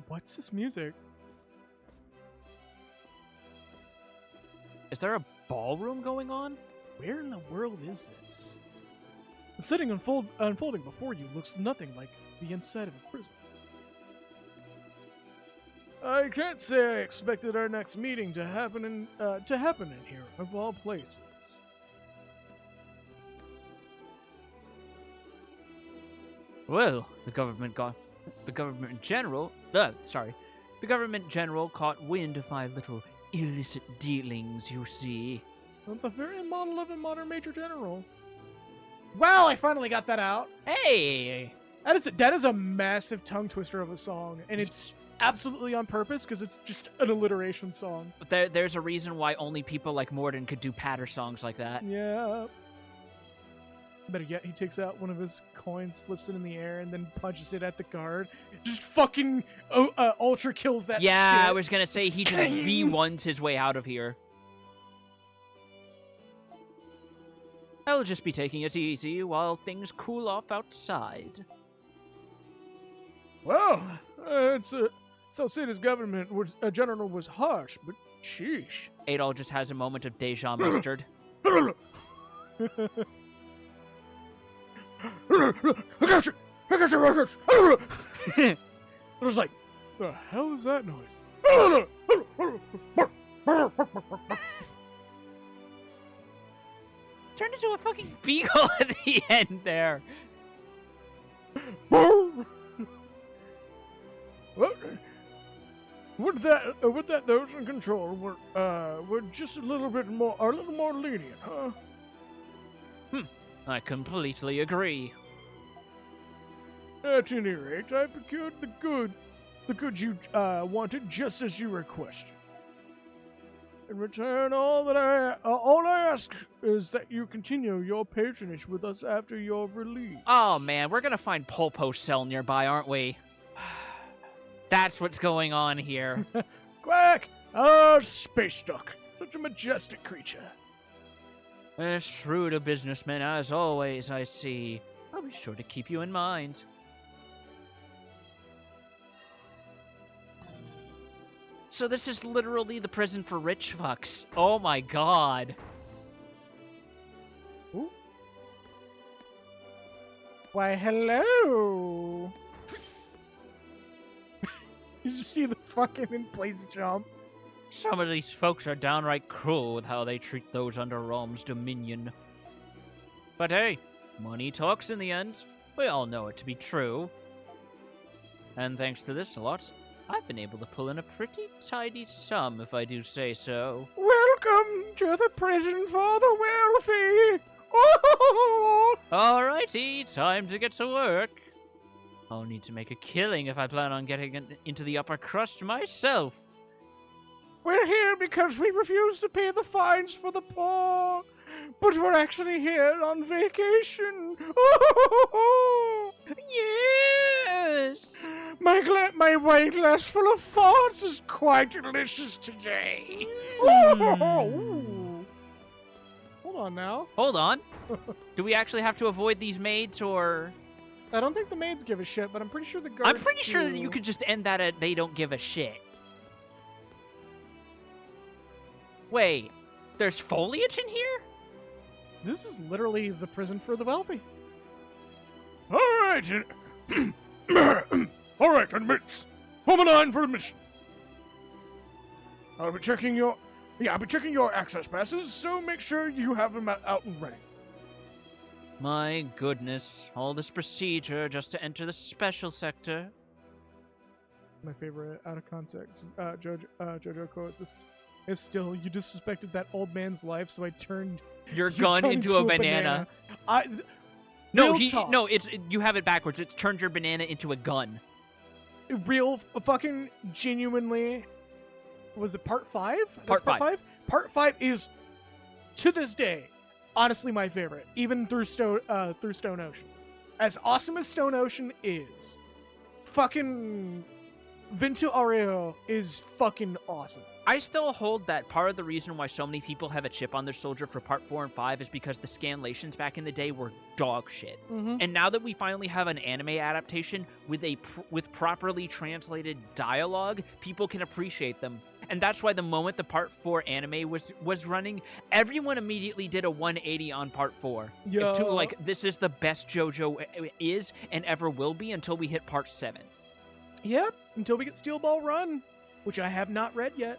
What's this music? Is there a ballroom going on? Where in the world is this? The setting unfolding before you looks nothing like the inside of a prison. I can't say I expected our next meeting to happen in here, of all places. Well, the government general caught wind of my little illicit dealings, you see. The very model of a modern major general. Wow, I finally got that out. Hey! That is a massive tongue twister of a song, and it's absolutely on purpose because it's just an alliteration song. There's a reason why only people like Morden could do patter songs like that. Yeah. Better yet, he takes out one of his coins, flips it in the air, and then punches it at the guard. Just fucking ultra kills that shit. I was gonna say he just V1s his way out of here. I'll just be taking it easy while things cool off outside. Well, South City's general was harsh, but sheesh. Adol just has a moment of deja mustard. I got your records. I was like, the hell is that noise? Turned into a fucking beagle at the end there. With that those in control we're just a little more lenient, huh? I completely agree. At any rate, I procured the goods you wanted just as you requested. In return, all I ask is that you continue your patronage with us after your release. Oh man, we're gonna find Polpo's cell nearby, aren't we? That's what's going on here. Quack! Oh, space duck. Such a majestic creature. As shrewd a businessman as always, I see. I'll be sure to keep you in mind. So this is literally the prison for rich fucks. Oh my god. Ooh. Why, hello. You just see the fucking in-place jump. Some of these folks are downright cruel with how they treat those under Rom's dominion. But hey, money talks in the end. We all know it to be true. And thanks to this lot, I've been able to pull in a pretty tidy sum, if I do say so. Welcome to the prison for the wealthy! Oh! Alrighty, time to get to work. I'll need to make a killing if I plan on getting into the upper crust myself. We're here because we refuse to pay the fines for the poor, but we're actually here on vacation. Oh! Yes! My wine glass full of farts is quite delicious today. Ooh. Hold on now. Hold on. Do we actually have to avoid these maids, or...? I don't think the maids give a shit, but I'm pretty sure the guards I'm pretty sure that do. you could just end that at they don't give a shit. Wait, there's foliage in here? This is literally the prison for the wealthy. All right, all right, inmates, form a line for admission. I'll be checking your access passes, so make sure you have them out and ready. My goodness, all this procedure just to enter the special sector. My favorite out of context JoJo quotes is still, you disrespected that old man's life, so I turned your gun into a banana. You have it backwards. It's turned your banana into a gun. Fucking genuinely, was it part 5? Part 5. Part 5 is, to this day, honestly my favorite, even through Stone Ocean. As awesome as Stone Ocean is, fucking Vinto Aureo is fucking awesome. I still hold that part of the reason why so many people have a chip on their soldier for part 4 and 5 is because the scanlations back in the day were dog shit. And now that we finally have an anime adaptation with with properly translated dialogue, people can appreciate them. And that's why the moment the part 4 anime was running, everyone immediately did a 180 on part 4. Yeah. To like, this is the best JoJo is and ever will be until we hit part 7. Yep, until we get Steel Ball Run, which I have not read yet.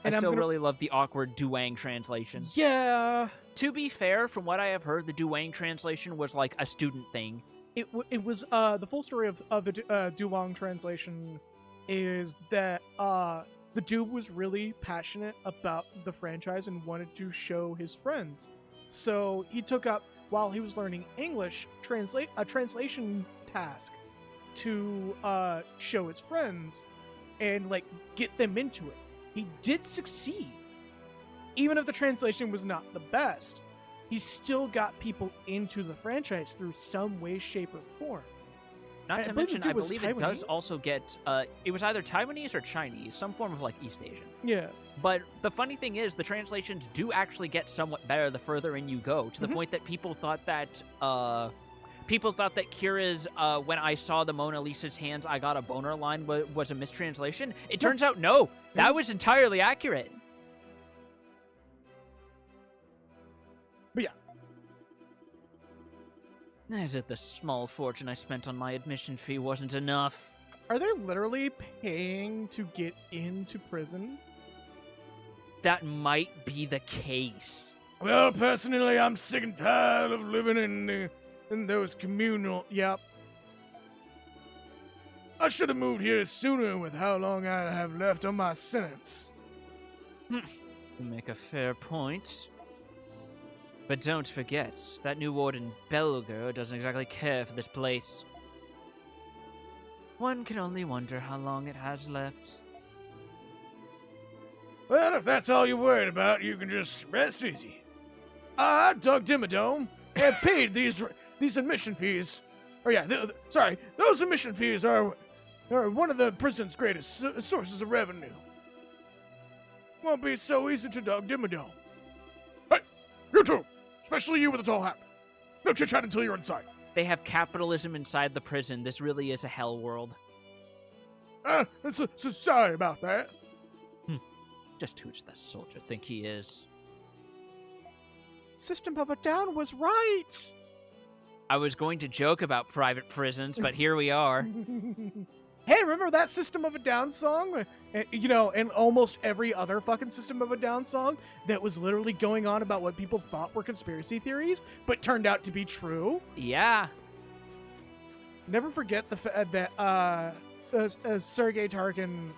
And I still I'm gonna... really love the awkward Duang translation. Yeah. To be fair, from what I have heard, the Duang translation was like a student thing. It was the full story of the Duwang translation is that the dude was really passionate about the franchise and wanted to show his friends. So he took up, while he was learning English, a translation task to show his friends and like get them into it. He did succeed. Even if the translation was not the best, he still got people into the franchise through some way, shape, or form. Not to mention, I believe it does also get, it was either Taiwanese or Chinese, some form of like East Asian. Yeah. But the funny thing is, the translations do actually get somewhat better the further in you go, to the point that people thought that Kira's, when I saw the Mona Lisa's hands, I got a boner line was a mistranslation. It turns out, no, that was entirely accurate. But yeah. As if the small fortune I spent on my admission fee wasn't enough. Are they literally paying to get into prison? That might be the case. Well, personally, I'm sick and tired of living in those communal... Yep. I should have moved here sooner with how long I have left on my sentence. You make a fair point. But don't forget, that new warden Belger doesn't exactly care for this place. One can only wonder how long it has left. Well, if that's all you're worried about, you can just rest easy. I, Doug Dimmadome, have paid these admission fees. Oh yeah, sorry, those admission fees are one of the prison's greatest sources of revenue. Won't be so easy to Doug Dimmadome. Hey, you two! Especially you with the tall hat. No chit-chat until you're inside. They have capitalism inside the prison. This really is a hell world. Sorry about that. Just who does that soldier think he is? System of a Down was right! I was going to joke about private prisons, but here we are. Hey, remember that System of a Down song? You know, and almost every other fucking System of a Down song that was literally going on about what people thought were conspiracy theories, but turned out to be true? Yeah. Never forget the fact that Sergei Tarkin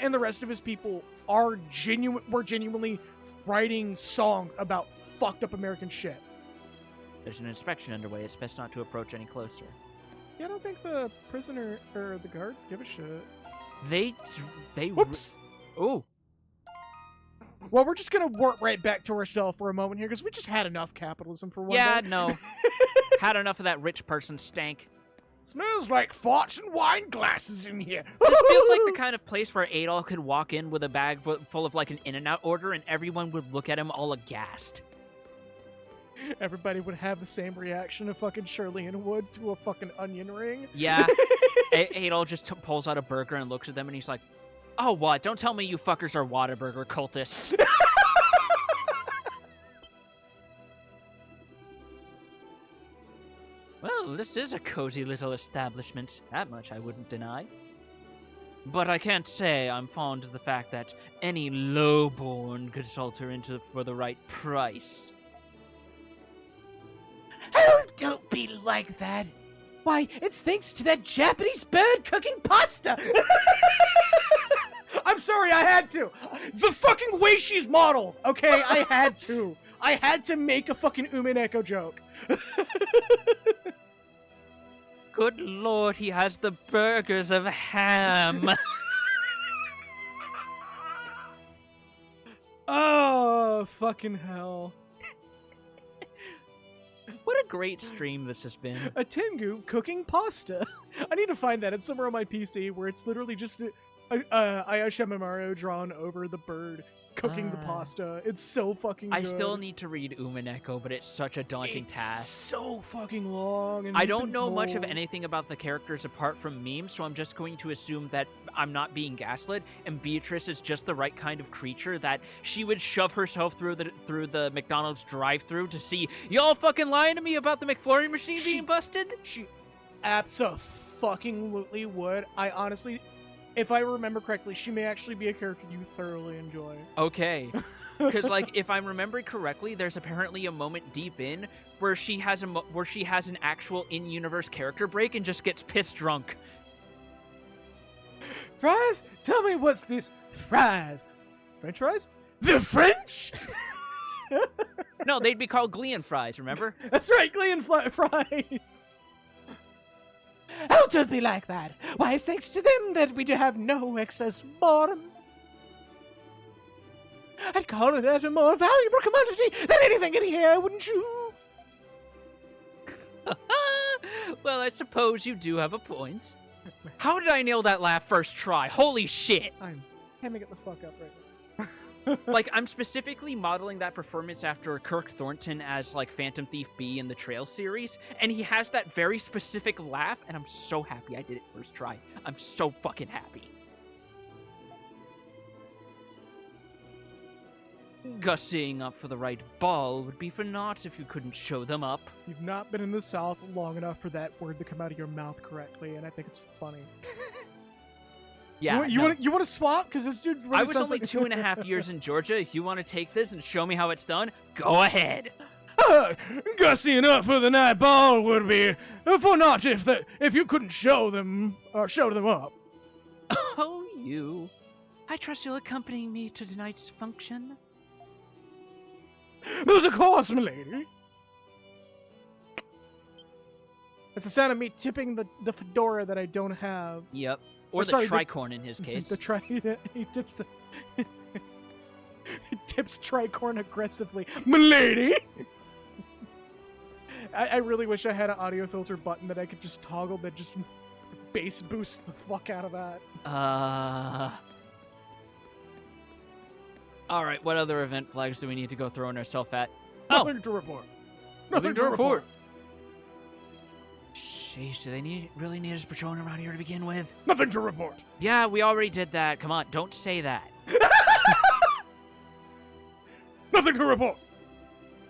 and the rest of his people were genuinely writing songs about fucked up American shit. There's an inspection underway. It's best not to approach any closer. Yeah, I don't think the prisoner or the guards give a shit. They Whoops! Ooh. Well, we're just gonna work right back to ourselves for a moment here, because we just had enough capitalism for one Yeah, day. no. Had enough of that rich person stank. Smells like farts and wine glasses in here. This feels like the kind of place where Adol could walk in with a bag full of like an In-N-Out order and everyone would look at him all aghast. Everybody would have the same reaction of fucking Charlene would to a fucking onion ring. Yeah. Adol just pulls out a burger and looks at them and he's like, oh, what? Don't tell me you fuckers are Whataburger cultists. Well, this is a cozy little establishment. That much I wouldn't deny. But I can't say I'm fond of the fact that any lowborn could saunter into for the right price. Oh, don't be like that. Why, it's thanks to that Japanese bird cooking pasta! I'm sorry, I had to. The fucking way she's modeled, okay? I had to. I had to make a fucking Umineko joke. Good lord, he has the burgers of ham. Oh, fucking hell. What a great stream this has been. A Tengu cooking pasta. I need to find that. It's somewhere on my PC where it's literally just Ayesha Mario drawn over the bird cooking the pasta. It's so fucking good. I still need to read Umineko, but it's such a daunting It's task. so fucking long. And I we've don't been know much of told- anything about the characters apart from memes, so I'm just going to assume that I'm not being gaslit, and Beatrice is just the right kind of creature that she would shove herself through the McDonald's drive-thru to see y'all fucking lying to me about the McFlurry machine being busted. She absolutely would. I honestly, if I remember correctly, she may actually be a character you thoroughly enjoy. Okay, because like if I'm remembering correctly, there's apparently a moment deep in where she has an actual in-universe character break and just gets pissed drunk. Fries? Tell me what's this? Fries? French fries? The French? No, they'd be called Gleeon fries. Remember? That's right, Gleeon fries. How to be like that? Why, it's thanks to them that we do have no excess bottom. I'd call that a more valuable commodity than anything in here, wouldn't you? Well, I suppose you do have a point. How did I nail that laugh first try? Holy shit! I'm hamming it the fuck up right now. Like, I'm specifically modeling that performance after Kirk Thornton as, like, Phantom Thief B in the Trail series, and he has that very specific laugh, and I'm so happy I did it first try. I'm so fucking happy. Gussying up for the right ball would be for naught if you couldn't show them up. You've not been in the South long enough for that word to come out of your mouth correctly, and I think it's funny. Yeah, You no. want to swap? Because this dude really I was sounds only like 2.5 years in Georgia. If you want to take this and show me how it's done, go ahead. Gussying up for the night ball would be for naught if you couldn't show them up. Oh, you. I trust you'll accompany me to tonight's function. There's a course, milady. It's the sound of me tipping the fedora that I don't have. Yep. Or the sorry, tricorn in his case. He tips the he tips tricorn aggressively. Milady! I really wish I had an audio filter button that I could just toggle that just bass boosts the fuck out of that. Alright, what other event flags do we need to go throwing ourselves at? Nothing to report. Nothing to report. Sheesh, do they really need us patrolling around here to begin with? Nothing to report. Yeah, we already did that. Come on, don't say that. Nothing to report.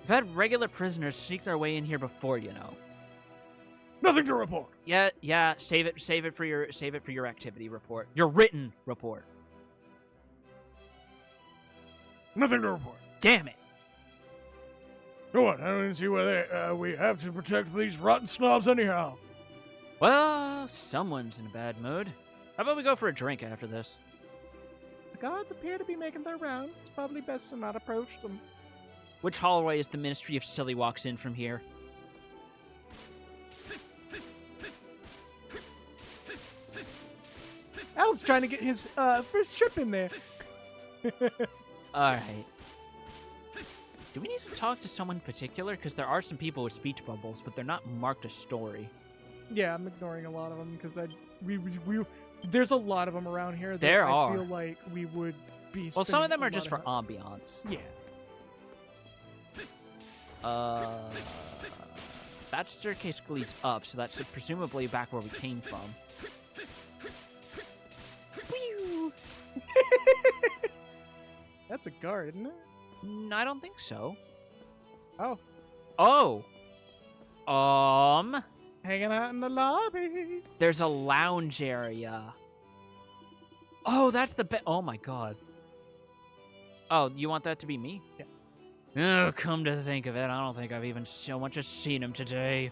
We've had regular prisoners sneak their way in here before, you know. Nothing to report. Yeah, save it for your activity report. Your written report. Nothing to report. Damn it. Go on, I don't even see why we have to protect these rotten snobs anyhow. Well, someone's in a bad mood. How about we go for a drink after this? The gods appear to be making their rounds. It's probably best to not approach them. Which hallway is the Ministry of Silly walks in from here? Al's trying to get his first trip in there. Alright. Do we need to talk to someone in particular? Because there are some people with speech bubbles, but they're not marked a story. Yeah, I'm ignoring a lot of them because there's a lot of them around here that There I are. feel like we would be. Well, some of spending them a are lot just for of- ambiance. Yeah. That staircase leads up, so that's presumably back where we came from. That's a guard, isn't it? I don't think so. Oh, Oh! hanging out in the lobby. There's a lounge area. Oh, that's the oh my god. Oh, you want that to be me? Yeah. Oh, come to think of it, I don't think I've even so much as seen him today.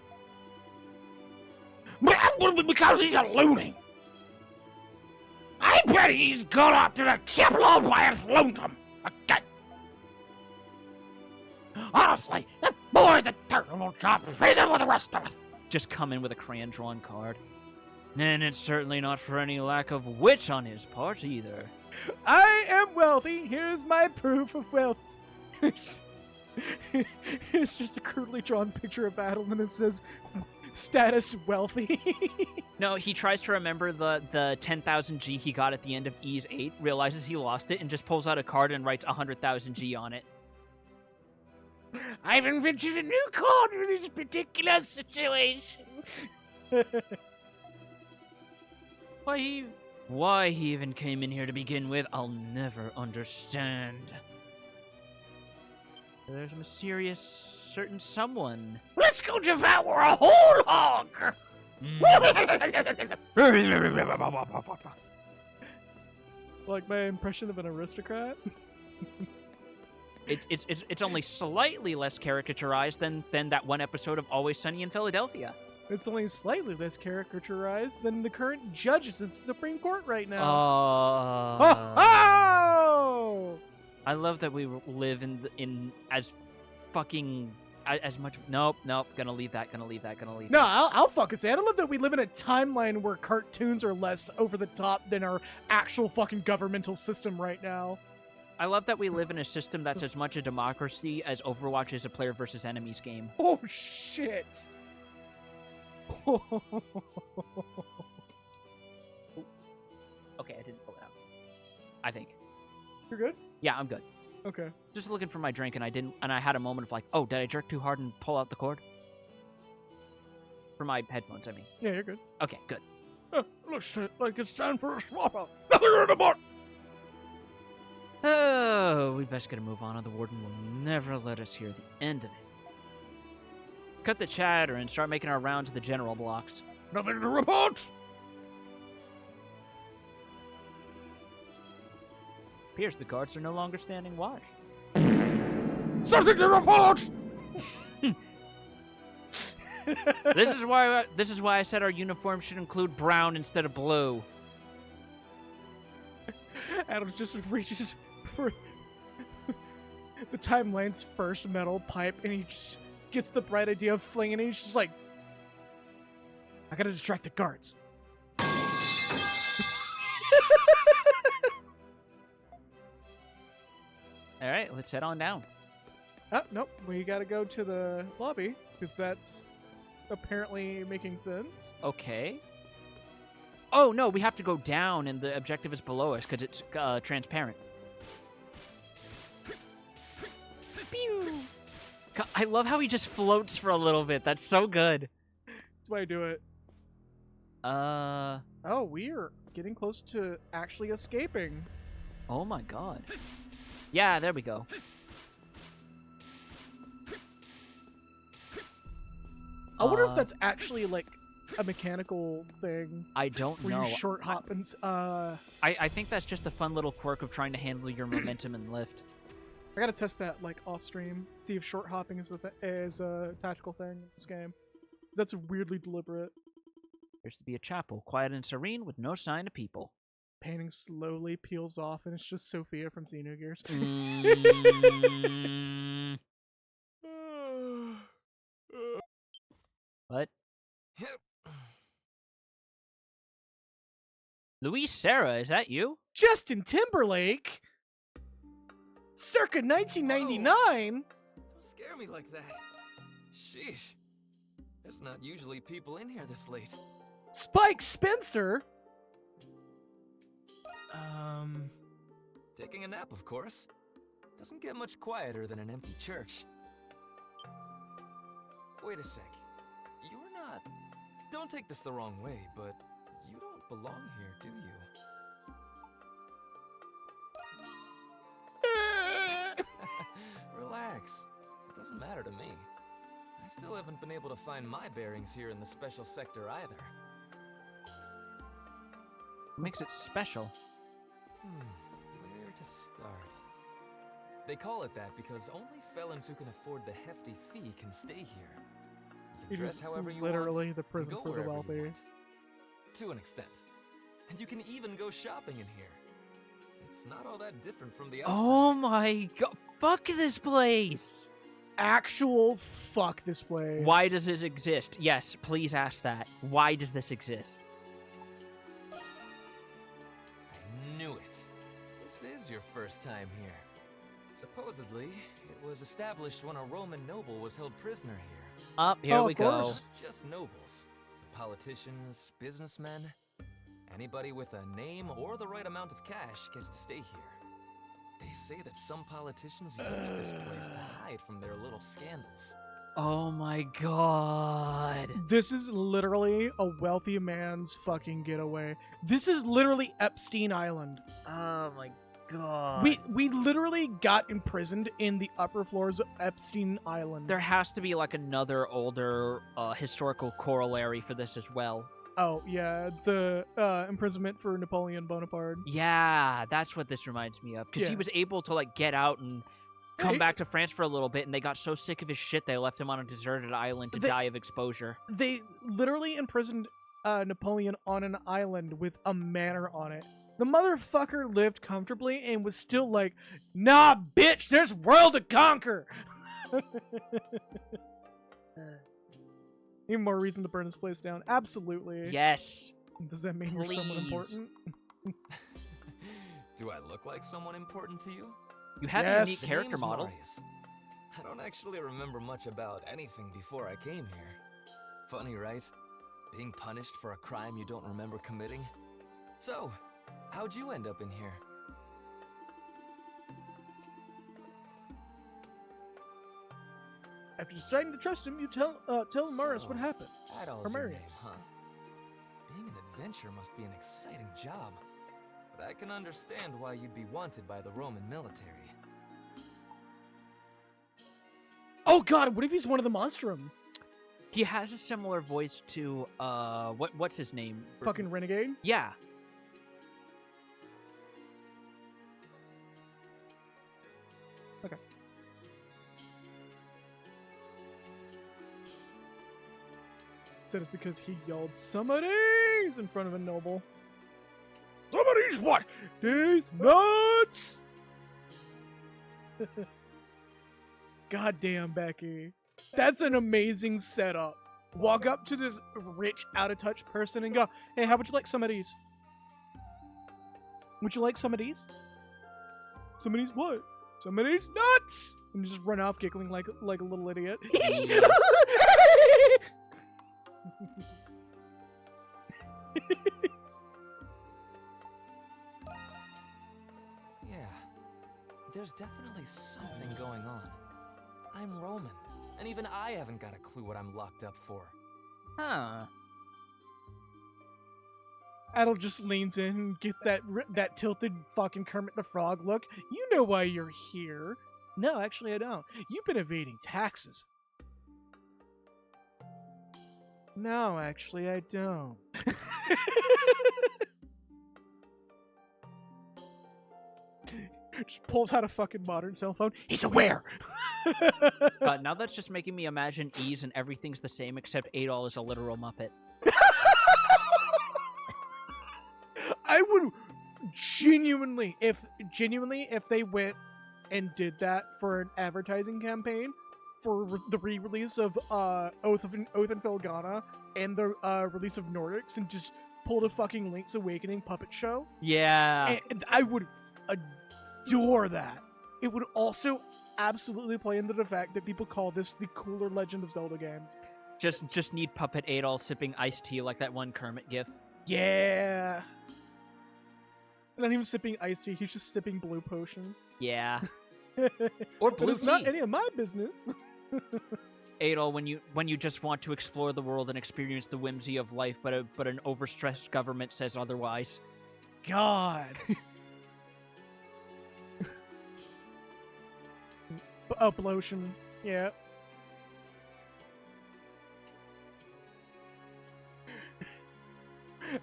But that would be because he's a loony. I bet he's gone off to the chapel all by his lonesome. Okay. Honestly, that boy's a terrible job feeding with the rest of us. Just come in with a crayon-drawn card. And it's certainly not for any lack of wit on his part, either. I am wealthy. Here's my proof of wealth. It's just a crudely drawn picture of Battle, and it says, Status wealthy. No, he tries to remember the 10,000 G he got at the end of E's 8, realizes he lost it, and just pulls out a card and writes 100,000 G on it. I've invented a new card for this particular situation. Why he even came in here to begin with, I'll never understand. There's a mysterious certain someone. Let's go devour a whole hog. Like my impression of an aristocrat. It's only slightly less caricaturized than that one episode of Always Sunny in Philadelphia. It's only slightly less caricaturized than the current judges in the Supreme Court right now. Oh! I love that we live in as fucking as much. Nope, gonna leave that. No, I'll fucking say it. I love that we live in a timeline where cartoons are less over the top than our actual fucking governmental system right now. I love that we live in a system that's as much a democracy as Overwatch is a player versus enemies game. Oh shit! Okay, I didn't pull it out. I think. You're good? Yeah, I'm good. Okay. Just looking for my drink, and I had a moment of like, oh, did I jerk too hard and pull out the cord? For my headphones, I mean. Yeah, you're good. Okay, good. Looks like it's time for a swap out. Nothing anymore. Oh, we best get a move on, or the warden will never let us hear the end of it. Cut the chatter and start making our rounds of the general blocks. Nothing to report. Appears the guards are no longer standing watch. Something to report. This is why I said our uniform should include brown instead of blue. Adam just reaches for the timeline's first metal pipe, and he just gets the bright idea of flinging it. He's just like, I gotta distract the guards. All right, let's head on down. Nope. We gotta go to the lobby, because that's apparently making sense. Okay. Oh, no, we have to go down, and the objective is below us, because it's transparent. Pew! God, I love how he just floats for a little bit. That's so good. That's why I do it. Oh, we are getting close to actually escaping. Oh my god. Yeah, there we go. I wonder if that's actually like a mechanical thing. I don't where know. You short hop and I think that's just a fun little quirk of trying to handle your momentum and lift. I gotta test that like off stream. See if short hopping is a tactical thing in this game. That's weirdly deliberate. Appears to be a chapel, quiet and serene, with no sign of people. Painting slowly peels off, and it's just Sophia from Xenogears. What? Luis Serra, is that you? Justin Timberlake? Circa 1999? Don't scare me like that. Sheesh. There's not usually people in here this late. Spike Spencer? Taking a nap, of course. Doesn't get much quieter than an empty church. Wait a sec. You're not... Don't take this the wrong way, but you don't belong here, do you? Relax. It doesn't matter to me. I still haven't been able to find my bearings here in the special sector either. What makes it special? Where to start? They call it that because only felons who can afford the hefty fee can stay here. You can dress however you literally want, the prison and go for the wherever you wealthy. want. To an extent. And you can even go shopping in here. It's not all that different from the outside. Oh my god. Fuck this place. Actual fuck this place. Why does this exist? Yes, please ask that. Why does this exist? I knew it. This is your first time here. Supposedly, it was established when a Roman noble was held prisoner here. Up here Oh, we of go. course. Just nobles. Politicians, businessmen. Anybody with a name or the right amount of cash gets to stay here. They say that some politicians use this place to hide from their little scandals. Oh my god. This is literally a wealthy man's fucking getaway. This is literally Epstein Island. Oh my god. We literally got imprisoned in the upper floors of Epstein Island. There has to be like another older historical corollary for this as well. Oh, yeah, the imprisonment for Napoleon Bonaparte. Yeah, that's what this reminds me of. Because he Yeah. was able to like get out and come Right. back to France for a little bit, and they got so sick of his shit they left him on a deserted island to die of exposure. They literally imprisoned Napoleon on an island with a manor on it. The motherfucker lived comfortably and was still like, nah, bitch, there's world to conquer. Even more reason to burn this place down. Absolutely. Yes. Does that mean you're someone Please. important? Do I look like someone important to you? You have a Yes. unique The character name's model. Marius. I don't actually remember much about anything before I came here. Funny, right? Being punished for a crime you don't remember committing? So, how'd you end up in here? After deciding to trust him, you tell Marius what So, happened. That Or all's your name, Marius. huh? Being an adventurer must be an exciting job. But I can understand why you'd be wanted by the Roman military. Oh god, what if he's one of the Monstrum? He has a similar voice to what's his name? Fucking renegade? Yeah. Okay. That is because he yelled somebody's in front of a noble. Somebody's what? These nuts! Goddamn, Becky. That's an amazing setup. Walk up to this rich, out-of-touch person and go, hey, how would you like some of these? Would you like some of these? Some of these what? Some of these nuts! And just run off giggling like a little idiot. Yeah, there's definitely something going on. I'm Roman, and even I haven't got a clue what I'm locked up for. Huh. Adel just leans in and gets that tilted fucking Kermit the Frog look. You know why you're here. No, actually I don't. You've been evading taxes. No, actually I don't. Just pulls out a fucking modern cell phone. He's aware! God, now that's just making me imagine Ease and everything's the same except Adol is a literal Muppet. I would genuinely, if they went and did that for an advertising campaign for the re-release of Oath and Felgana and the release of Nordics and just pulled a fucking Link's Awakening puppet show, Yeah. and I would adore that. It would also absolutely play into the fact that people call this the cooler Legend of Zelda game. Just need Puppet Adol sipping iced tea like that one Kermit gif. Yeah. It's not even sipping iced tea, he's just sipping blue potion. Yeah. Or But blue it's not tea. any of my business. Adol, when you just want to explore the world and experience the whimsy of life, but an overstressed government says otherwise. God. Oh, blotion. Yeah.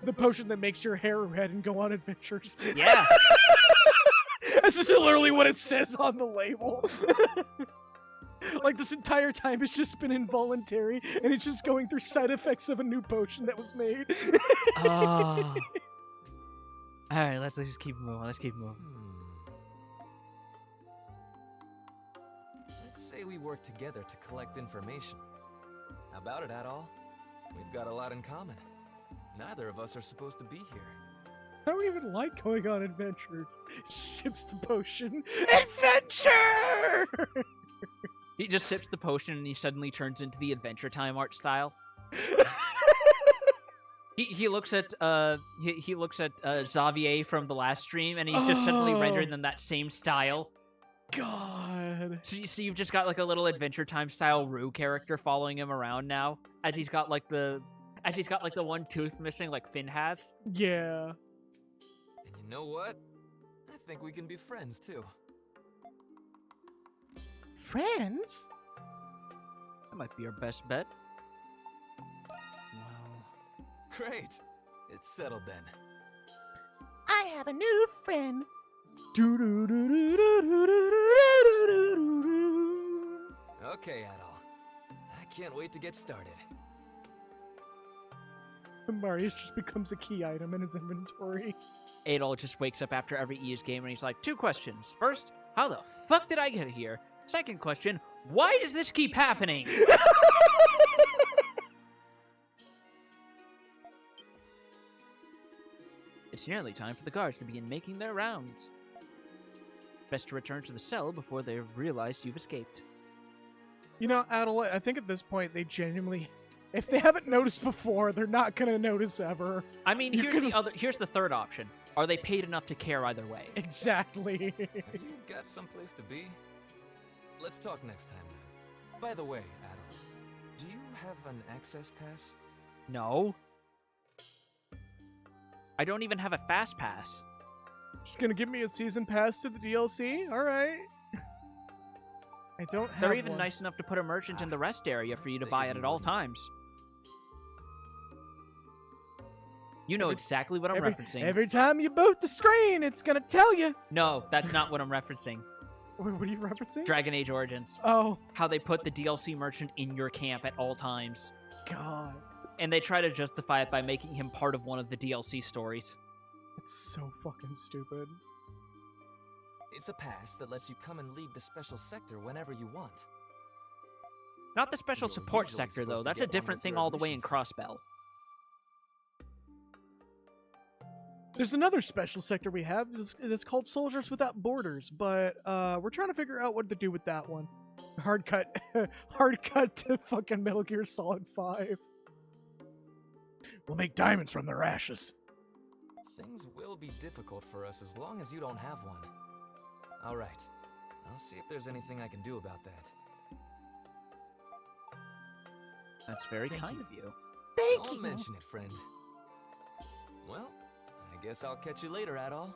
The potion that makes your hair red and go on adventures. Yeah. This is literally what it says on the label. Like, this entire time it's just been involuntary, and it's just going through side effects of a new potion that was made. Oh. Alright, let's just keep moving. Let's keep moving. Let's say we work together to collect information. How about it, Adol? We've got a lot in common. Neither of us are supposed to be here. I don't even like going on adventures. Sips the potion. Adventure! He just sips the potion and he suddenly turns into the Adventure Time art style. He looks at Xavier from the last stream and he's just suddenly rendered in that same style. God. So you've just got like a little Adventure Time style Rue character following him around now, as he's got like the one tooth missing like Finn has. Yeah. And you know what? I think we can be friends too. Friends? That might be our best bet. Well, great. It's settled then. I have a new friend. Okay, Adol. I can't wait to get started. Marius just becomes a key item in his inventory. Adol just wakes up after every ES game and he's like, 2 questions. First, how the fuck did I get here? Second question, why does this keep happening? It's nearly time for the guards to begin making their rounds. Best to return to the cell before they realize you've escaped. You know, Adel, I think at this point they genuinely, if they haven't noticed before, they're not gonna notice ever. I mean, here's the third option. Are they paid enough to care either way? Exactly. Have you got someplace to be? Let's talk next time then. By the way, Adol, do you have an access pass? No. I don't even have a fast pass. Just gonna give me a season pass to the DLC? Alright. I don't have They're even one. nice enough to put a merchant in the rest area for you to buy it at all times. You know exactly what I'm referencing. Every time you boot the screen, it's gonna tell you. No, that's not what I'm referencing. What are you referencing? Dragon Age Origins. Oh. How they put the DLC merchant in your camp at all times. God. And they try to justify it by making him part of one of the DLC stories. It's so fucking stupid. It's a pass that lets you come and leave the special sector whenever you want. Not the special You're support usually sector, supposed though. to That's get a one different with thing your all the way in admission Crossbell. There's another special sector we have. It's called Soldiers Without Borders, but we're trying to figure out what to do with that one. Hard cut to fucking Metal Gear Solid 5. We'll make diamonds from their ashes. Things will be difficult for us as long as you don't have one. All right. I'll see if there's anything I can do about that. That's very kind of you. Don't mention it, friend. Well, I guess I'll catch you later, Adol.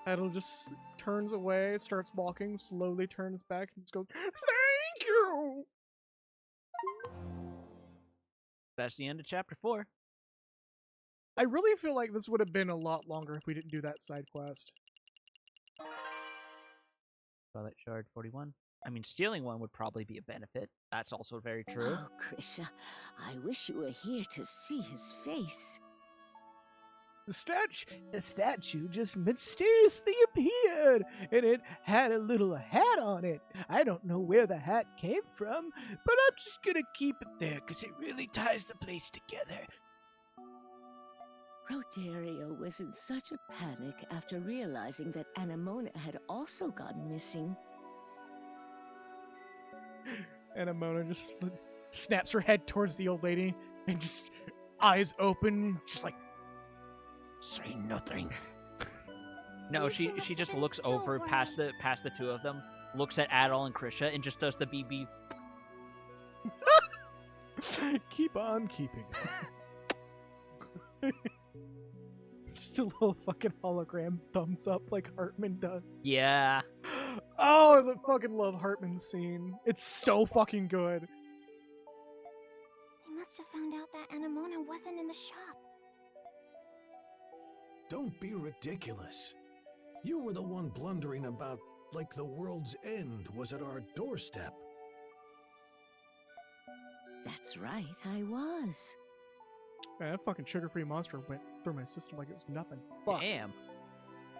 Adel just turns away, starts walking, slowly turns back, and just goes, "Thank you!" That's the end of Chapter 4. I really feel like this would have been a lot longer if we didn't do that side quest. Twilight Shard 41. I mean, stealing one would probably be a benefit. That's also very true. Oh, Krisha, I wish you were here to see his face. The statue just mysteriously appeared, and it had a little hat on it. I don't know where the hat came from, but I'm just gonna keep it there because it really ties the place together. Rodario was in such a panic after realizing that Anemona had also gone missing. Anemona just snaps her head towards the old lady and just eyes open, just like, say nothing. No, she just looks over past the two of them, looks at Adol and Krisha, and just does the BB. keep on keeping. Just a little fucking hologram thumbs up like Hartman does. Yeah. Oh, I fucking love Hartman's scene. It's so fucking good. They must have found out that Anemona wasn't in the shop. Don't be ridiculous. You were the one blundering about like the world's end was at our doorstep. That's right, I was. Man, that fucking sugar-free monster went through my system like it was nothing. Fuck. Damn.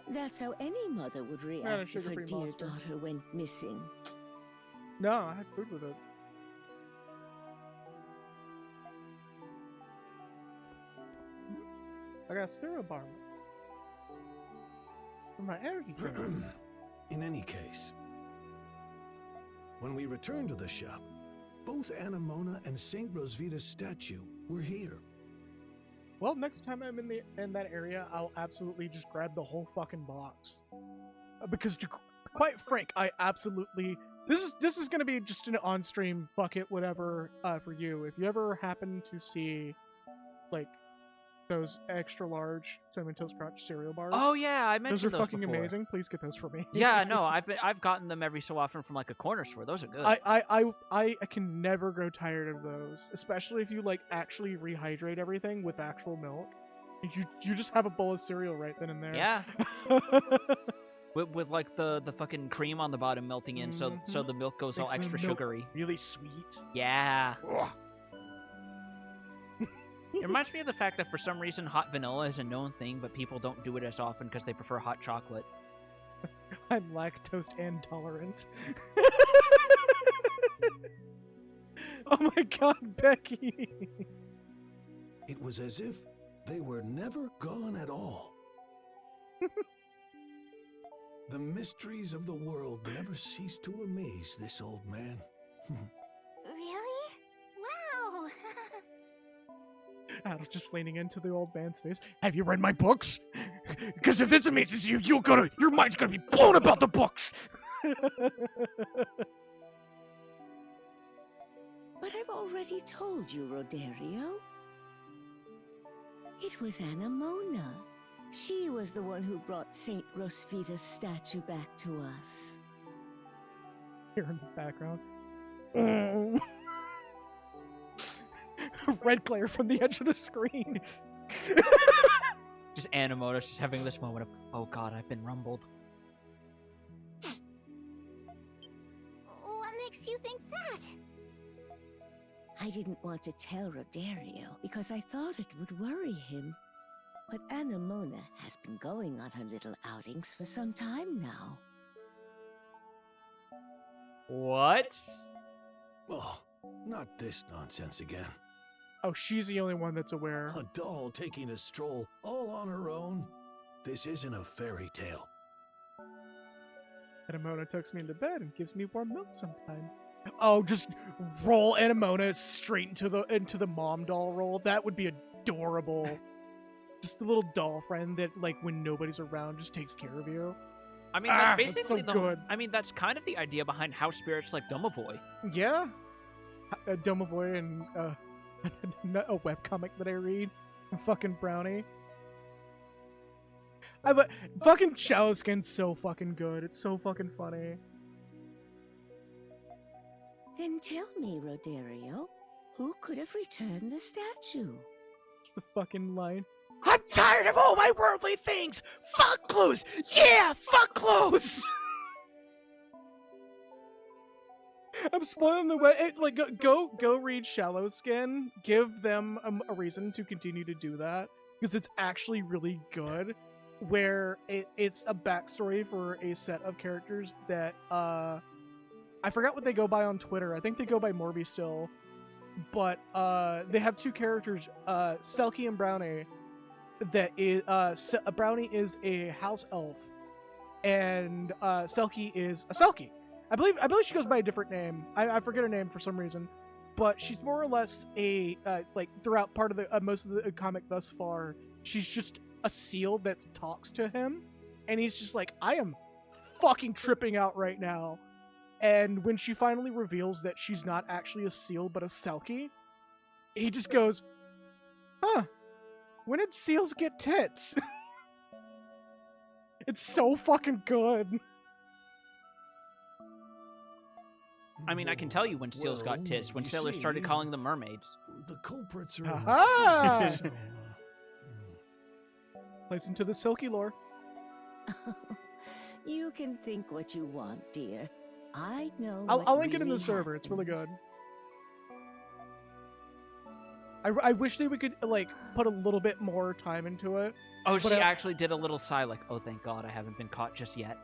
That's how any mother would a react if her sugar-free dear monster. daughter went missing. No, I had food with it. I got a cereal bar for my energy drinks. In any case, When we returned to the shop, both Anemona and Saint Rosvita's statue were here. Well, next time I'm in that area, I'll absolutely just grab the whole fucking box. Because to quite frank, I absolutely this is gonna be just an on-stream fuck it whatever for you. If you ever happen to see like those extra large cinnamon toast crunch cereal bars, Oh yeah, I mentioned those are fucking before. amazing. Please get those for me. Yeah, no, I've gotten them every so often from like a corner store. Those are good. I can never grow tired of those, especially if you like actually rehydrate everything with actual milk. You just have a bowl of cereal right then and there. Yeah. with like the fucking cream on the bottom melting in, so the milk goes all Makes the extra milk sugary. really sweet. Yeah. It reminds me of the fact that for some reason hot vanilla is a known thing, but people don't do it as often because they prefer hot chocolate. I'm lactose intolerant. Oh my god, Becky! It was as if they were never gone at all. The mysteries of the world never cease to amaze this old man. Really? Wow! Adam's just leaning into the old man's face. Have you read my books? Because if this amazes you, your mind's gonna be blown about the books! But I've already told you, Roderio. It was Anemona. She was the one who brought Saint Rosvita's statue back to us. Here in the background. Red glare from the edge of the screen. Just Anemona just having this moment of, oh god, I've been rumbled. What makes you think that? I didn't want to tell Roderio because I thought it would worry him. But Anemona has been going on her little outings for some time now. What? Oh, not this nonsense again. Oh, she's the only one that's aware. A doll taking a stroll all on her own? This isn't a fairy tale. Anemona tucks me into bed and gives me warm milk sometimes. Oh, just roll Anemona straight into the mom doll role. That would be adorable. Just a little doll friend that, like, when nobody's around, just takes care of you. I mean, that's that's basically so good. I mean, that's kind of the idea behind house spirits like Domovoy. Yeah, Domovoy and a webcomic that I read, fucking Brownie. Fucking Shallow Skin's so fucking good. It's so fucking funny. Then tell me, Roderio, who could have returned the statue? It's the fucking line. I'm tired of all my worldly things! Fuck clues! Yeah, fuck clues! I'm spoiling the way. Like, go read Shallow Skin. Give them a reason to continue to do that because it's actually really good. Where it's a backstory for a set of characters that I forgot what they go by on Twitter. I think they go by Morby still, but they have two characters, Selkie and Brownie. That is Brownie is a house elf, and Selkie is a Selkie. I believe she goes by a different name. I forget her name for some reason, but she's more or less a like throughout part of the most of the comic thus far. She's just a seal that talks to him, and he's just like, I am fucking tripping out right now. And when she finally reveals that she's not actually a seal but a Selkie, he just goes, huh. When did seals get tits? It's so fucking good. I mean, I can tell you when seals got tits, when you sailors started see, calling them mermaids. The culprits are... Aha! So, Plays into the Silky lore. You can think what you want, dear. I know. I'll link it in the server. It's really good. I wish they could like put a little bit more time into it. Oh, she but actually did a little sigh like, oh, thank God I haven't been caught just yet.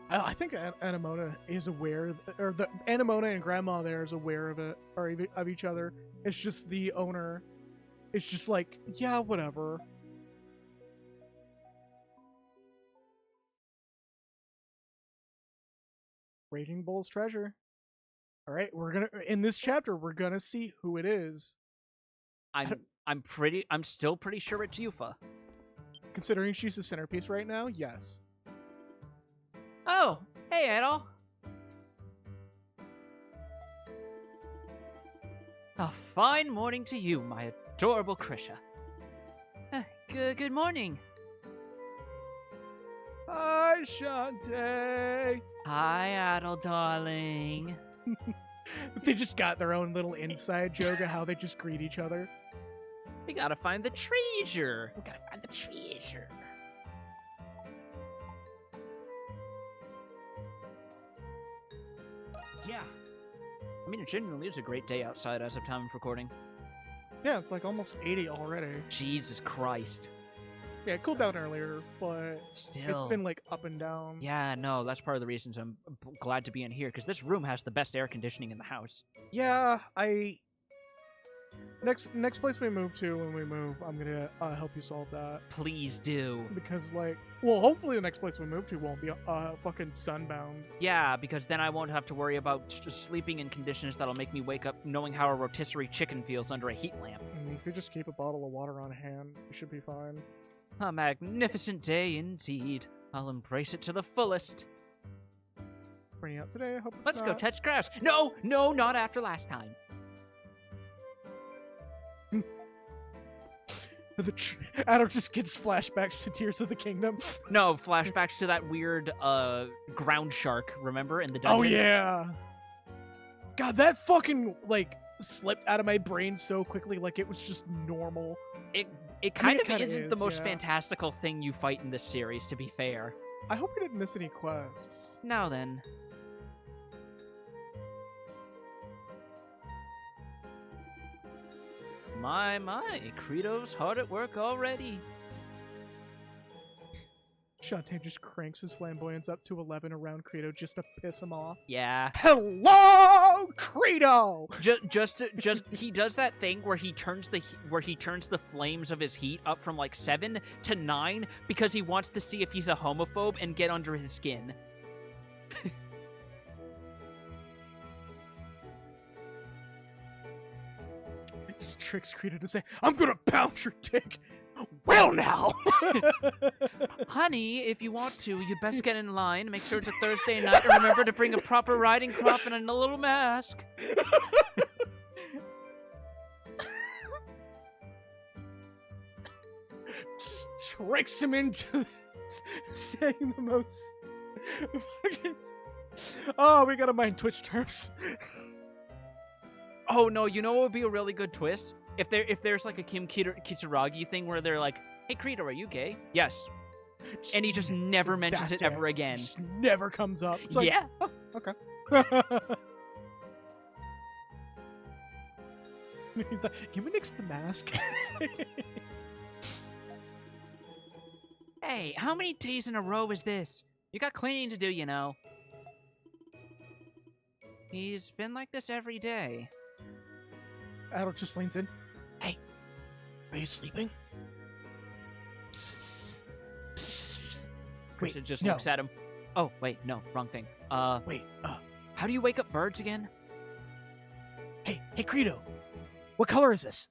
I think Anemona is aware, or the Anemona and Grandma there is aware of it, or of each other. It's just the owner. It's just like, yeah, whatever. Raging Bull's treasure. All right, in this chapter we're gonna see who it is. I'm still pretty sure it's Yufa. Considering she's the centerpiece right now, yes. Oh, hey, Adol. A fine morning to you, my adorable Krisha. Good morning. Hi, Shantae. Hi, Adol, darling. They just got their own little inside joke of how they just greet each other. We gotta find the treasure. We gotta find the treasure. Yeah. I mean, it genuinely is a great day outside as of time of recording. Yeah, it's like almost 80 already. Jesus Christ. Yeah, it cooled down earlier, but Still. it's been like up and down. Yeah, no, that's part of the reasons I'm glad to be in here, because this room has the best air conditioning in the house. Yeah, Next place we move to when we move, I'm gonna help you solve that. Please do. Because, like, well, hopefully the next place we move to won't be fucking sunbound. Yeah, because then I won't have to worry about just sleeping in conditions that'll make me wake up knowing how a rotisserie chicken feels under a heat lamp. If you just keep a bottle of water on hand, you should be fine. A magnificent day indeed. I'll embrace it to the fullest. Raining out today, I hope it's Let's go not. touch grass. No, not after last time. Adam just gets flashbacks to Tears of the Kingdom. No, flashbacks to that weird ground shark, remember, in the dungeon? Oh, yeah. God, that fucking, like, slipped out of my brain so quickly, like it was just normal. It kind of kinda isn't the is, most yeah. fantastical thing you fight in this series, to be fair. I hope you didn't miss any quests. Now then. My, Credo's hard at work already. Shantae just cranks his flamboyance up to 11 around Credo just to piss him off. Yeah. Hello, Credo! Just he does that thing where he turns the flames of his heat up from like 7 to 9 because he wants to see if he's a homophobe and get under his skin. Just tricks Credo to say, I'm gonna pound your dick. Well now! Honey, if you want to, you'd best get in line, make sure it's a Thursday night, and remember to bring a proper riding crop and a little mask. Just tricks him into saying the most fucking... Oh, we gotta mind Twitch terms. Oh no, you know what would be a really good twist? If there's like a Kim Kitsuragi thing where they're like, hey Credo, are you gay? Yes. And he just never mentions That's it ever again. Just never comes up. It's like, Yeah. oh, okay. He's like, can we nix the mask? Hey, how many days in a row is this? You got cleaning to do, you know. He's been like this every day. Adol just leans in. Hey, are you sleeping? Christian just no. looks at him. Oh, wait, no, wrong thing. Wait, How do you wake up birds again? hey, Credo, what color is this?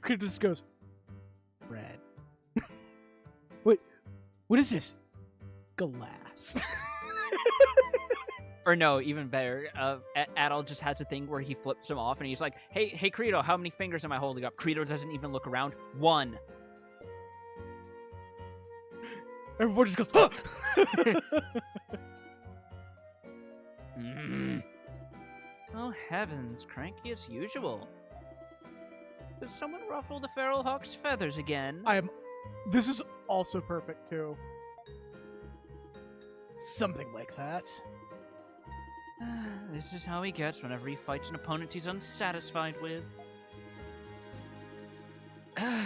Credo just goes, red. Wait, what is this? Glass. Or no, even better, Adol just has a thing where he flips him off and he's like, hey Credo, how many fingers am I holding up? Credo doesn't even look around. 1. Everyone just goes, huh! Oh heavens, cranky as usual. Did someone ruffle the feral hawk's feathers again? This is also perfect too. Something like that. This is how he gets whenever he fights an opponent he's unsatisfied with.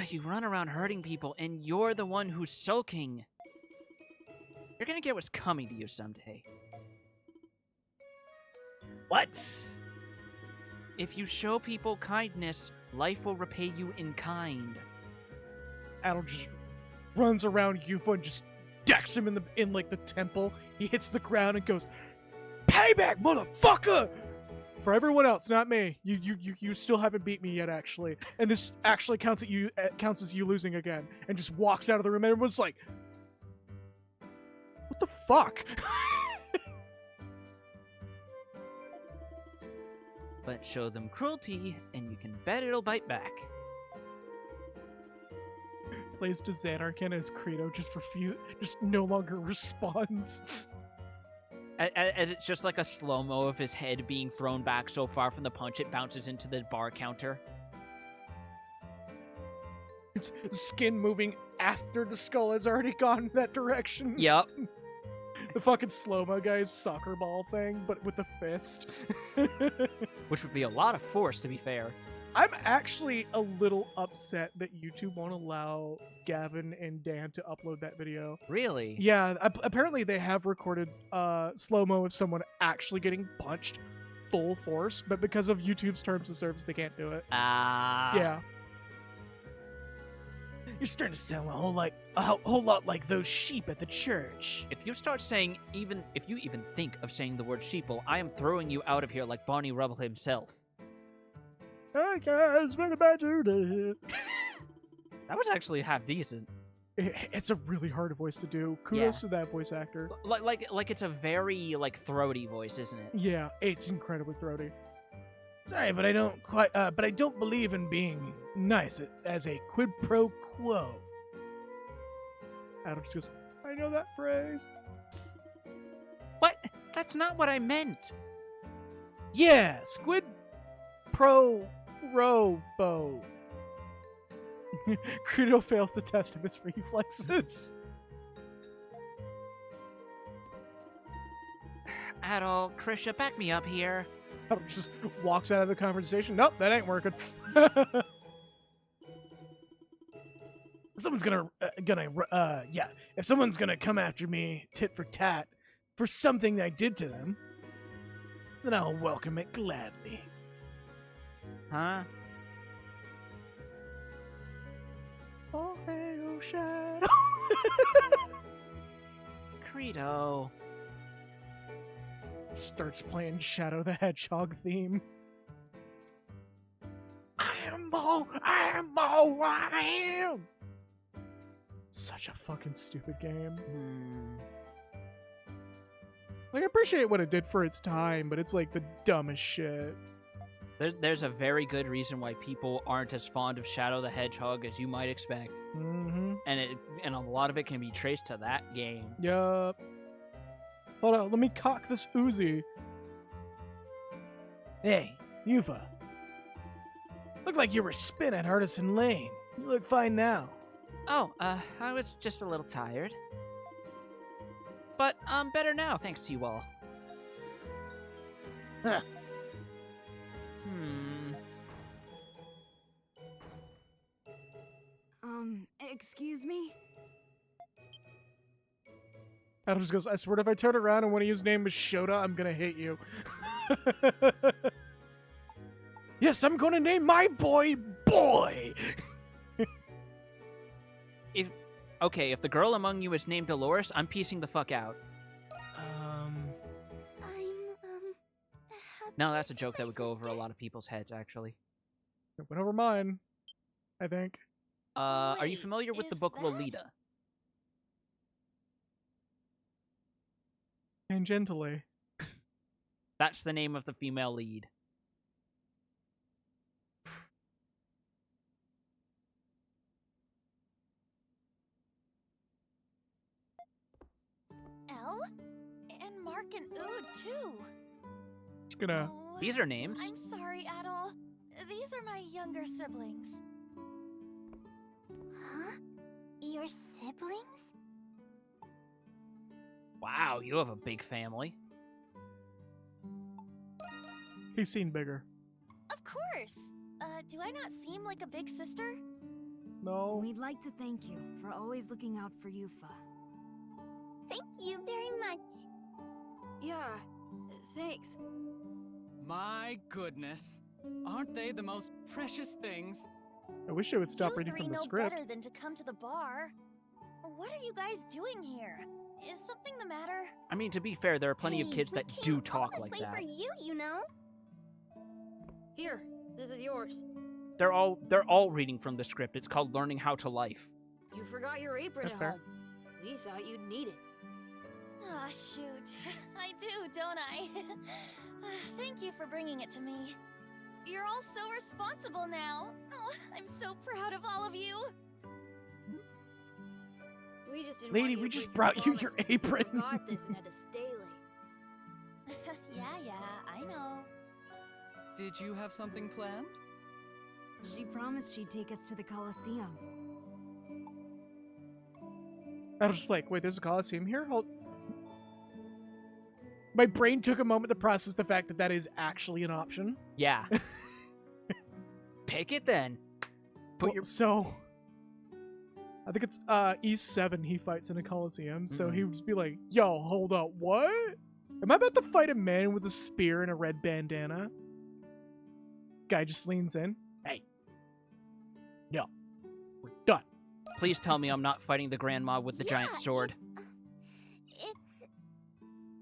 You run around hurting people, and you're the one who's sulking. You're gonna get what's coming to you someday. What? If you show people kindness, life will repay you in kind. Adol just runs around Yufa and just decks him in like the temple. He hits the ground and goes, payback, motherfucker! For everyone else, not me. You still haven't beat me yet, actually. And this actually counts as you losing again. And just walks out of the room and everyone's like, what the fuck? But show them cruelty, and you can bet it'll bite back. Plays to Xanarkin as Credo just no longer responds. As it's just like a slow-mo of his head being thrown back so far from the punch, it bounces into the bar counter. It's skin moving after the skull has already gone that direction. Yep. The fucking slow-mo guy's soccer ball thing, but with a fist. Which would be a lot of force, to be fair. I'm actually a little upset that YouTube won't allow Gavin and Dan to upload that video. Really? Yeah, apparently they have recorded slow-mo of someone actually getting punched full force, but because of YouTube's terms of service, they can't do it. Ah. Yeah. You're starting to sound a whole lot like those sheep at the church. If you start saying if you even think of saying the word sheeple, I am throwing you out of here like Barney Rubble himself. Hey guys, what about you today? That was actually half decent. It's a really hard voice to do. Kudos to that voice actor. Like it's a very throaty voice, isn't it? Yeah, it's incredibly throaty. Sorry, but I don't believe in being nice as a quid pro quo. Adam just goes, I know that phrase. What? That's not what I meant. Yeah, squid pro robo. Credo fails to test of his reflexes. Adol, Krisha, back me up here. Adam just walks out of the conversation. Nope, that ain't working. Someone's if someone's gonna come after me tit for tat for something I did to them, then I'll welcome it gladly. Huh? Oh, hail Shadow. Credo. Starts playing Shadow the Hedgehog theme. I am all I am. Such a fucking stupid game. Hmm. Like, I appreciate what it did for its time, but it's like the dumbest shit. There's a very good reason why people aren't as fond of Shadow the Hedgehog as you might expect. Mm-hmm. And a lot of it can be traced to that game. Yup. Hold on, let me cock this Uzi. Hey, Yufa. Looked like you were spin at Hardison Lane. You look fine now. Oh, I was just a little tired. But I'm better now, thanks to you all. Huh. Excuse me? Adam just goes, I swear if I turn around and one of you's name is Shota, I'm gonna hit you. Yes, I'm gonna name my boy Boy. If the girl among you is named Dolores, I'm piecing the fuck out. No, that's a joke that would go over a lot of people's heads, actually. It went over mine, I think. Are you familiar with the book Lolita? Tangentially. That's the name of the female lead. Elle? And Mark and Ood, too. Just gonna... Oh, These are names. I'm sorry, Adol. These are my younger siblings. Huh? Your siblings? Wow, you have a big family. He's seen bigger. Of course! Do I not seem like a big sister? No. We'd like to thank you for always looking out for Yufa. Thank you very much. Yeah, thanks. My goodness. Aren't they the most precious things? I wish I would stop You reading three from the know script. better than to come to the bar. What are you guys doing here? Is something the matter? I mean, to be fair, there are plenty of Hey, kids we that came do all talk this like way that. for you, you know. Here, this is yours. They're all reading from the script. It's called Learning How to Life. You forgot your apron That's at fair. home. We thought you'd need it. Ah, shoot. I do, don't I? Thank you for bringing it to me. You're all so responsible now. Oh, I'm so proud of all of you. We just didn't Lady, want you we to just break brought you promise your because apron. You forgot this and had to stay late. Yeah, I know. Did you have something planned? She promised she'd take us to the Colosseum. I was just like, wait, there's a Coliseum here? Hold. My brain took a moment to process the fact that that is actually an option. Yeah. Pick it then. Well, so I think it's E7 he fights in a Coliseum, so he would just be like, yo, hold up, what? Am I about to fight a man with a spear and a red bandana? Guy just leans in. Hey. No. We're done. Please tell me I'm not fighting the grandma with the giant sword. It's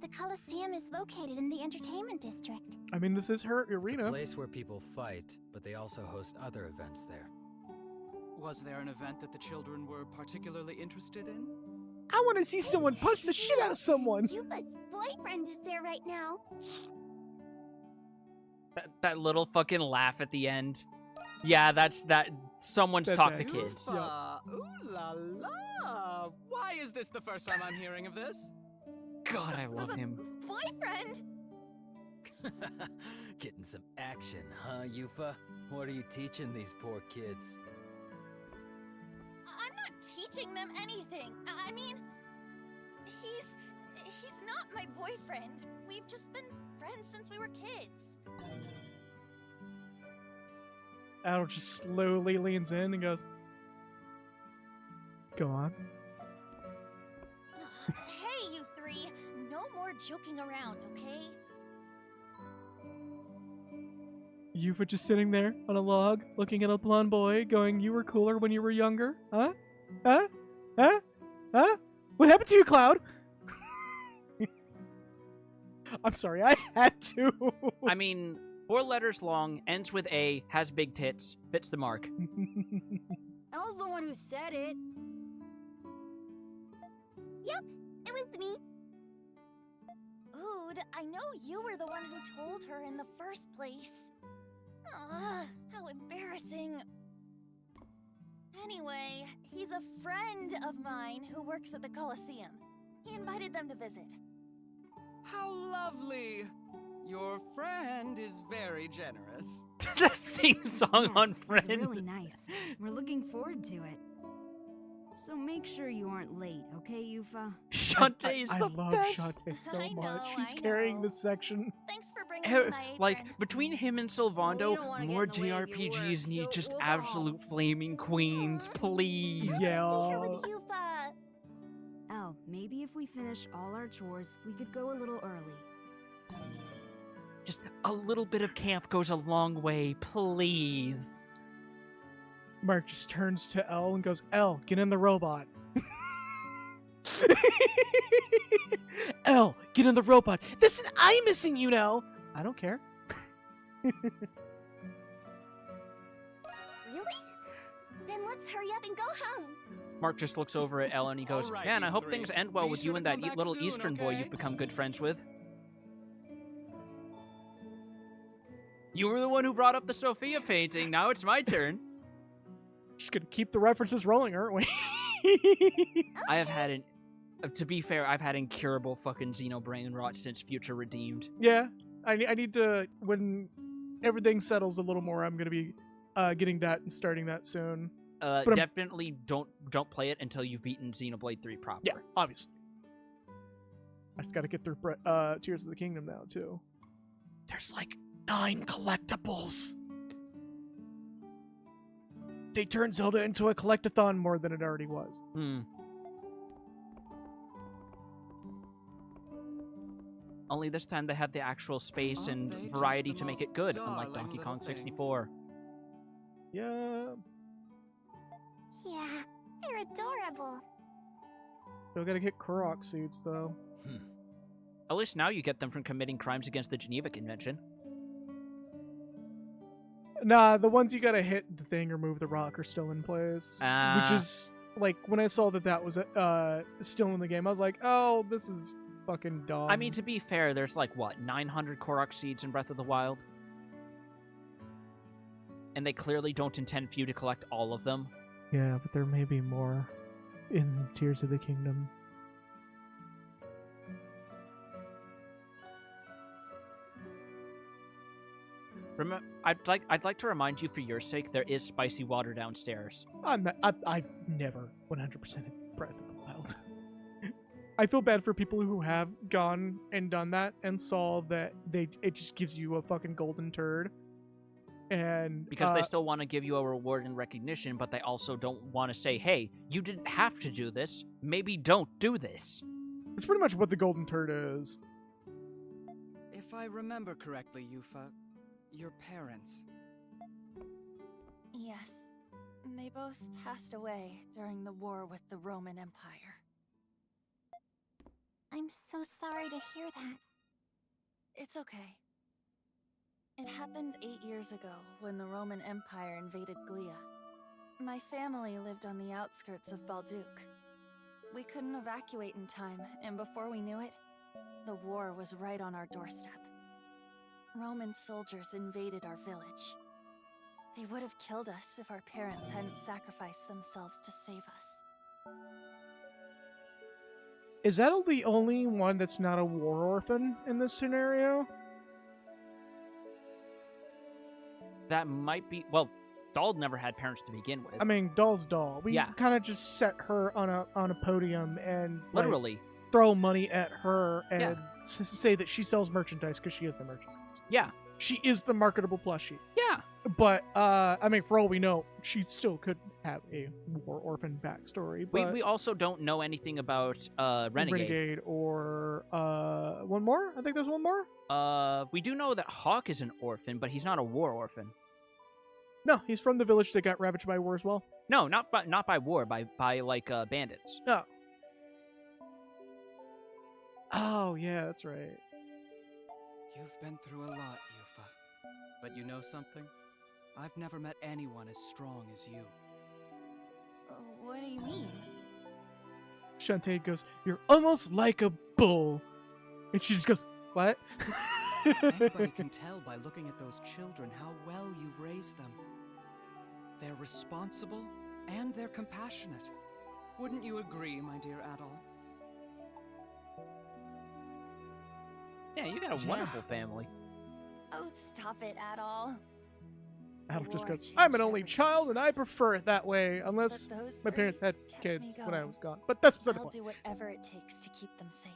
the Colosseum is located in the entertainment district. I mean, this is her It's a arena. place where people fight, but they also host other events there. Was there an event that the children were particularly interested in? I want to see someone punch the shit out of someone. Yuba's boyfriend is there right now. That little fucking laugh at the end. Yeah, that. Someone's That's talked to it. kids. Ooh la la! Why is this the first time I'm hearing of this? God, I love him. Boyfriend? Getting some action, huh, Yufa? What are you teaching these poor kids? I'm not teaching them anything. I mean, he's not my boyfriend. We've just been friends since we were kids. Adol just slowly leans in and goes, go on. Hey, you three. No more joking around, okay? Yufa just sitting there on a log, looking at a blonde boy, going, you were cooler when you were younger? Huh? Huh? Huh? Huh? What happened to you, Cloud? I'm sorry, I had to. I mean, 4 letters long, ends with A, has big tits, fits the mark. I was the one who said it. Yep, it was me. Ood, I know you were the one who told her in the first place. How embarrassing. Anyway, he's a friend of mine who works at the Colosseum. He invited them to visit. How lovely! Your friend is very generous. The sing song on Yes, Friends. it's really nice. We're looking forward to it. So make sure you aren't late, okay, Yufa? Shantae is I the love best. Shantae so I know, much. He's I carrying know. this section. Thanks for bringing me my apron. Like, between him and Sylvando, We don't wanna get more in the way of your JRPGs work, need so just we'll go absolute flaming queens, please. Stay here Yeah. with Yufa. Elle, maybe if we finish all our chores, we could go a little early. Just a little bit of camp goes a long way, please. Mark just turns to Elle and goes, Elle, get in the robot. Elle, get in the robot. Listen, I'm missing you now. I don't care. Really? Then let's hurry up and go home. Mark just looks over at Elle and he goes, All right, Man, I you hope three. things end well Be with sure you and to that come back little soon, Eastern boy okay? you've become good friends with. You were the one who brought up the Sophia painting. Now it's my turn. Just gonna keep the references rolling, aren't we? I have had an... to be fair, I've had incurable fucking Xenobrain rot since Future Redeemed. Yeah, I need to, when everything settles a little more, I'm gonna be getting that and starting that soon. But I'm- Definitely don't play it until you've beaten Xenoblade 3 proper. Yeah, obviously. I just gotta get through Tears of the Kingdom now, too. There's like 9 collectibles. They turned Zelda into a collectathon more than it already was. Only this time they have the actual space Aren't and they just variety the to make most it good, unlike darling Donkey little Kong things? 64. Yeah. Yeah, they're adorable. Still gotta get Korok suits, though. At least now you get them from committing crimes against the Geneva Convention. Nah, the ones you gotta hit the thing or move the rock are still in place. Which is, like, when I saw that was still in the game, I was like, oh, this is fucking dumb. I mean, to be fair, there's like, what, 900 Korok seeds in Breath of the Wild? And they clearly don't intend for you to collect all of them. Yeah, but there may be more in Tears of the Kingdom. I'd like to remind you, for your sake, there is spicy water downstairs. I've never 100% Breath of the Wild. I feel bad for people who have gone and done that and saw that it just gives you a fucking golden turd. And because they still want to give you a reward and recognition, but they also don't want to say, hey, you didn't have to do this. Maybe don't do this. It's pretty much what the golden turd is. If I remember correctly, Yufa, your parents. Yes. They both passed away during the war with the Roman Empire. I'm so sorry to hear that. It's okay. It happened 8 years ago when the Roman Empire invaded Glia. My family lived on the outskirts of Balduc. We couldn't evacuate in time, and before we knew it, the war was right on our doorstep. Roman soldiers invaded our village. They would have killed us if our parents hadn't sacrificed themselves to save us. Is that the only one that's not a war orphan in this scenario? That might be... Well, Doll never had parents to begin with. I mean, Doll's Doll. We Yeah. kind of just set her on a podium and Literally. like, throw money at her and Yeah. say that she sells merchandise because she is the merchandise. Yeah. She is the marketable plushie. Yeah. But, I mean, for all we know, she still could have a war orphan backstory. But We also don't know anything about Renegade. Or one more? I think there's one more? We do know that Hawk is an orphan, but he's not a war orphan. No, he's from the village that got ravaged by war as well. No, not by war, by like bandits. No. Oh, yeah, that's right. You've been through a lot, Yufa. But you know something? I've never met anyone as strong as you. What do you mean? Shantae goes, "You're almost like a bull." And she just goes, "What?" Anybody can tell by looking at those children how well you've raised them. They're responsible and they're compassionate. Wouldn't you agree, my dear Adol? Yeah, you got a wonderful family. Oh, stop it, Adol. Adol just War goes, "I'm an changed only everything child and I for us. prefer it that way, unless But those my parents had kept kids me when I going. was gone." But that's beside the I'll point. do whatever it takes to keep them safe.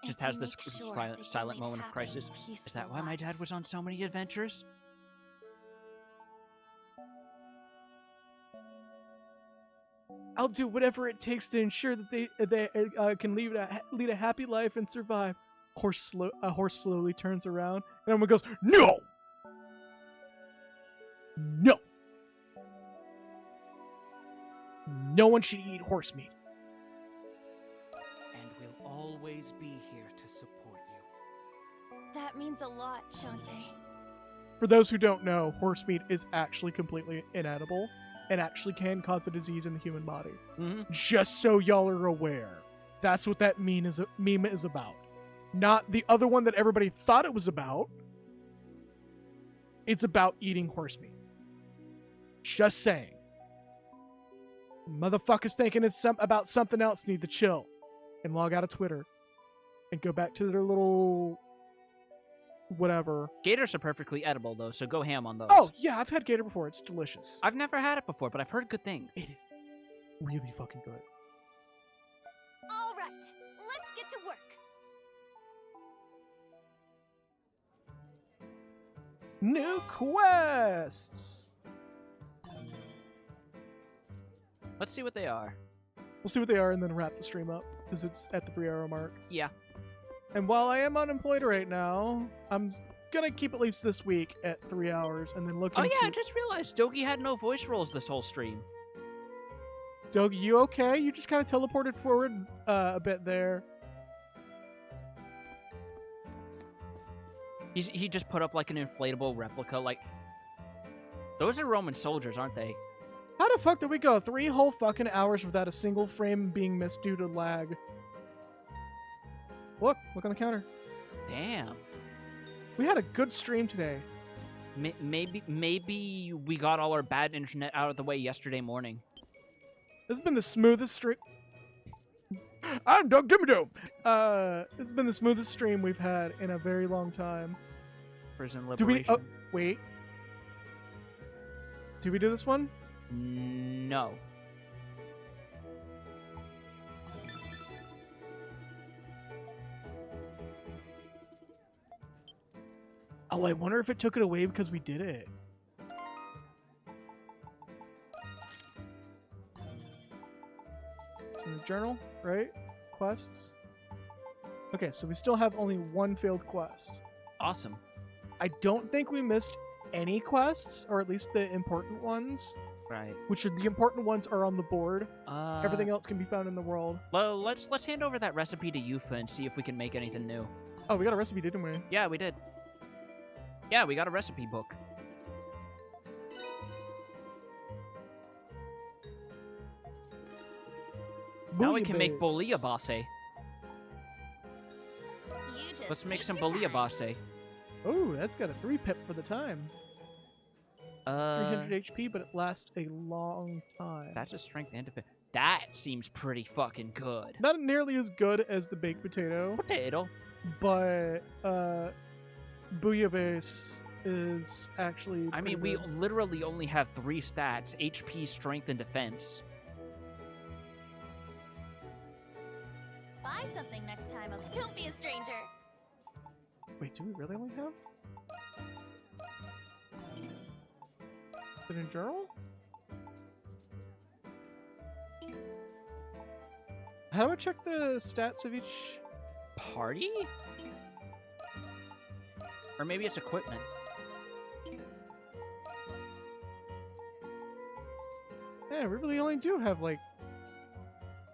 And Just to has this make sure they silent can moment lead of crisis. happy, Is that peaceful why my dad lives. was on so many adventures? I'll do whatever it takes to ensure that they can lead a happy life and survive. A horse slowly turns around, and everyone goes, "No! No! No one should eat horse meat." And we'll always be here to support you. That means a lot, Shantae. For those who don't know, horse meat is actually completely inedible and actually can cause a disease in the human body. Mm-hmm. Just so y'all are aware. That's what that meme is about. Not the other one that everybody thought it was about. It's about eating horse meat. Just saying. Motherfuckers thinking it's about something else need to chill and log out of Twitter and go back to their little whatever. Gators are perfectly edible, though, so go ham on those. Oh, yeah, I've had gator before. It's delicious. I've never had it before, but I've heard good things. It is really fucking good. All right, let's get to work. New quests! Let's see what they are. We'll see what they are and then wrap the stream up, because it's at the 3-hour mark. Yeah. And while I am unemployed right now, I'm gonna keep at least this week at 3 hours and then look Oh into... yeah, I just realized Dogi had no voice rolls this whole stream. Dogi, you okay? You just kind of teleported forward a bit there. He just put up like an inflatable replica. Like, those are Roman soldiers, aren't they? How the fuck did we go 3 whole fucking hours without a single frame being missed due to lag? Look on the counter. Damn. We had a good stream today. Maybe we got all our bad internet out of the way yesterday morning. This has been the smoothest stream. I'm Doug Dimmadome. It's been the smoothest stream we've had in a very long time. Prison Do we? liberation. Oh, wait. Did we do this one? No. Oh, I wonder if it took it away because we did it. It's in the journal, right? Quests. Okay, so we still have only one failed quest. Awesome. I don't think we missed any quests, or at least the important ones. Right. Which are the important ones are on the board. Everything else can be found in the world. Well, let's hand over that recipe to Yufa and see if we can make anything new. Oh, we got a recipe, didn't we? Yeah, we did. Yeah, we got a recipe book. Now we can make bolia base. Let's make some bolia base. Oh, that's got a 3 pip for the time. 300 HP, but it lasts a long time. That's a strength and defense. That seems pretty fucking good. Not nearly as good as the baked potato. But Bouillabaisse is actually I mean, pretty we good. literally only have 3 stats: HP, strength, and defense. Buy something next time. Don't be a stranger. Wait, do we really only have? Is it in journal? How do I check the stats of each party? Or maybe it's equipment. Yeah, we really only do have like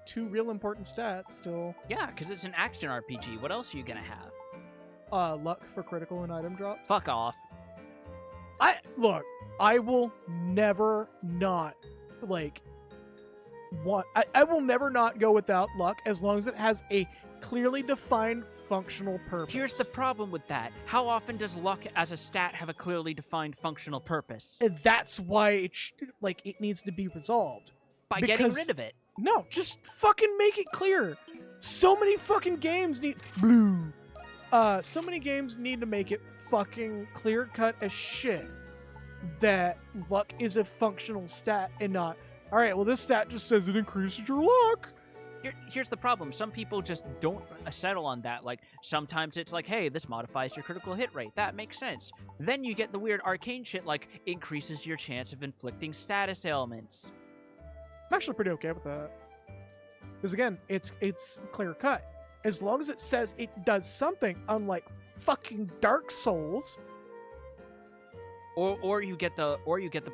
2 real important stats still. Yeah, because it's an action RPG. What else are you gonna have? Luck for critical and item drops. Fuck off. Look, I will never not like I will never not go without luck as long as it has a clearly defined functional purpose. Here's the problem with that. How often does luck as a stat have a clearly defined functional purpose? And that's why it needs to be resolved. By getting rid of it. No, just fucking make it clear. So many fucking games need so many games need to make it fucking clear cut as shit that luck is a functional stat and not, all right, well, this stat just says it increases your luck. Here's the problem. Some people just don't settle on that. Like, sometimes it's like, hey, this modifies your critical hit rate. That makes sense. Then you get the weird arcane shit like increases your chance of inflicting status ailments. I'm actually pretty okay with that. Because again, it's clear cut. As long as it says it does something, unlike fucking Dark Souls. Or you get the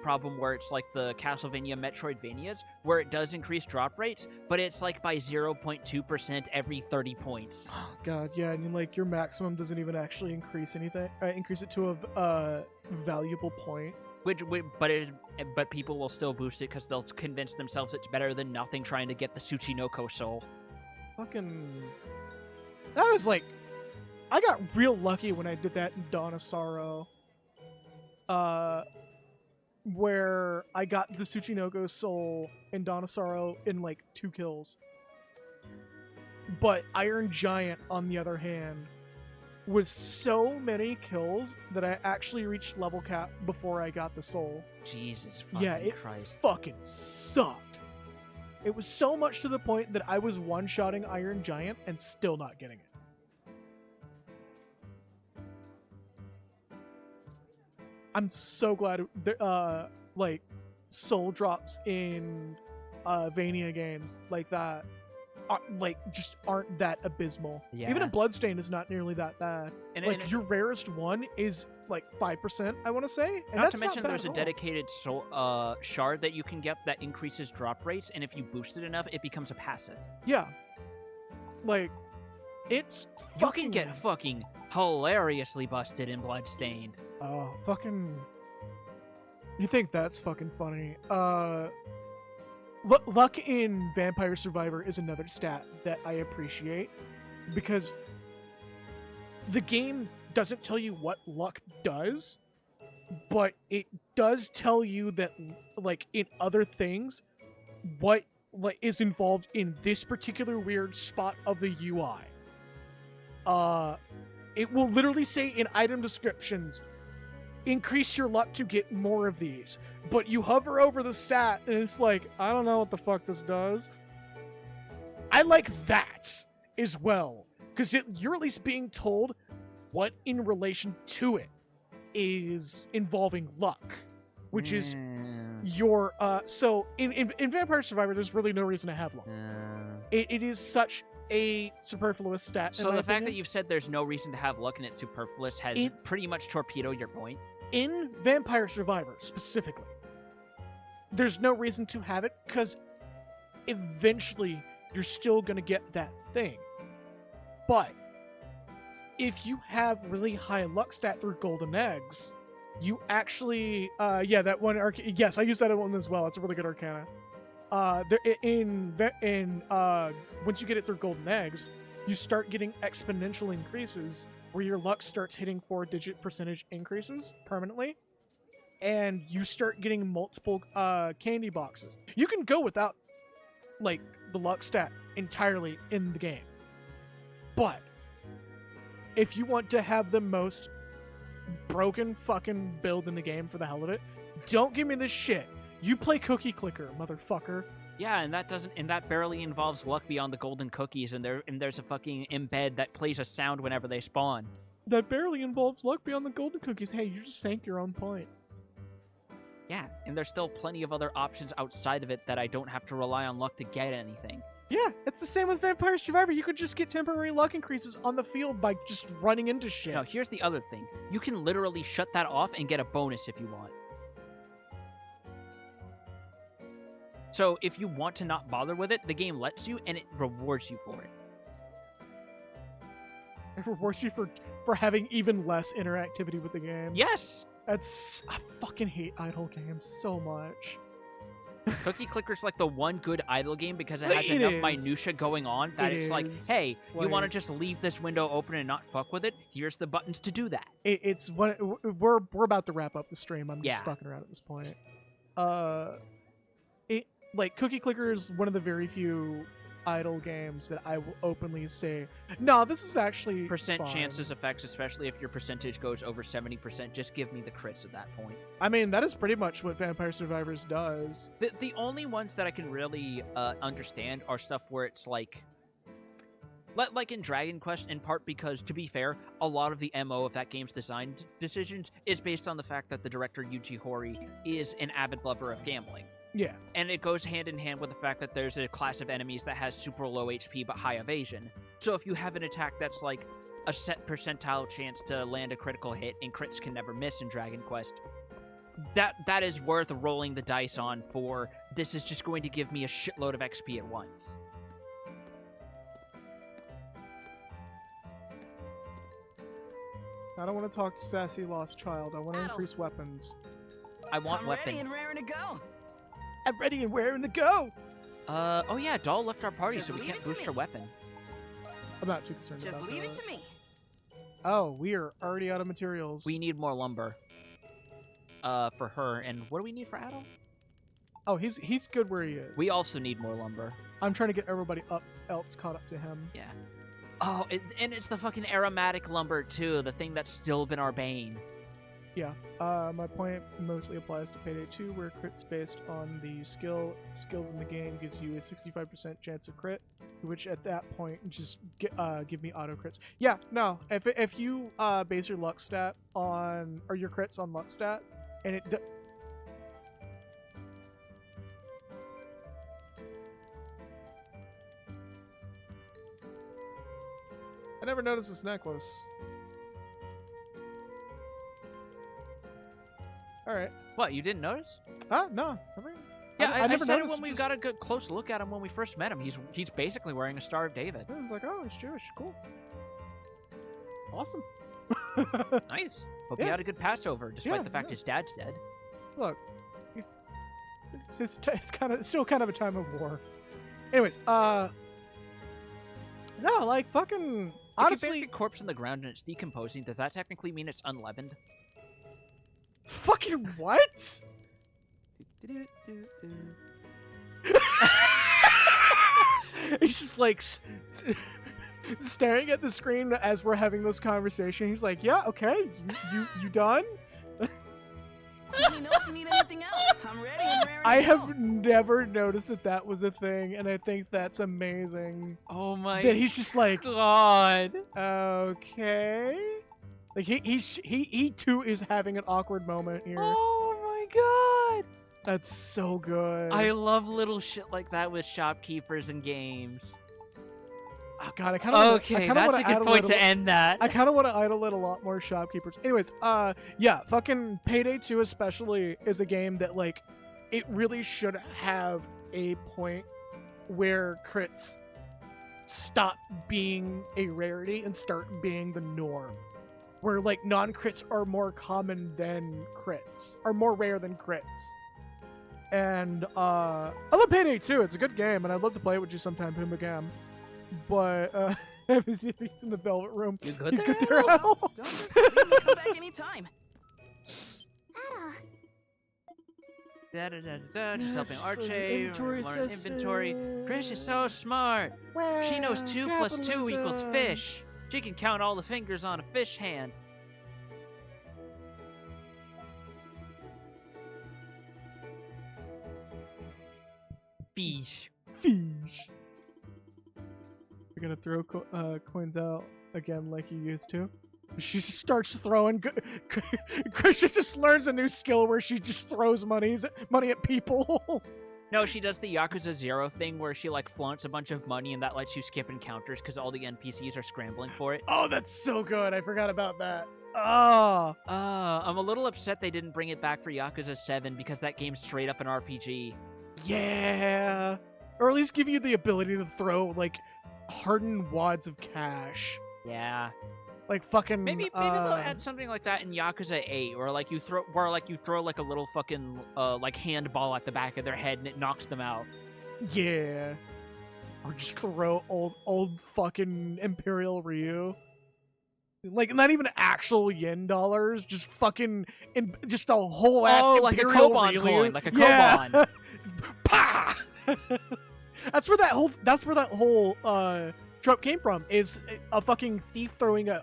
problem where it's like the Castlevania Metroidvanias, where it does increase drop rates, but it's like by 0.2% every 30 points. Oh god, yeah, and like your maximum doesn't even actually increase anything. Increase it to a valuable point. But people will still boost it because they'll convince themselves it's better than nothing, trying to get the Tsuchinoko soul. Fucking, that was like, I got real lucky when I did that in Dawn of Sorrow. Where I got the Tsuchinoko soul in Dawn of Sorrow in like 2 kills. But Iron Giant, on the other hand, was so many kills that I actually reached level cap before I got the soul. Jesus fucking yeah, it Christ. fucking sucked. It was so much to the point that I was one-shotting Iron Giant and still not getting it. I'm so glad like soul drops in Vania games like that just aren't that abysmal. Yeah. Even a Bloodstained is not nearly that bad. And your rarest one is like 5%, I want to say. And not that's to mention not bad there's at a all. dedicated soul, shard that you can get that increases drop rates, and if you boost it enough, it becomes a passive. Yeah. Like, it's You can get fucking hilariously busted and bloodstained. Oh, fucking... You think that's fucking funny. Luck in Vampire Survivor is another stat that I appreciate, because the game doesn't tell you what luck does, but it does tell you that, like, in other things, what is involved in this particular weird spot of the UI. It will literally say in item descriptions, increase your luck to get more of these. But you hover over the stat and it's like, I don't know what the fuck this does. I like that as well, because you're at least being told what in relation to it is involving luck, which is your so in Vampire Survivor there's really no reason to have luck. It is such a superfluous stat. So the fact that you've said there's no reason to have luck and it's superfluous has pretty much torpedoed your point. In Vampire Survivor specifically, there's no reason to have it, because eventually you're still going to get that thing. But if you have really high luck stat through golden eggs, you actually that one yes, I use that one as well. It's a really good arcana. Once you get it through golden eggs, you start getting exponential increases where your luck starts hitting 4-digit percentage increases permanently, and you start getting multiple candy boxes. You can go without, like, the luck stat entirely in the game, but if you want to have the most broken fucking build in the game for the hell of it, don't give me this shit. You play Cookie Clicker, motherfucker. Yeah, and that barely involves luck beyond the golden cookies, and there's a fucking embed that plays a sound whenever they spawn. That barely involves luck beyond the golden cookies. Hey, you just sank your own point. Yeah, and there's still plenty of other options outside of it that I don't have to rely on luck to get anything. Yeah, it's the same with Vampire Survivor. You could just get temporary luck increases on the field by just running into shit. Now, here's the other thing. You can literally shut that off and get a bonus if you want. So if you want to not bother with it, the game lets you, and it rewards you for it. It rewards you for having even less interactivity with the game. Yes! I fucking hate idle games so much. Cookie Clicker's like the one good idle game because it has enough minutia going on that it's like, hey, you want to just leave this window open and not fuck with it? Here's the buttons to do that. We're about to wrap up the stream. I'm just fucking around at this point. Like, Cookie Clicker is one of the very few idle games that I will openly say, no, this is actually percent fine. Chances effects, especially if your percentage goes over 70%, just give me the crits at that point. I mean, that is pretty much what Vampire Survivors does. The only ones that I can really understand are stuff where it's like in Dragon Quest, in part because, to be fair, a lot of the MO of that game's design decisions is based on the fact that the director Yuji Horii is an avid lover of gambling. Yeah. And it goes hand in hand with the fact that there's a class of enemies that has super low HP but high evasion. So if you have an attack that's like a set percentile chance to land a critical hit, and crits can never miss in Dragon Quest, that is worth rolling the dice on for, this is just going to give me a shitload of XP at once. I don't want to talk to Sassy Lost Child. I want to increase weapons. I want weapon. Ready and raring to go. I'm ready and raring to go. Oh yeah, Doll left our party, Just so we leave can't it to boost me. her weapon. I'm not too concerned Just about leave that. it to me. Oh, we are already out of materials. We need more lumber. For her, and what do we need for Adel? Oh, he's good where he is. We also need more lumber. I'm trying to get everybody else caught up to him. Yeah. Oh, and it's the fucking aromatic lumber too, the thing that's still been our bane. Yeah, my point mostly applies to Payday 2, where crit's based on the skills in the game gives you a 65% chance of crit, which at that point just give me auto crits. Yeah, no, if you base your luck stat on, or your crits on luck stat, and it I never noticed this necklace. Alright. What, you didn't notice? No. Yeah, I never said it noticed. when we got a good close look at him when we first met him. He's basically wearing a Star of David. I was like, oh, he's Jewish. Cool. Awesome. Nice. Hope Yeah. you had a good Passover, despite Yeah, the fact yeah. his dad's dead. Look, it's still kind of a time of war. Anyways, no, like fucking If you honestly, bury a corpse in the ground and it's decomposing, does that technically mean it's unleavened? fucking what? He's just like staring at the screen as we're having this conversation. He's like, "Yeah, okay, you done?" Let me know if you need anything else. I'm ready and raring I to go. have never noticed that was a thing, and I think that's amazing. Oh my That he's just like, God. okay, like he too is having an awkward moment here. Oh my God. That's so good. I love little shit like that with shopkeepers and games. Oh God, I kind of Okay, that's a good point to end that. I kind of want to idle it a lot more shopkeepers. Anyways, yeah, fucking Payday 2 especially is a game that like it really should have a point where crits stop being a rarity and start being the norm. Where like non-crits are more common than crits, are more rare than crits. And I love Payday 2. It's a good game, and I'd love to play it with you sometime, Puma Cam. But he's in the Velvet Room. You good You there? good there, Al? Don't just leave me. Come back anytime. Just helping Archie Inventory learn says, inventory. Chris is so smart. She knows 2 plus 2 equals fish. She can count all the fingers on a fish hand. Fish. Fish. You're gonna throw coins out again like you used to? She just starts throwing. Christian just learns a new skill where she just throws money at people. No, she does the Yakuza 0 thing where she like flaunts a bunch of money and that lets you skip encounters because all the NPCs are scrambling for it. Oh, that's so good. I forgot about that. Oh. I'm a little upset they didn't bring it back for Yakuza 7 because that game's straight up an RPG. Yeah. Or at least give you the ability to throw like hardened wads of cash. Yeah. Like fucking Maybe they'll add something like that in Yakuza 8, where you throw like a little fucking like handball at the back of their head and it knocks them out. Yeah. Or just throw old fucking Imperial Ryu. Like not even actual yen dollars, just fucking just a whole ass like a Imperial Koban Ryu. coin, like a Yeah. Koban. Pa! That's where that whole trope came from. Is a fucking thief throwing a.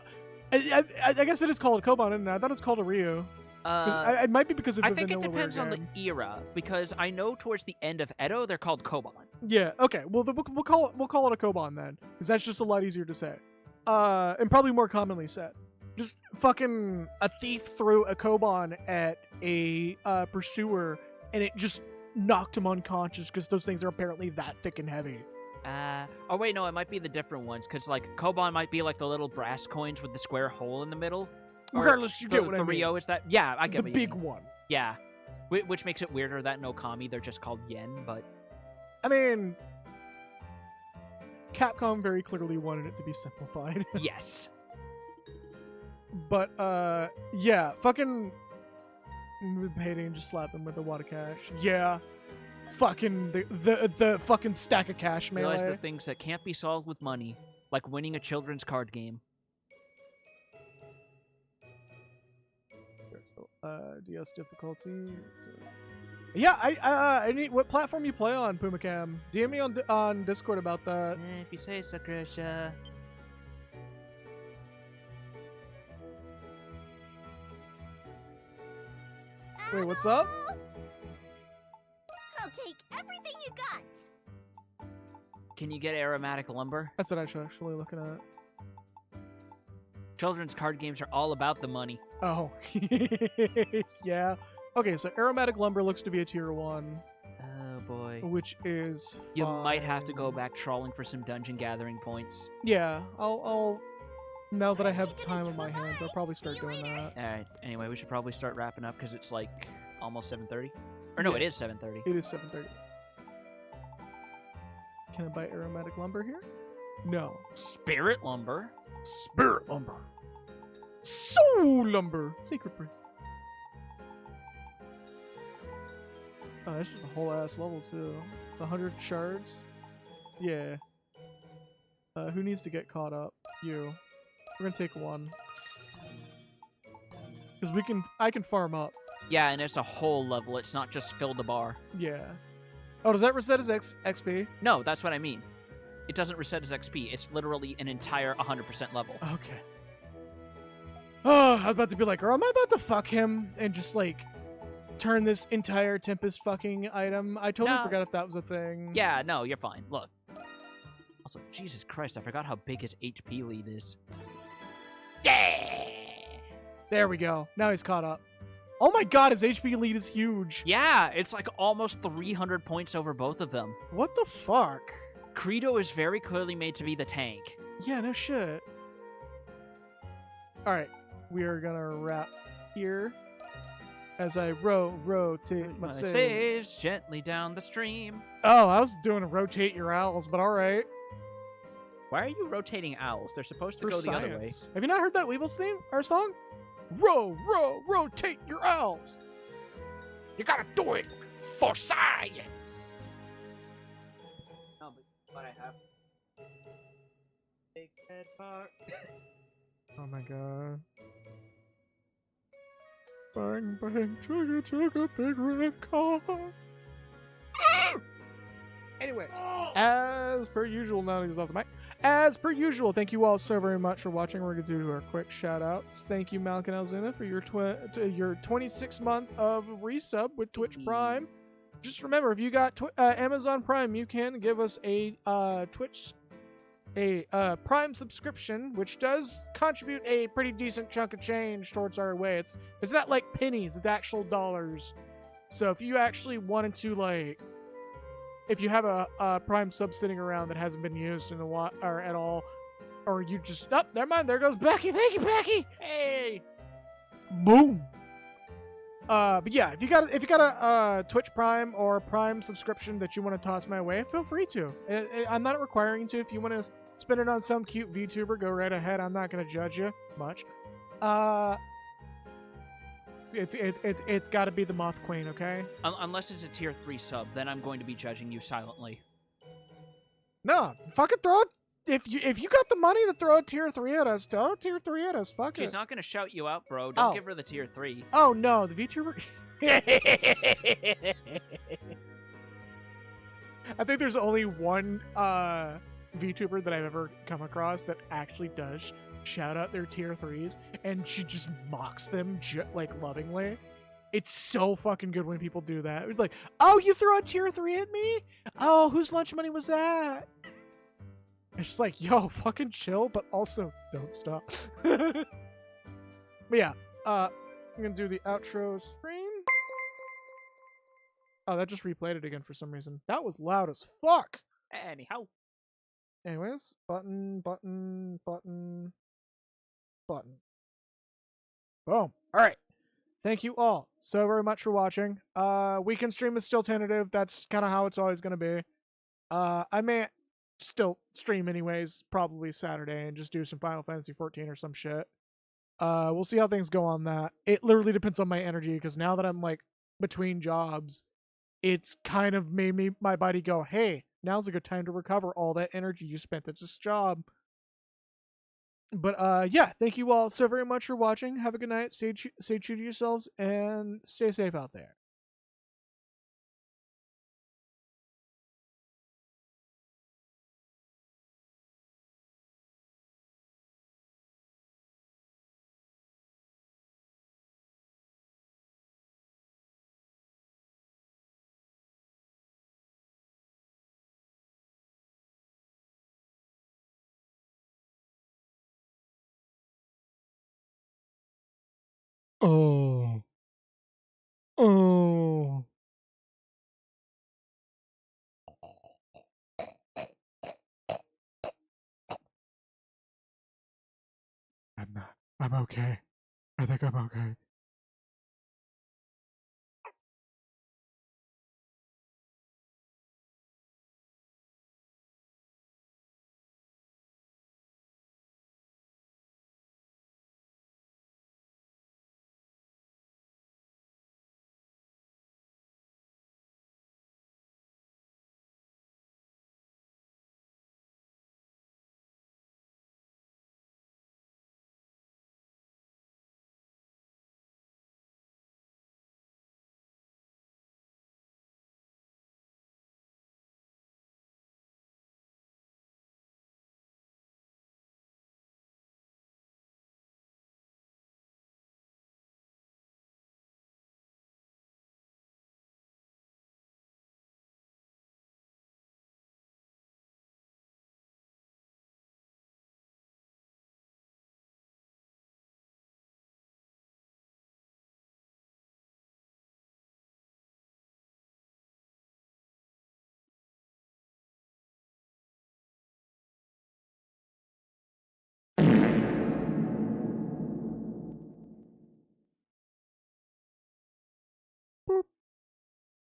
I guess it is called a Koban, isn't it? I thought it's called a Ryu. It might be because of the I think it vanilla depends rare on the game. era, because I know towards the end of Edo they're called Koban. Yeah. Okay. Well, we'll call it a Koban then, because that's just a lot easier to say, and probably more commonly said. Just fucking a thief threw a Koban at a pursuer, and it just knocked him unconscious because those things are apparently that thick and heavy. Oh wait, no, it might be the different ones, because like Koban might be like the little brass coins with the square hole in the middle. Or Regardless, you get what I the mean. Rio is that? Yeah, I get The what you big mean. one. Yeah, which makes it weirder that in Okami they're just called yen, but I mean, Capcom very clearly wanted it to be simplified. yes. But yeah, fucking Payday and just slap them with a wad of cash. Yeah, fucking the fucking stack of cash melee. Realize the things that can't be solved with money, like winning a children's card game. DS difficulty. Yeah, I need what platform you play on, PumaCam. DM me on Discord about that. If you say so, Grisha. Wait, what's up? I'll take everything you got. Can you get aromatic lumber? That's what I should actually looking at. Children's card games are all about the money. Oh, yeah. Okay, so aromatic lumber looks to be a tier 1. Oh boy. Which is You might have to fine. go back trawling for some dungeon gathering points. Yeah, I'll now that I have time on my hands, I'll probably start doing that. Alright, anyway, we should probably start wrapping up because it's like almost 7:30. Or no, Yeah. it is 7:30. It is 7:30. Can I buy aromatic lumber here? No. Spirit lumber? Spirit lumber. lumber. Sacred bread. Oh, this is a whole ass level too. It's 100 shards. Yeah. Who needs to get caught up? You. We're gonna take one. Because I can farm up. Yeah, and it's a whole level. It's not just fill the bar. Yeah. Oh, does that reset as XP? No, that's what I mean. It doesn't reset as XP. It's literally an entire 100% level. Okay. Oh, I was about to be like, or am I about to fuck him and just like turn this entire Tempest fucking item? I totally forgot if that was a thing. Yeah, no, you're fine. Look. Also, Jesus Christ, I forgot how big his HP lead is. Yeah! There we go. Now he's caught up. Oh my god, his HP lead is huge. Yeah, it's like almost 300 points over both of them. What the fuck? Credo is very clearly made to be the tank. Yeah, no shit. Alright, we are gonna wrap here as I rotate my sails gently down the stream. Oh, I was doing a rotate your owls, but alright. Why are you rotating owls? They're supposed to go the other way. Have you not heard that Weebles theme? Our song? Rotate your owls. You gotta do it for science. No, but I have. Big head part. Oh my god. Bang, bang, chugga, big red car. Anyways, as per usual, now he's off the mic. As per usual, thank you all so very much for watching. We're going to do our quick shout-outs. Thank you, Malkin Alzuna, for your 26-month of resub with Twitch Prime. Just remember, if you got Amazon Prime, you can give us a Prime subscription, which does contribute a pretty decent chunk of change towards our way. It's not like pennies; it's actual dollars. So if you actually wanted to like. If you have a Prime sub sitting around that hasn't been used in a while or at all, or you just never mind. There goes Becky. Thank you, Becky. Hey, boom. But yeah, if you got a Twitch Prime or a Prime subscription that you want to toss my way, feel free to. I'm not requiring you to. If you want to spend it on some cute VTuber, go right ahead. I'm not gonna judge you much. It's got to be the Moth Queen, okay? Unless it's a tier 3 sub, then I'm going to be judging you silently. No, fucking throw it. If you got the money to throw a tier 3 at us, throw a tier 3 at us. Fuck it. She's not gonna shout you out, bro. Don't give her the tier 3. Oh no, the VTuber. I think there's only one VTuber that I've ever come across that actually does shout out their tier 3s, and she just mocks them like lovingly. It's so fucking good when people do that. It's like, oh, you throw a tier 3 at me? Oh, whose lunch money was that? It's just like, yo, fucking chill, but also don't stop. But yeah, I'm gonna do the outro screen. Oh, that just replayed it again for some reason. That was loud as fuck. Anyhow. Anyways, button. Boom. Alright. Thank you all so very much for watching. Weekend stream is still tentative. That's kind of how it's always going to be. I may still stream anyways, probably Saturday, and just do some Final Fantasy 14 or some shit. We'll see how things go on that. It literally depends on my energy, because now that I'm like between jobs, it's kind of made my body go, hey, now's a good time to recover all that energy you spent at this job. But yeah, thank you all so very much for watching. Have a good night. Stay true to yourselves and stay safe out there. Oh. Oh. I'm okay. I think I'm okay.